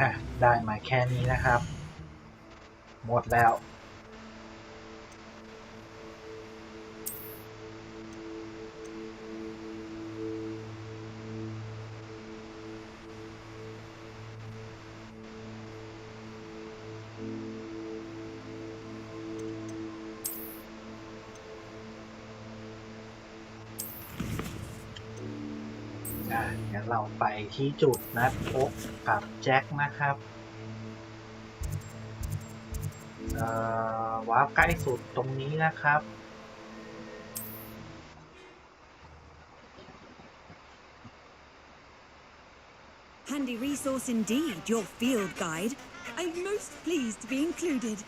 อ่ะได้มาแค่นี้นะครับ หมดแล้วงั้นเราไปที่จุดนัดพบกับแจ็คนะครับวาร์ปใกล้สุดตรงนี้นะครับ Handy resource indeed, your field guide. I'm most pleased to be included.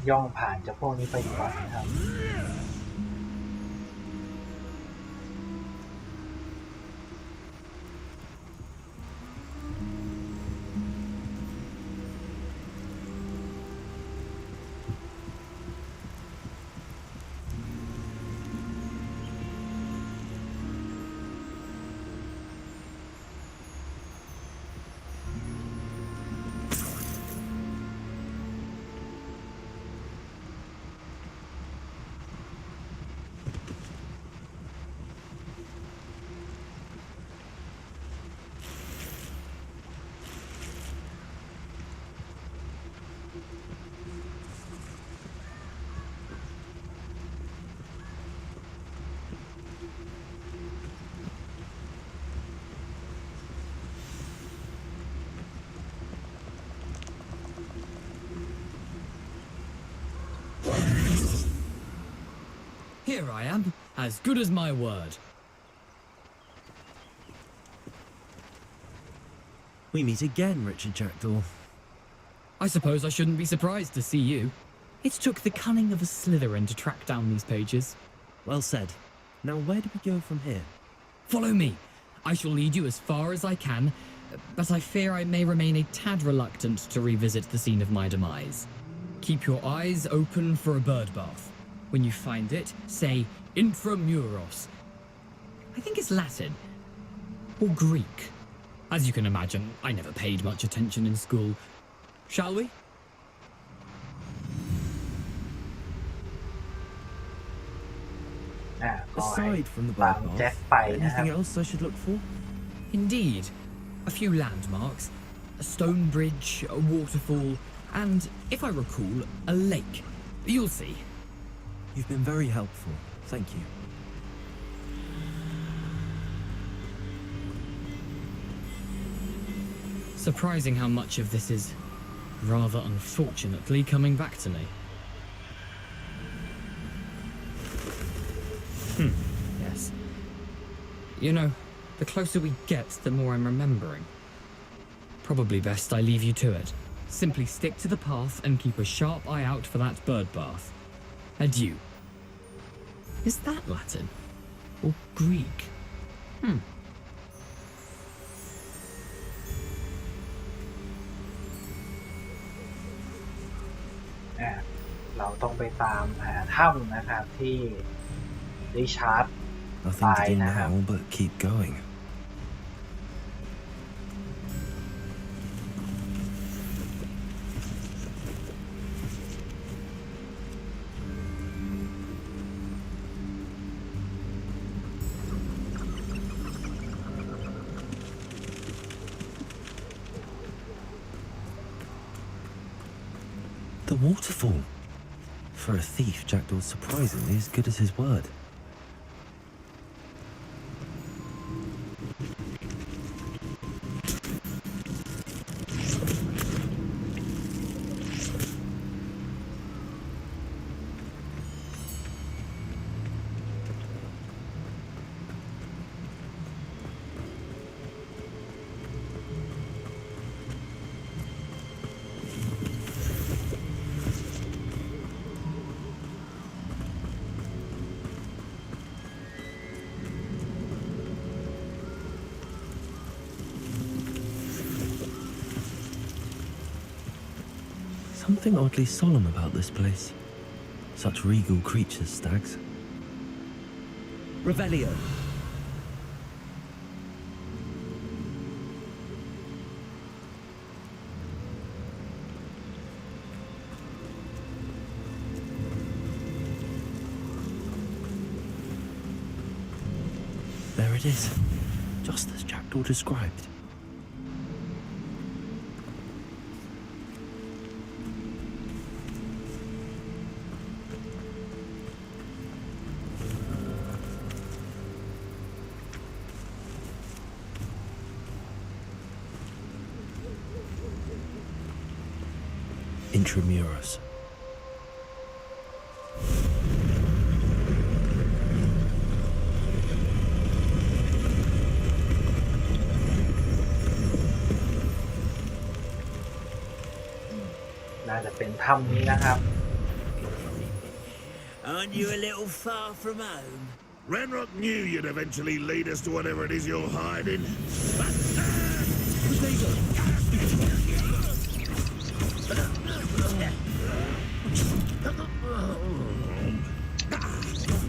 ย่องผ่านจากพวกนี้ไปดีกว่านะครับ Here I am, as good as my word. We meet again, Richard Jackdaw. I suppose I shouldn't be surprised to see you. It took the cunning of a Slytherin to track down these pages. Well said. Now where do we go from here? Follow me. I shall lead you as far as I can, but I fear I may remain a tad reluctant to revisit the scene of my demise. Keep your eyes open for a bird bath. When you find it, say intramuros. I think it's Latin. Or Greek. As you can imagine, I never paid much attention in school. Shall we? Aside from the bird bath, anything else I should look for? Indeed. A few landmarks. A stone bridge, a waterfall, and, if I recall, a lake. You'll see. You've been very helpful. Thank you. Surprising how much of this is, rather unfortunately, coming back to me. Yes. You know, the closer we get, the more I'm remembering. Probably best I leave you to it. Simply stick to the path and keep a sharp eye out for that bird bath. Adieu. Is that Latin? Or Greek? เราต้องไปตามหาถ้ำนะครับที่ริชาร์ด Nothing to do now but keep going. The waterfall. For a thief, Jackdaw's surprisingly as good as his word. Something oddly solemn about this place. Such regal creatures, stags. Revelio. There it is, just as Jackdaw described. Intramuros. Aren't you a little far from home? Ranrock knew you'd eventually lead us to whatever it is you're hiding.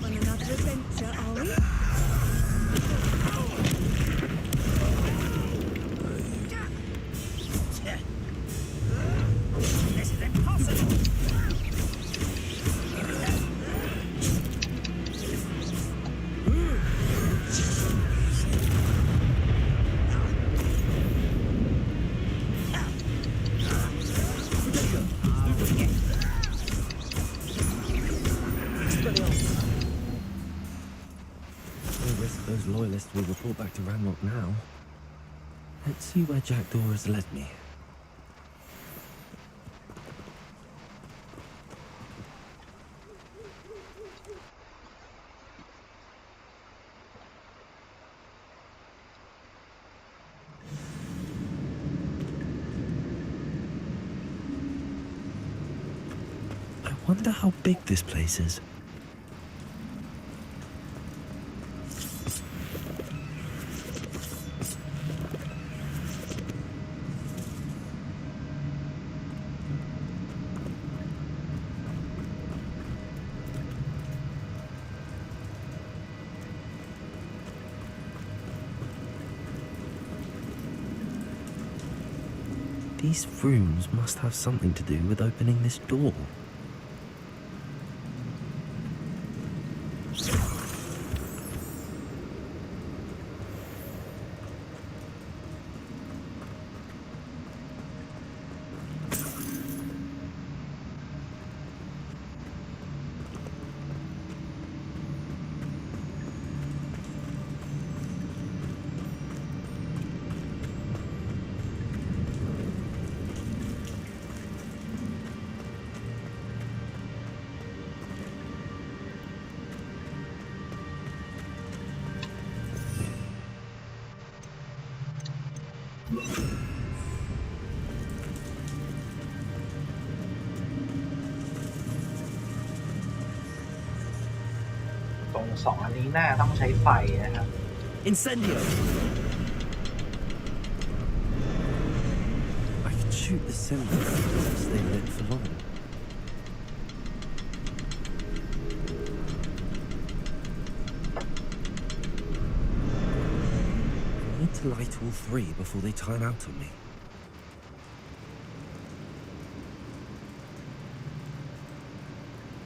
On another adventure, are we? This is impossible. Those loyalists will report back to Ranrock now. Let's see where Jackdaw has led me. Wonder how big this place is. These rooms must have something to do with opening this door.ตรงสองอันนี้น่าต้องใช้ไฟนะครับ Incendio! I could shoot the symbols if they lit for long. I need to light all three before they time out on me.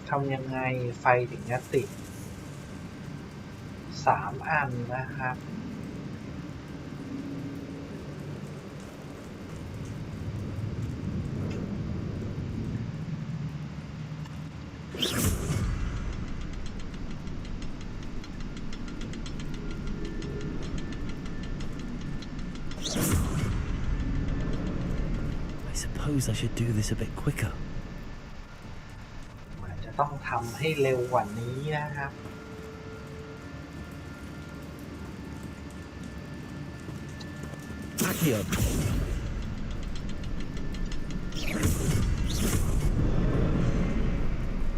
ทำยังไงไฟถึงจะติด3 อันนะครับ I suppose I should do this a bit quicker. อาจจะต้องทำให้เร็วกว่านี้นะครับ Accio!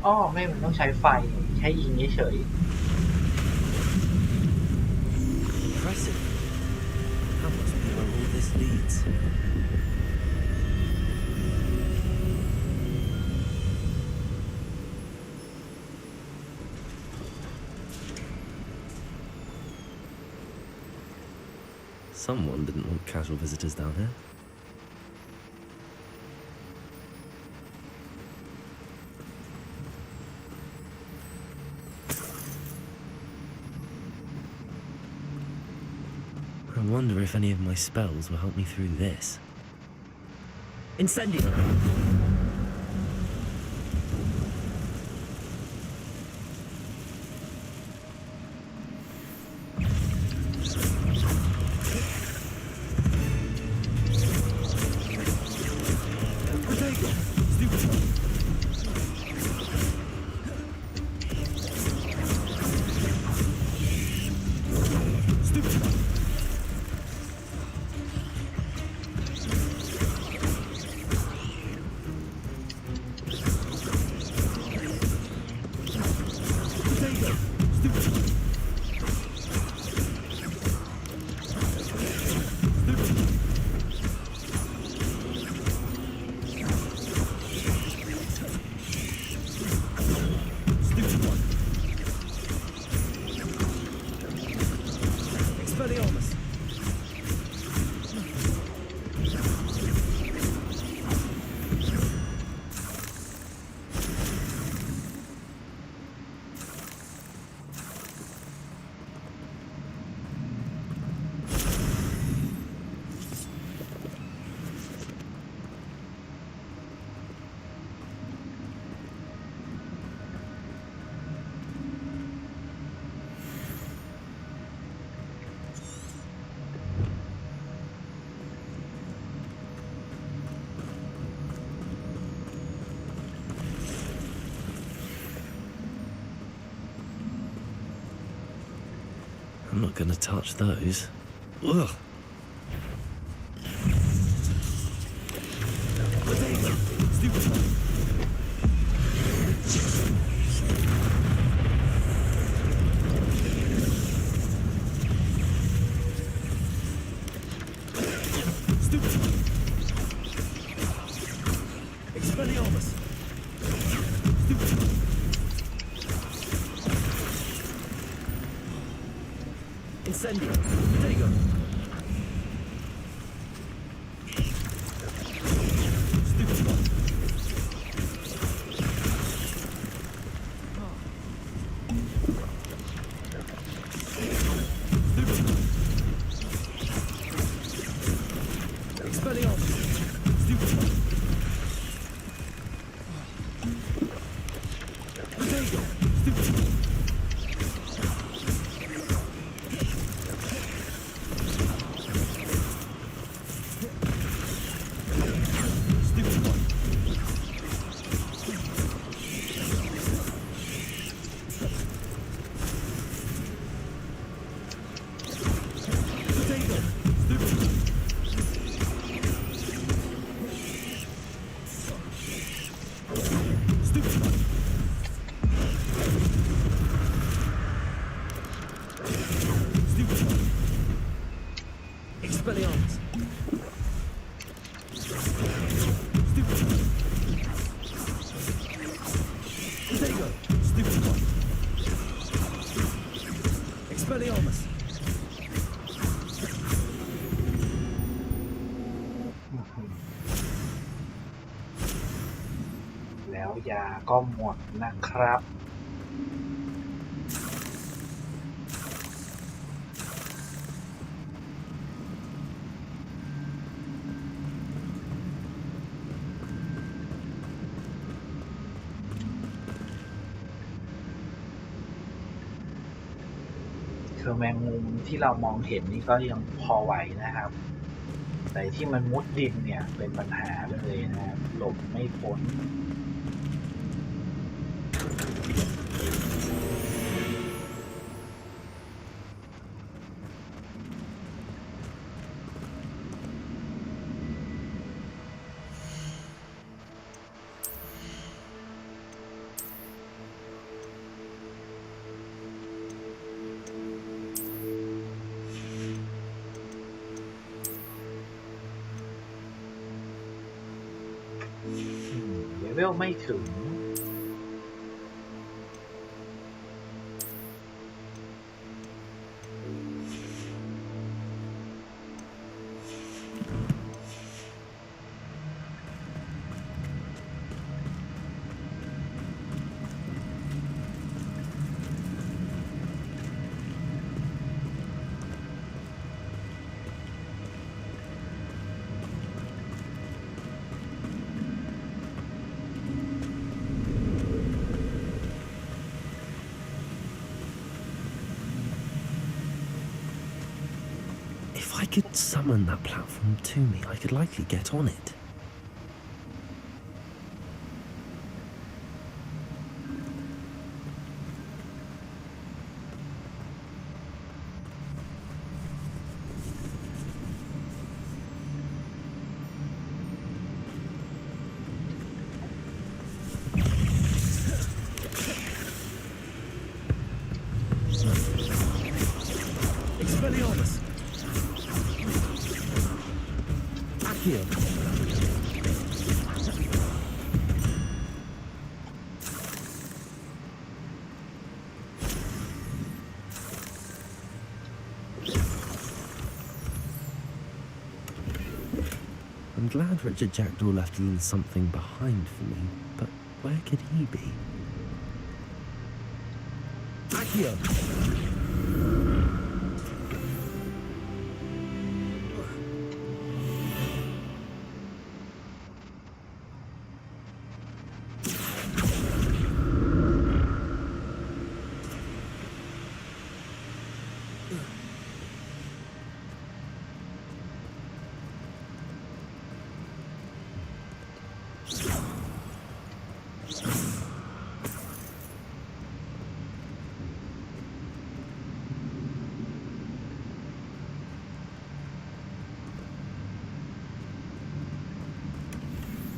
อ้อไม่มันต้องใช้ไฟแค่ยิงเฉย Impressive. That must be where all this leads. Someone didn't want casual visitors down here. I wonder if any of my spells will help me through this. Incendio! I'm not gonna touch those. Ugh. Expelliarmus! Incendio! Dego! Expelliarmus! Dego! Stupid one! Expelliarmus! แล้วยาก็หมดนะครับ คือแมงมุมที่เรามองเห็นนี่ก็ยังพอไหวนะครับ แต่ที่มันมุดดินเนี่ยเป็นปัญหาเลยนะครับหลบไม่พ้น เลเวลไม่ถึง If I could summon that platform to me, I could likely get on it. Expelliarmus! Accio! I'm glad Richard Jackdaw left a little something behind for me, but where could he be? Accio!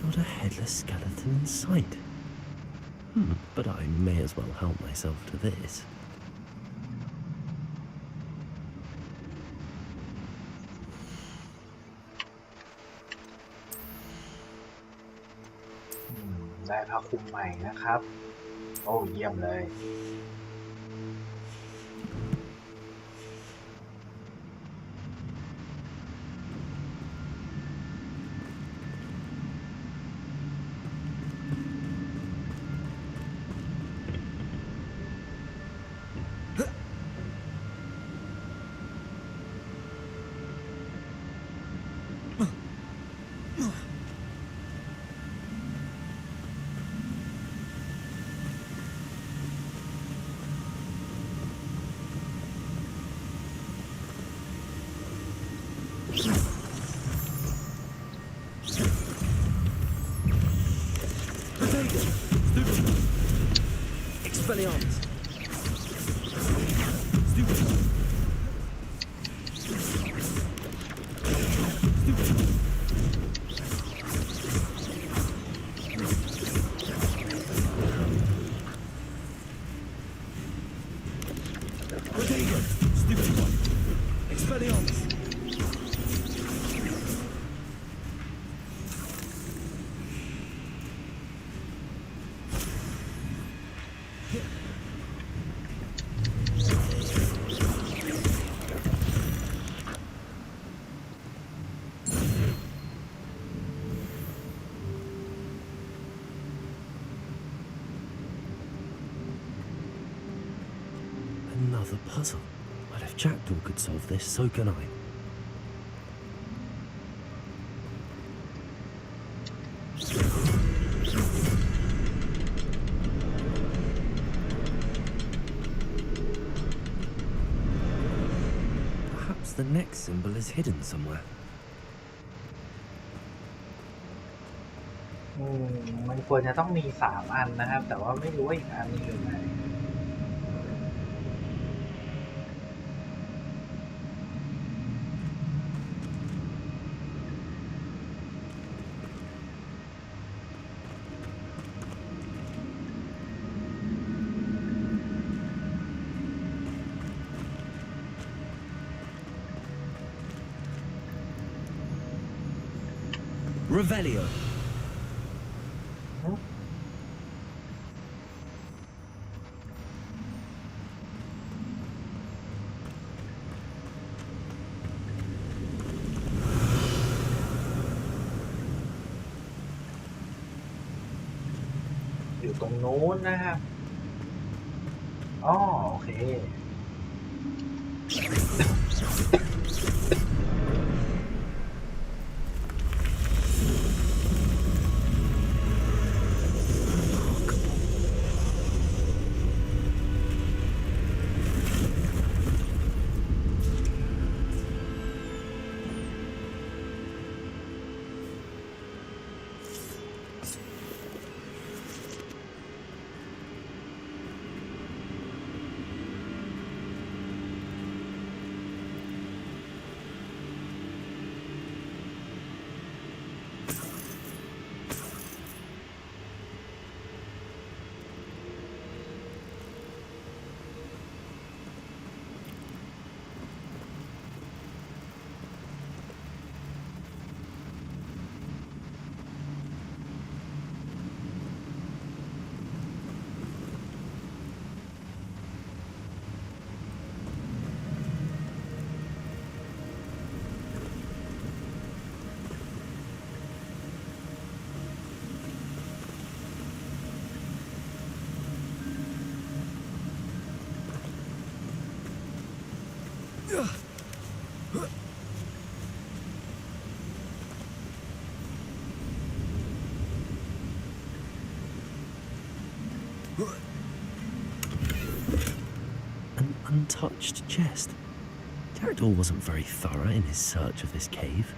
Not a headless skeleton in sight. But I may as well help myself to this. ได้ผ้าคลุมใหม่นะครับ โอ้เยี่ยมเลย Expelliarmus! Protego! Stupid one! Expelliarmus! Another puzzle. Well, if Jackdaw could solve this, so can I. Perhaps the next symbol is hidden somewhere. มันควรจะต้องมี3 อันนะครับ แต่ว่าไม่รู้ว่าอีกอันนึงอยู่ไหน Revelio.อยู่ตรงโน้นนะครับอ๋อโอเค An untouched chest. Jackdaw wasn't very thorough in his search of this cave.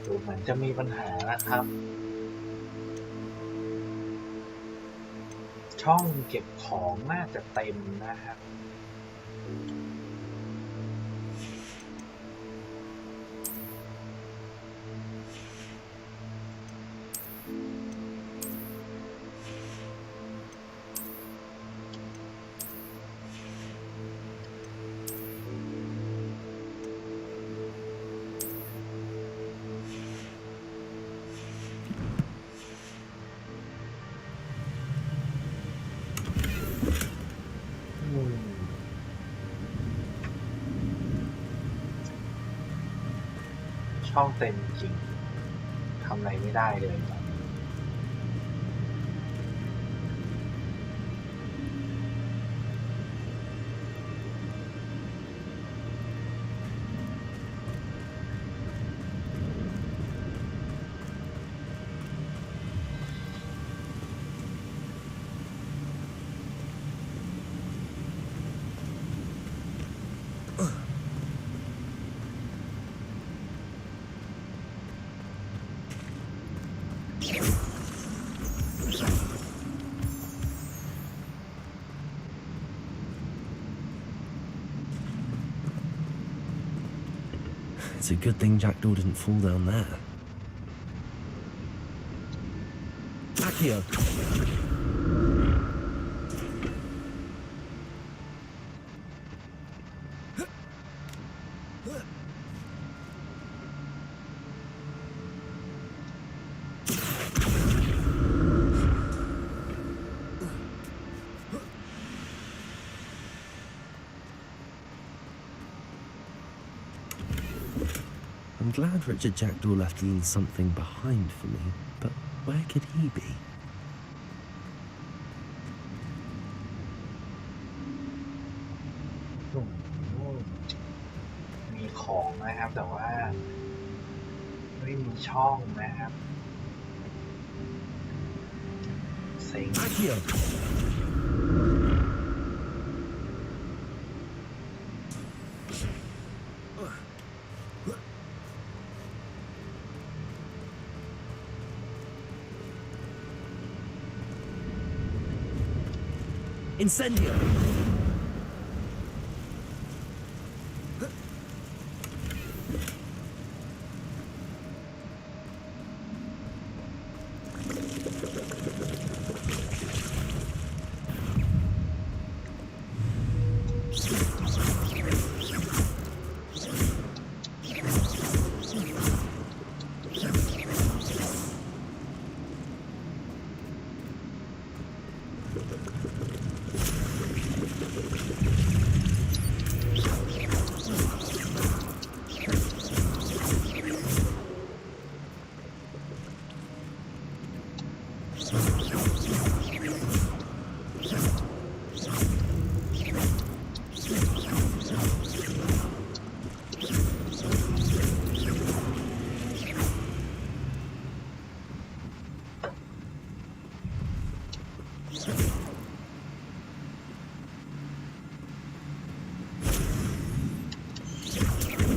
ดูเหมือนจะมีปัญหานะครับ ช่องเก็บของน่าจะเต็มนะครับ ช่องเต็มจริงทำอะไรไม่ได้เลยIt's a good thing Jackdaw didn't fall down there. Accio! I'm glad Richard Jackdaw left a little something behind for me, but where could he be? มีของนะครับแต่ว่าไม่มีช่องนะครับเซ็ง Incendio!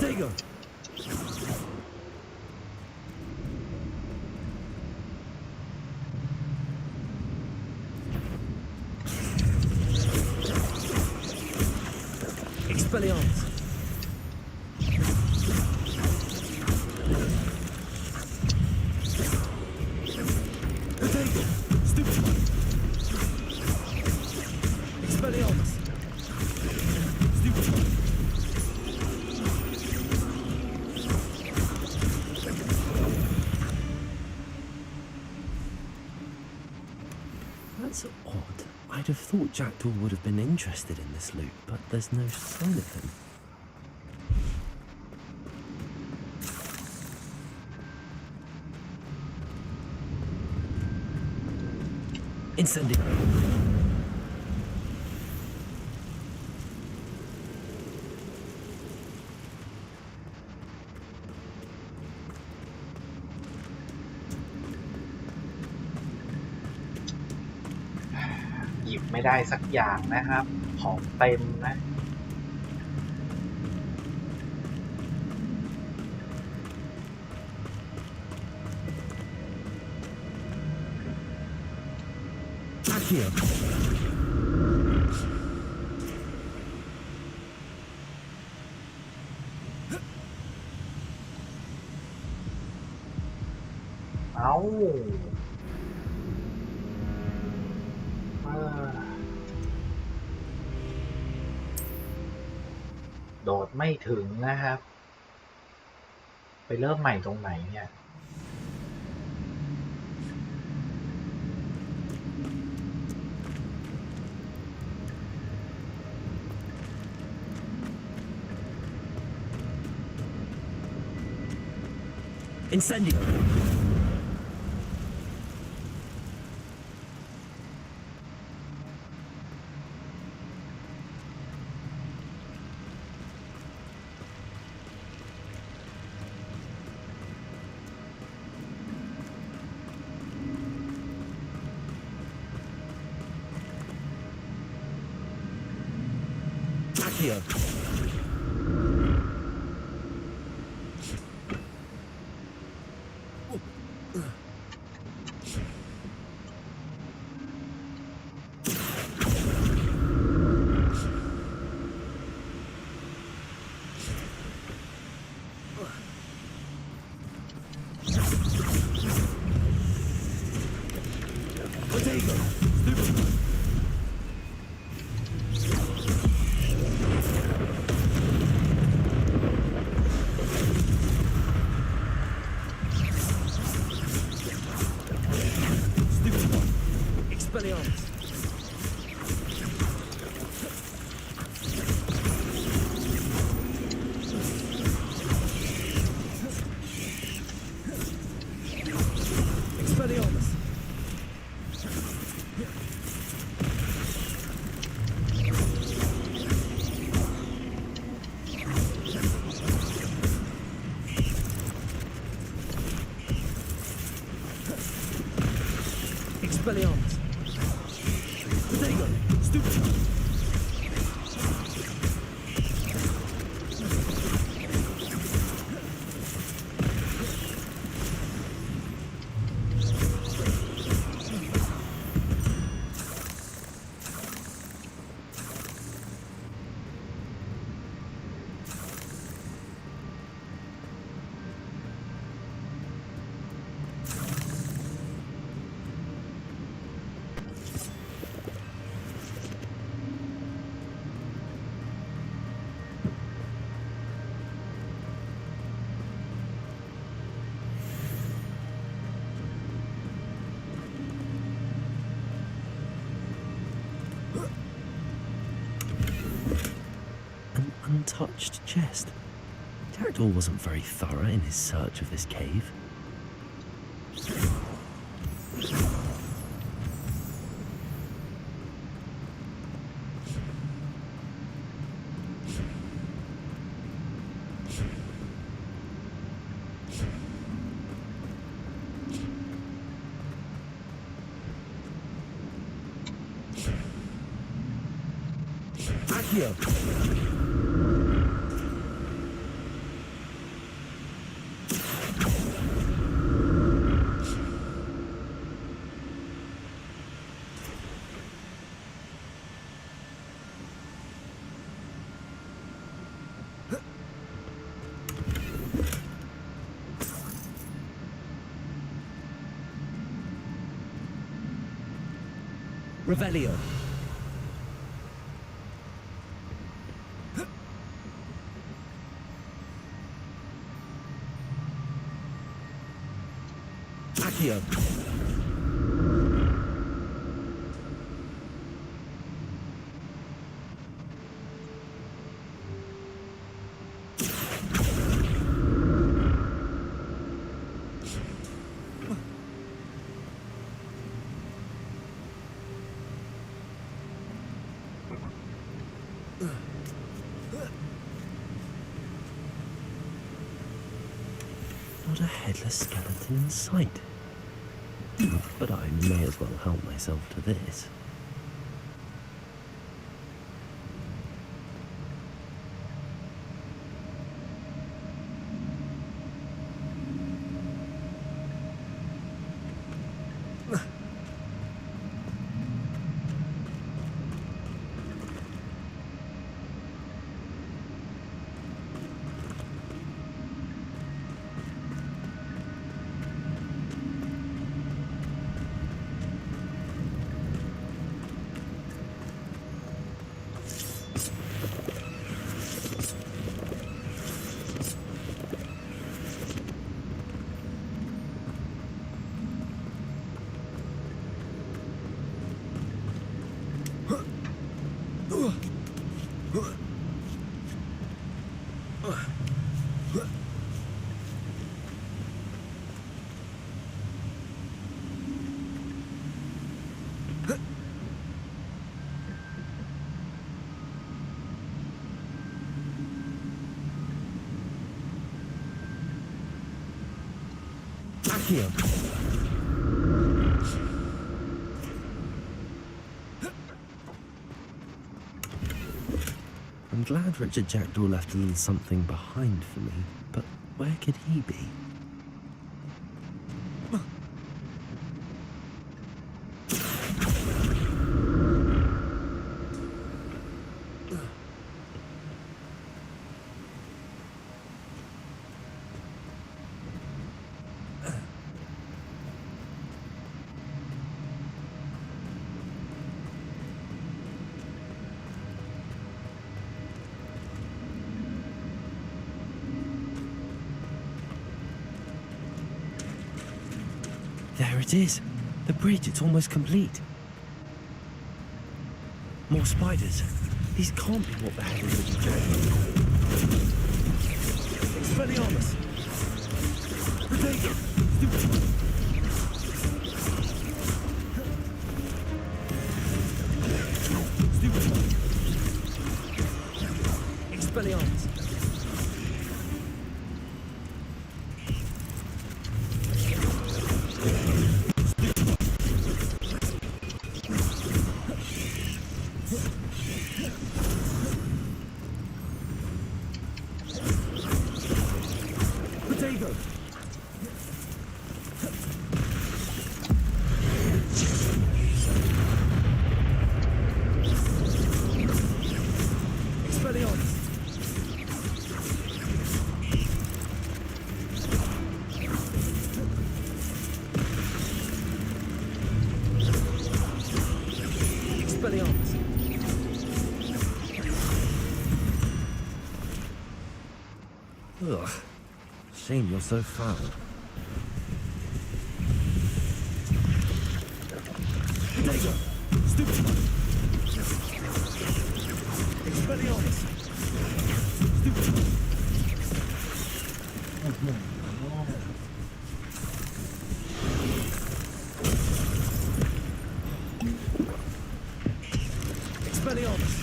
Diego! Expelliarmus! Diego! Stupid! Expelliarmus! Stupid! That's odd. I'd have thought Jackdaw would have been interested in this loot, but there's no sign of him. Incendio! หยิบไม่ได้สักอย่างนะครับของเต็มนะAccio! เอาโดดไม่ถึงนะครับ ไปเริ่มใหม่ตรงไหนเนี่ย Incendio! Accio! Expelliarmus! Protego! Stupid! Untouched chest. Jaredor wasn't very thorough in his search of this cave. Accio! Revelio. Accio. Not a headless skeleton in sight. But I may as well help myself to this. Accio. I'm glad Richard Jackdaw left a little something behind for me, but where could he be? There it is. The bridge, it's almost complete. More spiders. These can't be what the hell is Richard Jackdaw. Expelliarmus! Protego! Expelliarmus! Ugh. Shame you're so foul. Protego! Stupid! Expelliarmus! Stupid! Expelliarmus!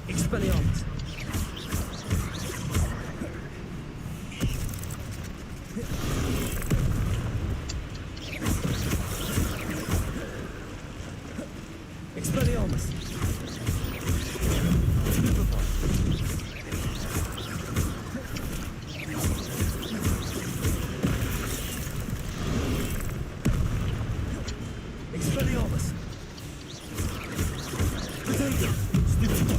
Expelliarmus! Expelliarmus! Stupefy! Expelliarmus! Protego! Stupefy!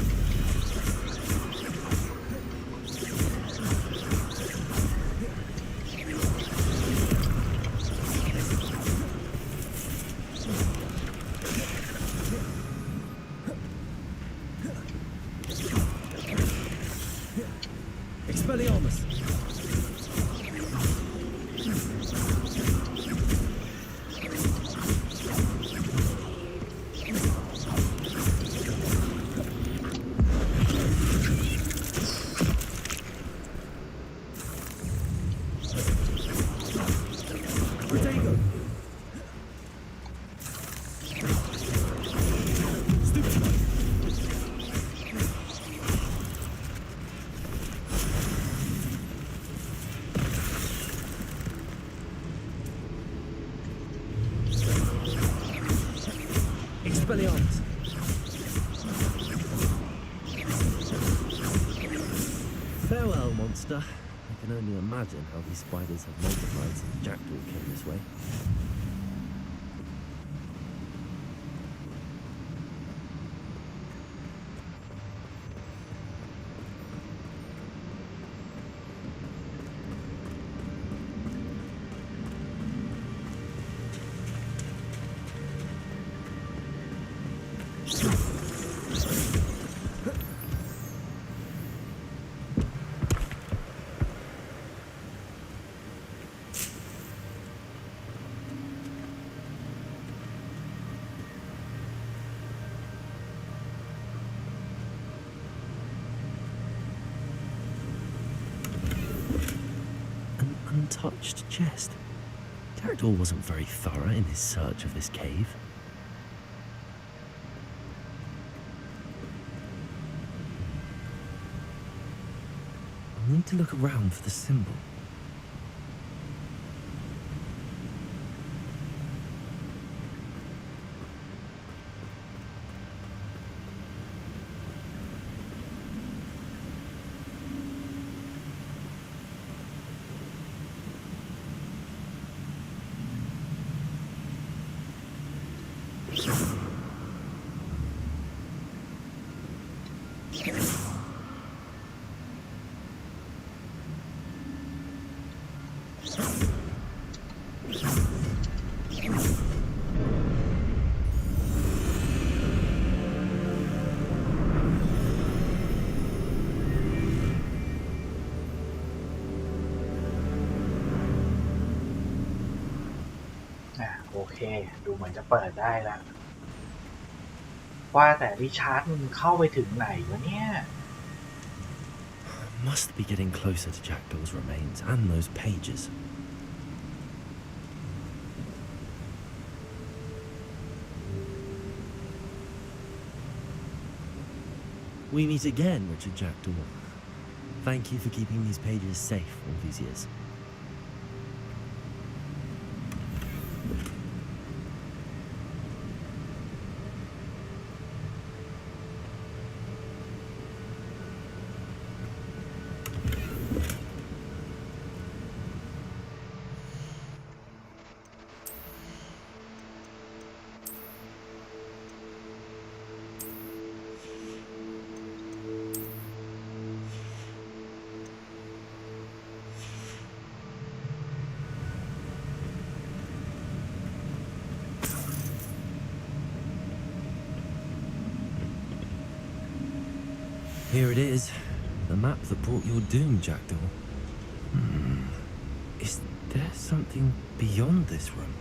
Expelliarmus! Protego! Stupefy! Expelliarmus! Farewell, monster. I can only imagine how these spiders have multiplied since Jackdaw came this way. untouched chest. Jackdaw wasn't very thorough in his search of this cave. I need to look around for the symbol.โอเคดูเหมือนจะเปิดได้แล้วว่าแต่ริชาร์ดมันเข้าไปถึงไหนวะเนี่ย Must be getting closer to Jackdaw's remains and those pages. We meet again, Richard Jackdaw. Thank you for keeping these pages safe all these years. Here it is, the map that brought your doom, Jackdaw. Is there something beyond this room?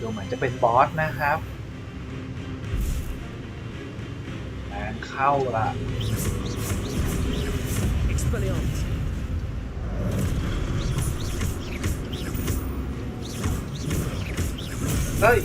ดูเหมือนจะเป็นบอสนะครับงานเข้าละเฮ้ย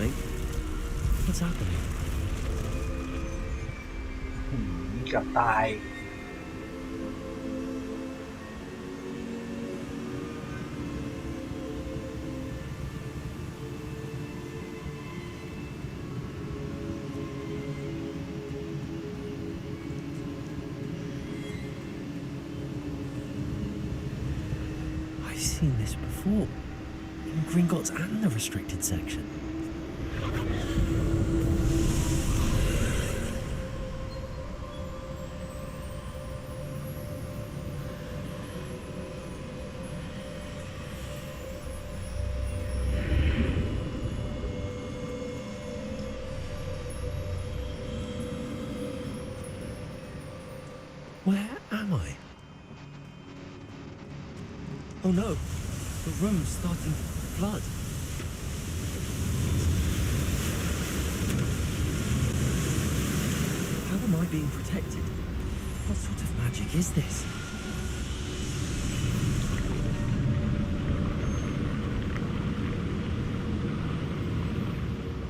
think. What's happening? เกือบตาย I've seen this before. In Gringotts and the restricted section. Where am I? Oh no, the room's starting to flood. How am I being protected? What sort of magic is this?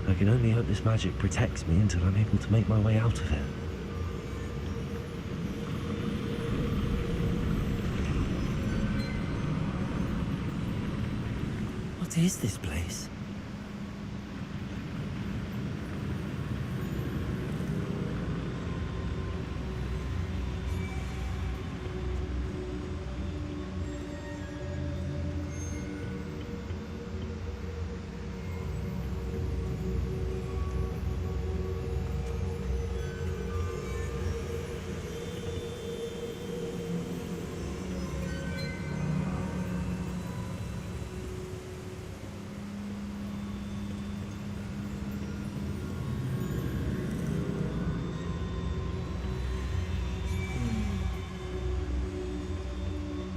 I can only hope this magic protects me until I'm able to make my way out of it. What is this place?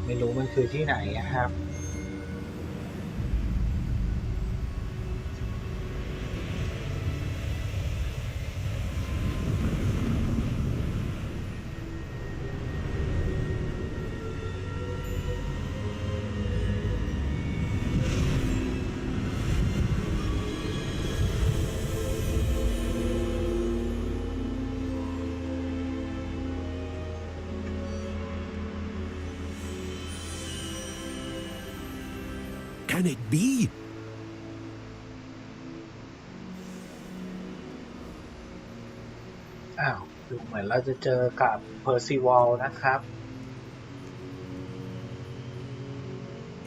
ไม่รู้มันคือที่ไหนนะครับ Can it be? อ้าวดูเหมือนเราจะเจอกับเพอร์ซิวอลนะครับ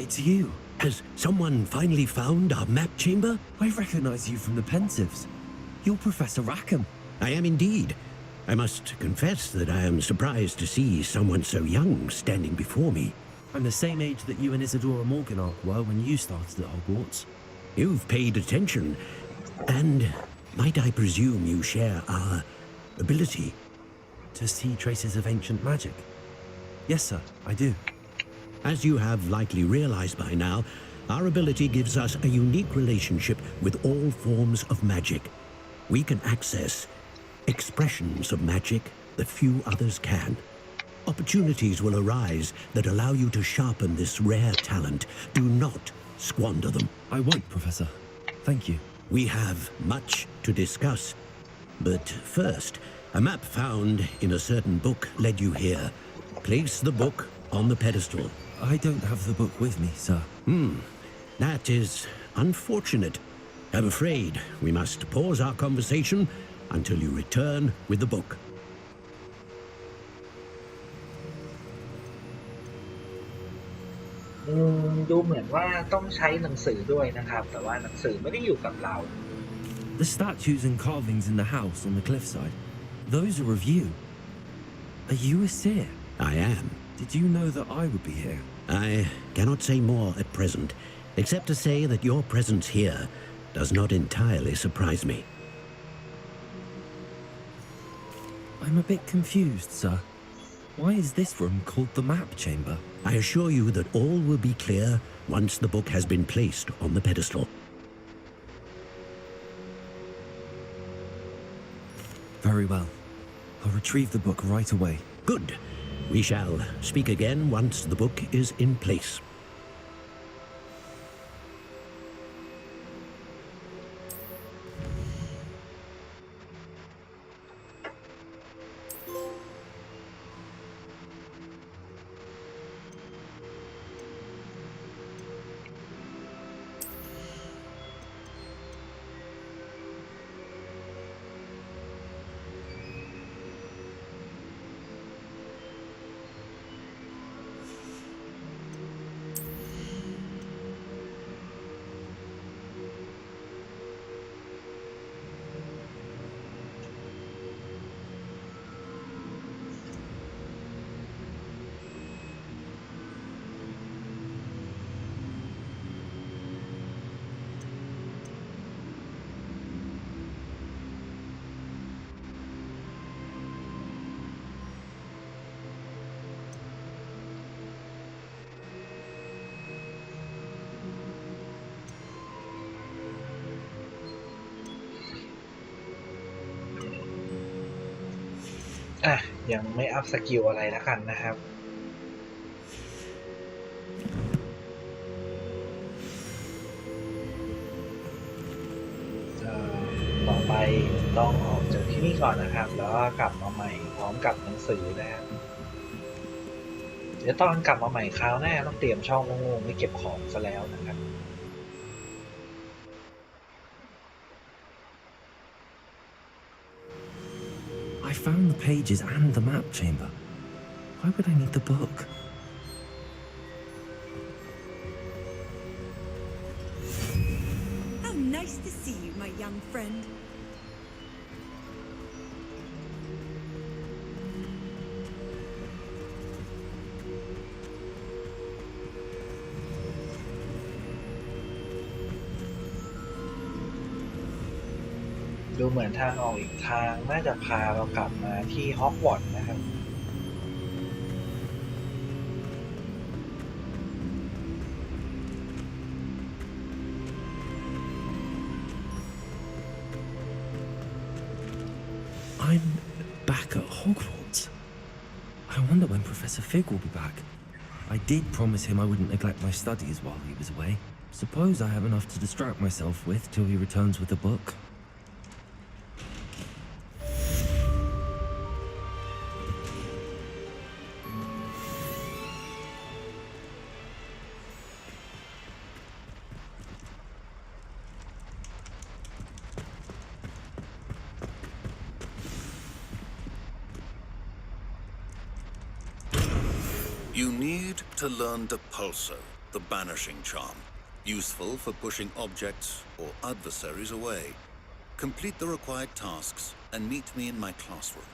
It's you. Has someone finally found our map chamber? I recognize you from the Pensieves. You're Professor Rackham. I am indeed. I must confess that I am surprised to see someone so young standing before me. I'm the same age that you and Isadora Morganach were when you started at Hogwarts. You've paid attention, and might I presume you share our ability? To see traces of ancient magic? Yes, sir, I do. As you have likely realized by now, our ability gives us a unique relationship with all forms of magic. We can access expressions of magic that few others can. Opportunities will arise that allow you to sharpen this rare talent. Do not squander them. I won't, Professor. Thank you. We have much to discuss. But first, a map found in a certain book led you here. Place the book on the pedestal. I don't have the book with me, sir. That is unfortunate. I'm afraid we must pause our conversation until you return with the book. ดูเหมือนว่าต้องใช้หนังสือด้วยนะครับแต่ว่าหนังสือไม่ได้อยู่กับเรา The statues and carvings in the house on the cliffside, those are of you. Are you a seer? I am. Did you know that I would be here? I cannot say more at present, except to say that your presence here does not entirely surprise me. I'm a bit confused, sir. Why is this room called the map chamber? I assure you that all will be clear once the book has been placed on the pedestal. Very well. I'll retrieve the book right away. Good. We shall speak again once the book is in place. ยังไม่อัพสกิลอะไรแล้วกันนะครับต่อไปต้องออกจากที่นี่ก่อนนะครับแล้วก็กลับมาใหม่พร้อมกับหนังสือนะครับเดี๋ยวตอนกลับมาใหม่คราวหน้าต้องเตรียมช่องโล่งๆไว้เก็บของซะแล้วนะครับ I found the pages and the map chamber. Why would I need the book? How nice to see you, my young friend.ดูเหมือนทางออกอีกทางน่าจะพาเรากลับมาที่ฮอกวอตส์นะครับ I'm back at Hogwarts. I wonder when Professor Fig will be back. I did promise him I wouldn't neglect my studies while he was away. Suppose I have enough to distract myself with till he returns with the book. You need to learn Depulso, the banishing charm, useful for pushing objects or adversaries away. Complete the required tasks and meet me in my classroom.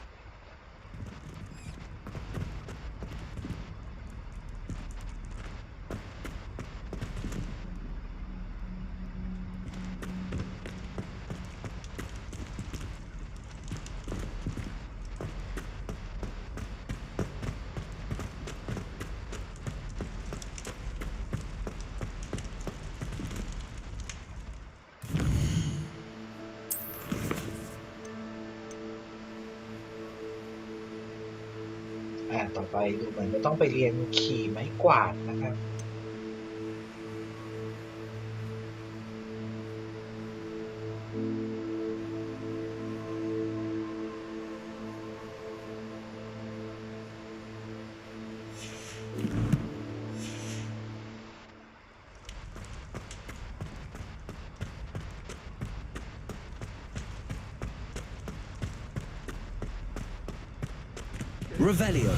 ต่อไปดูเหมือนจะต้องไปเรียนขี่ไม้กวาดนะครับ Revelio.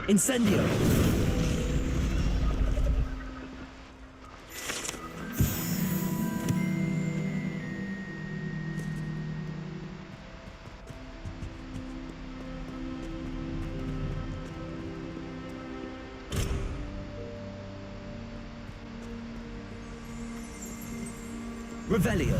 Incendio! Revelio.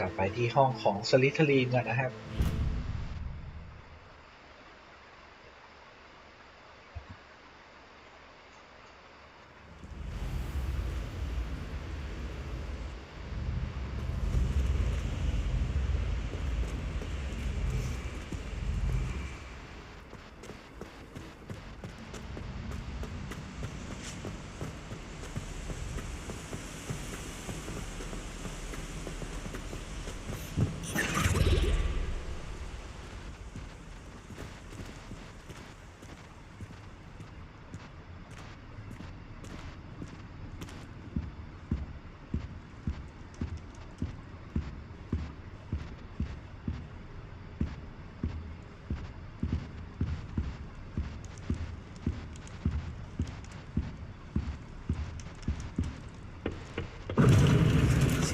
กลับไปที่ห้องของสลิธีรินกันนะครับ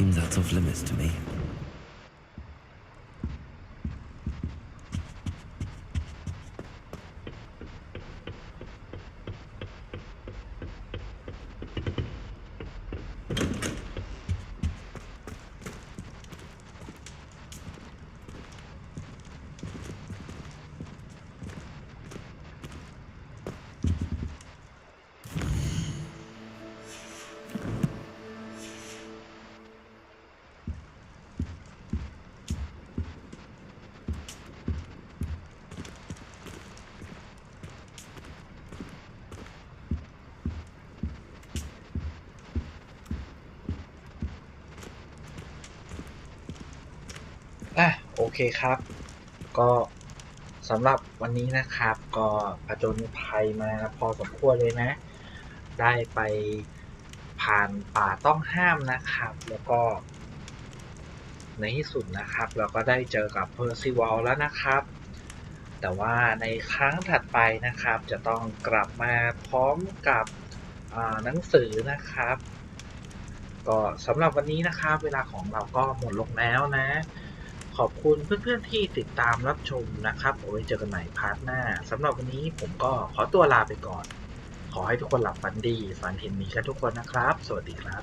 Seems that's off limits to me.โอเคครับก็สำหรับวันนี้นะครับก็ผจญภัยมาพอสมควรเลยนะได้ไปผ่านป่าต้องห้ามนะครับแล้วก็ในที่สุดนะครับเราก็ได้เจอกับเพอร์ซิวัลแล้วนะครับแต่ว่าในครั้งถัดไปนะครับจะต้องกลับมาพร้อมกับหนังสือนะครับก็สำหรับวันนี้นะครับเวลาของเราก็หมดลงแล้วนะขอบคุณเพื่อนๆที่ติดตามรับชมนะครับเอาไว้เจอกันใหม่พาร์ทหน้าสำหรับวันนี้ผมก็ขอตัวลาไปก่อนขอให้ทุกคนหลับฝันดีฝันเห็นมีกันทุกคนนะครับสวัสดีครับ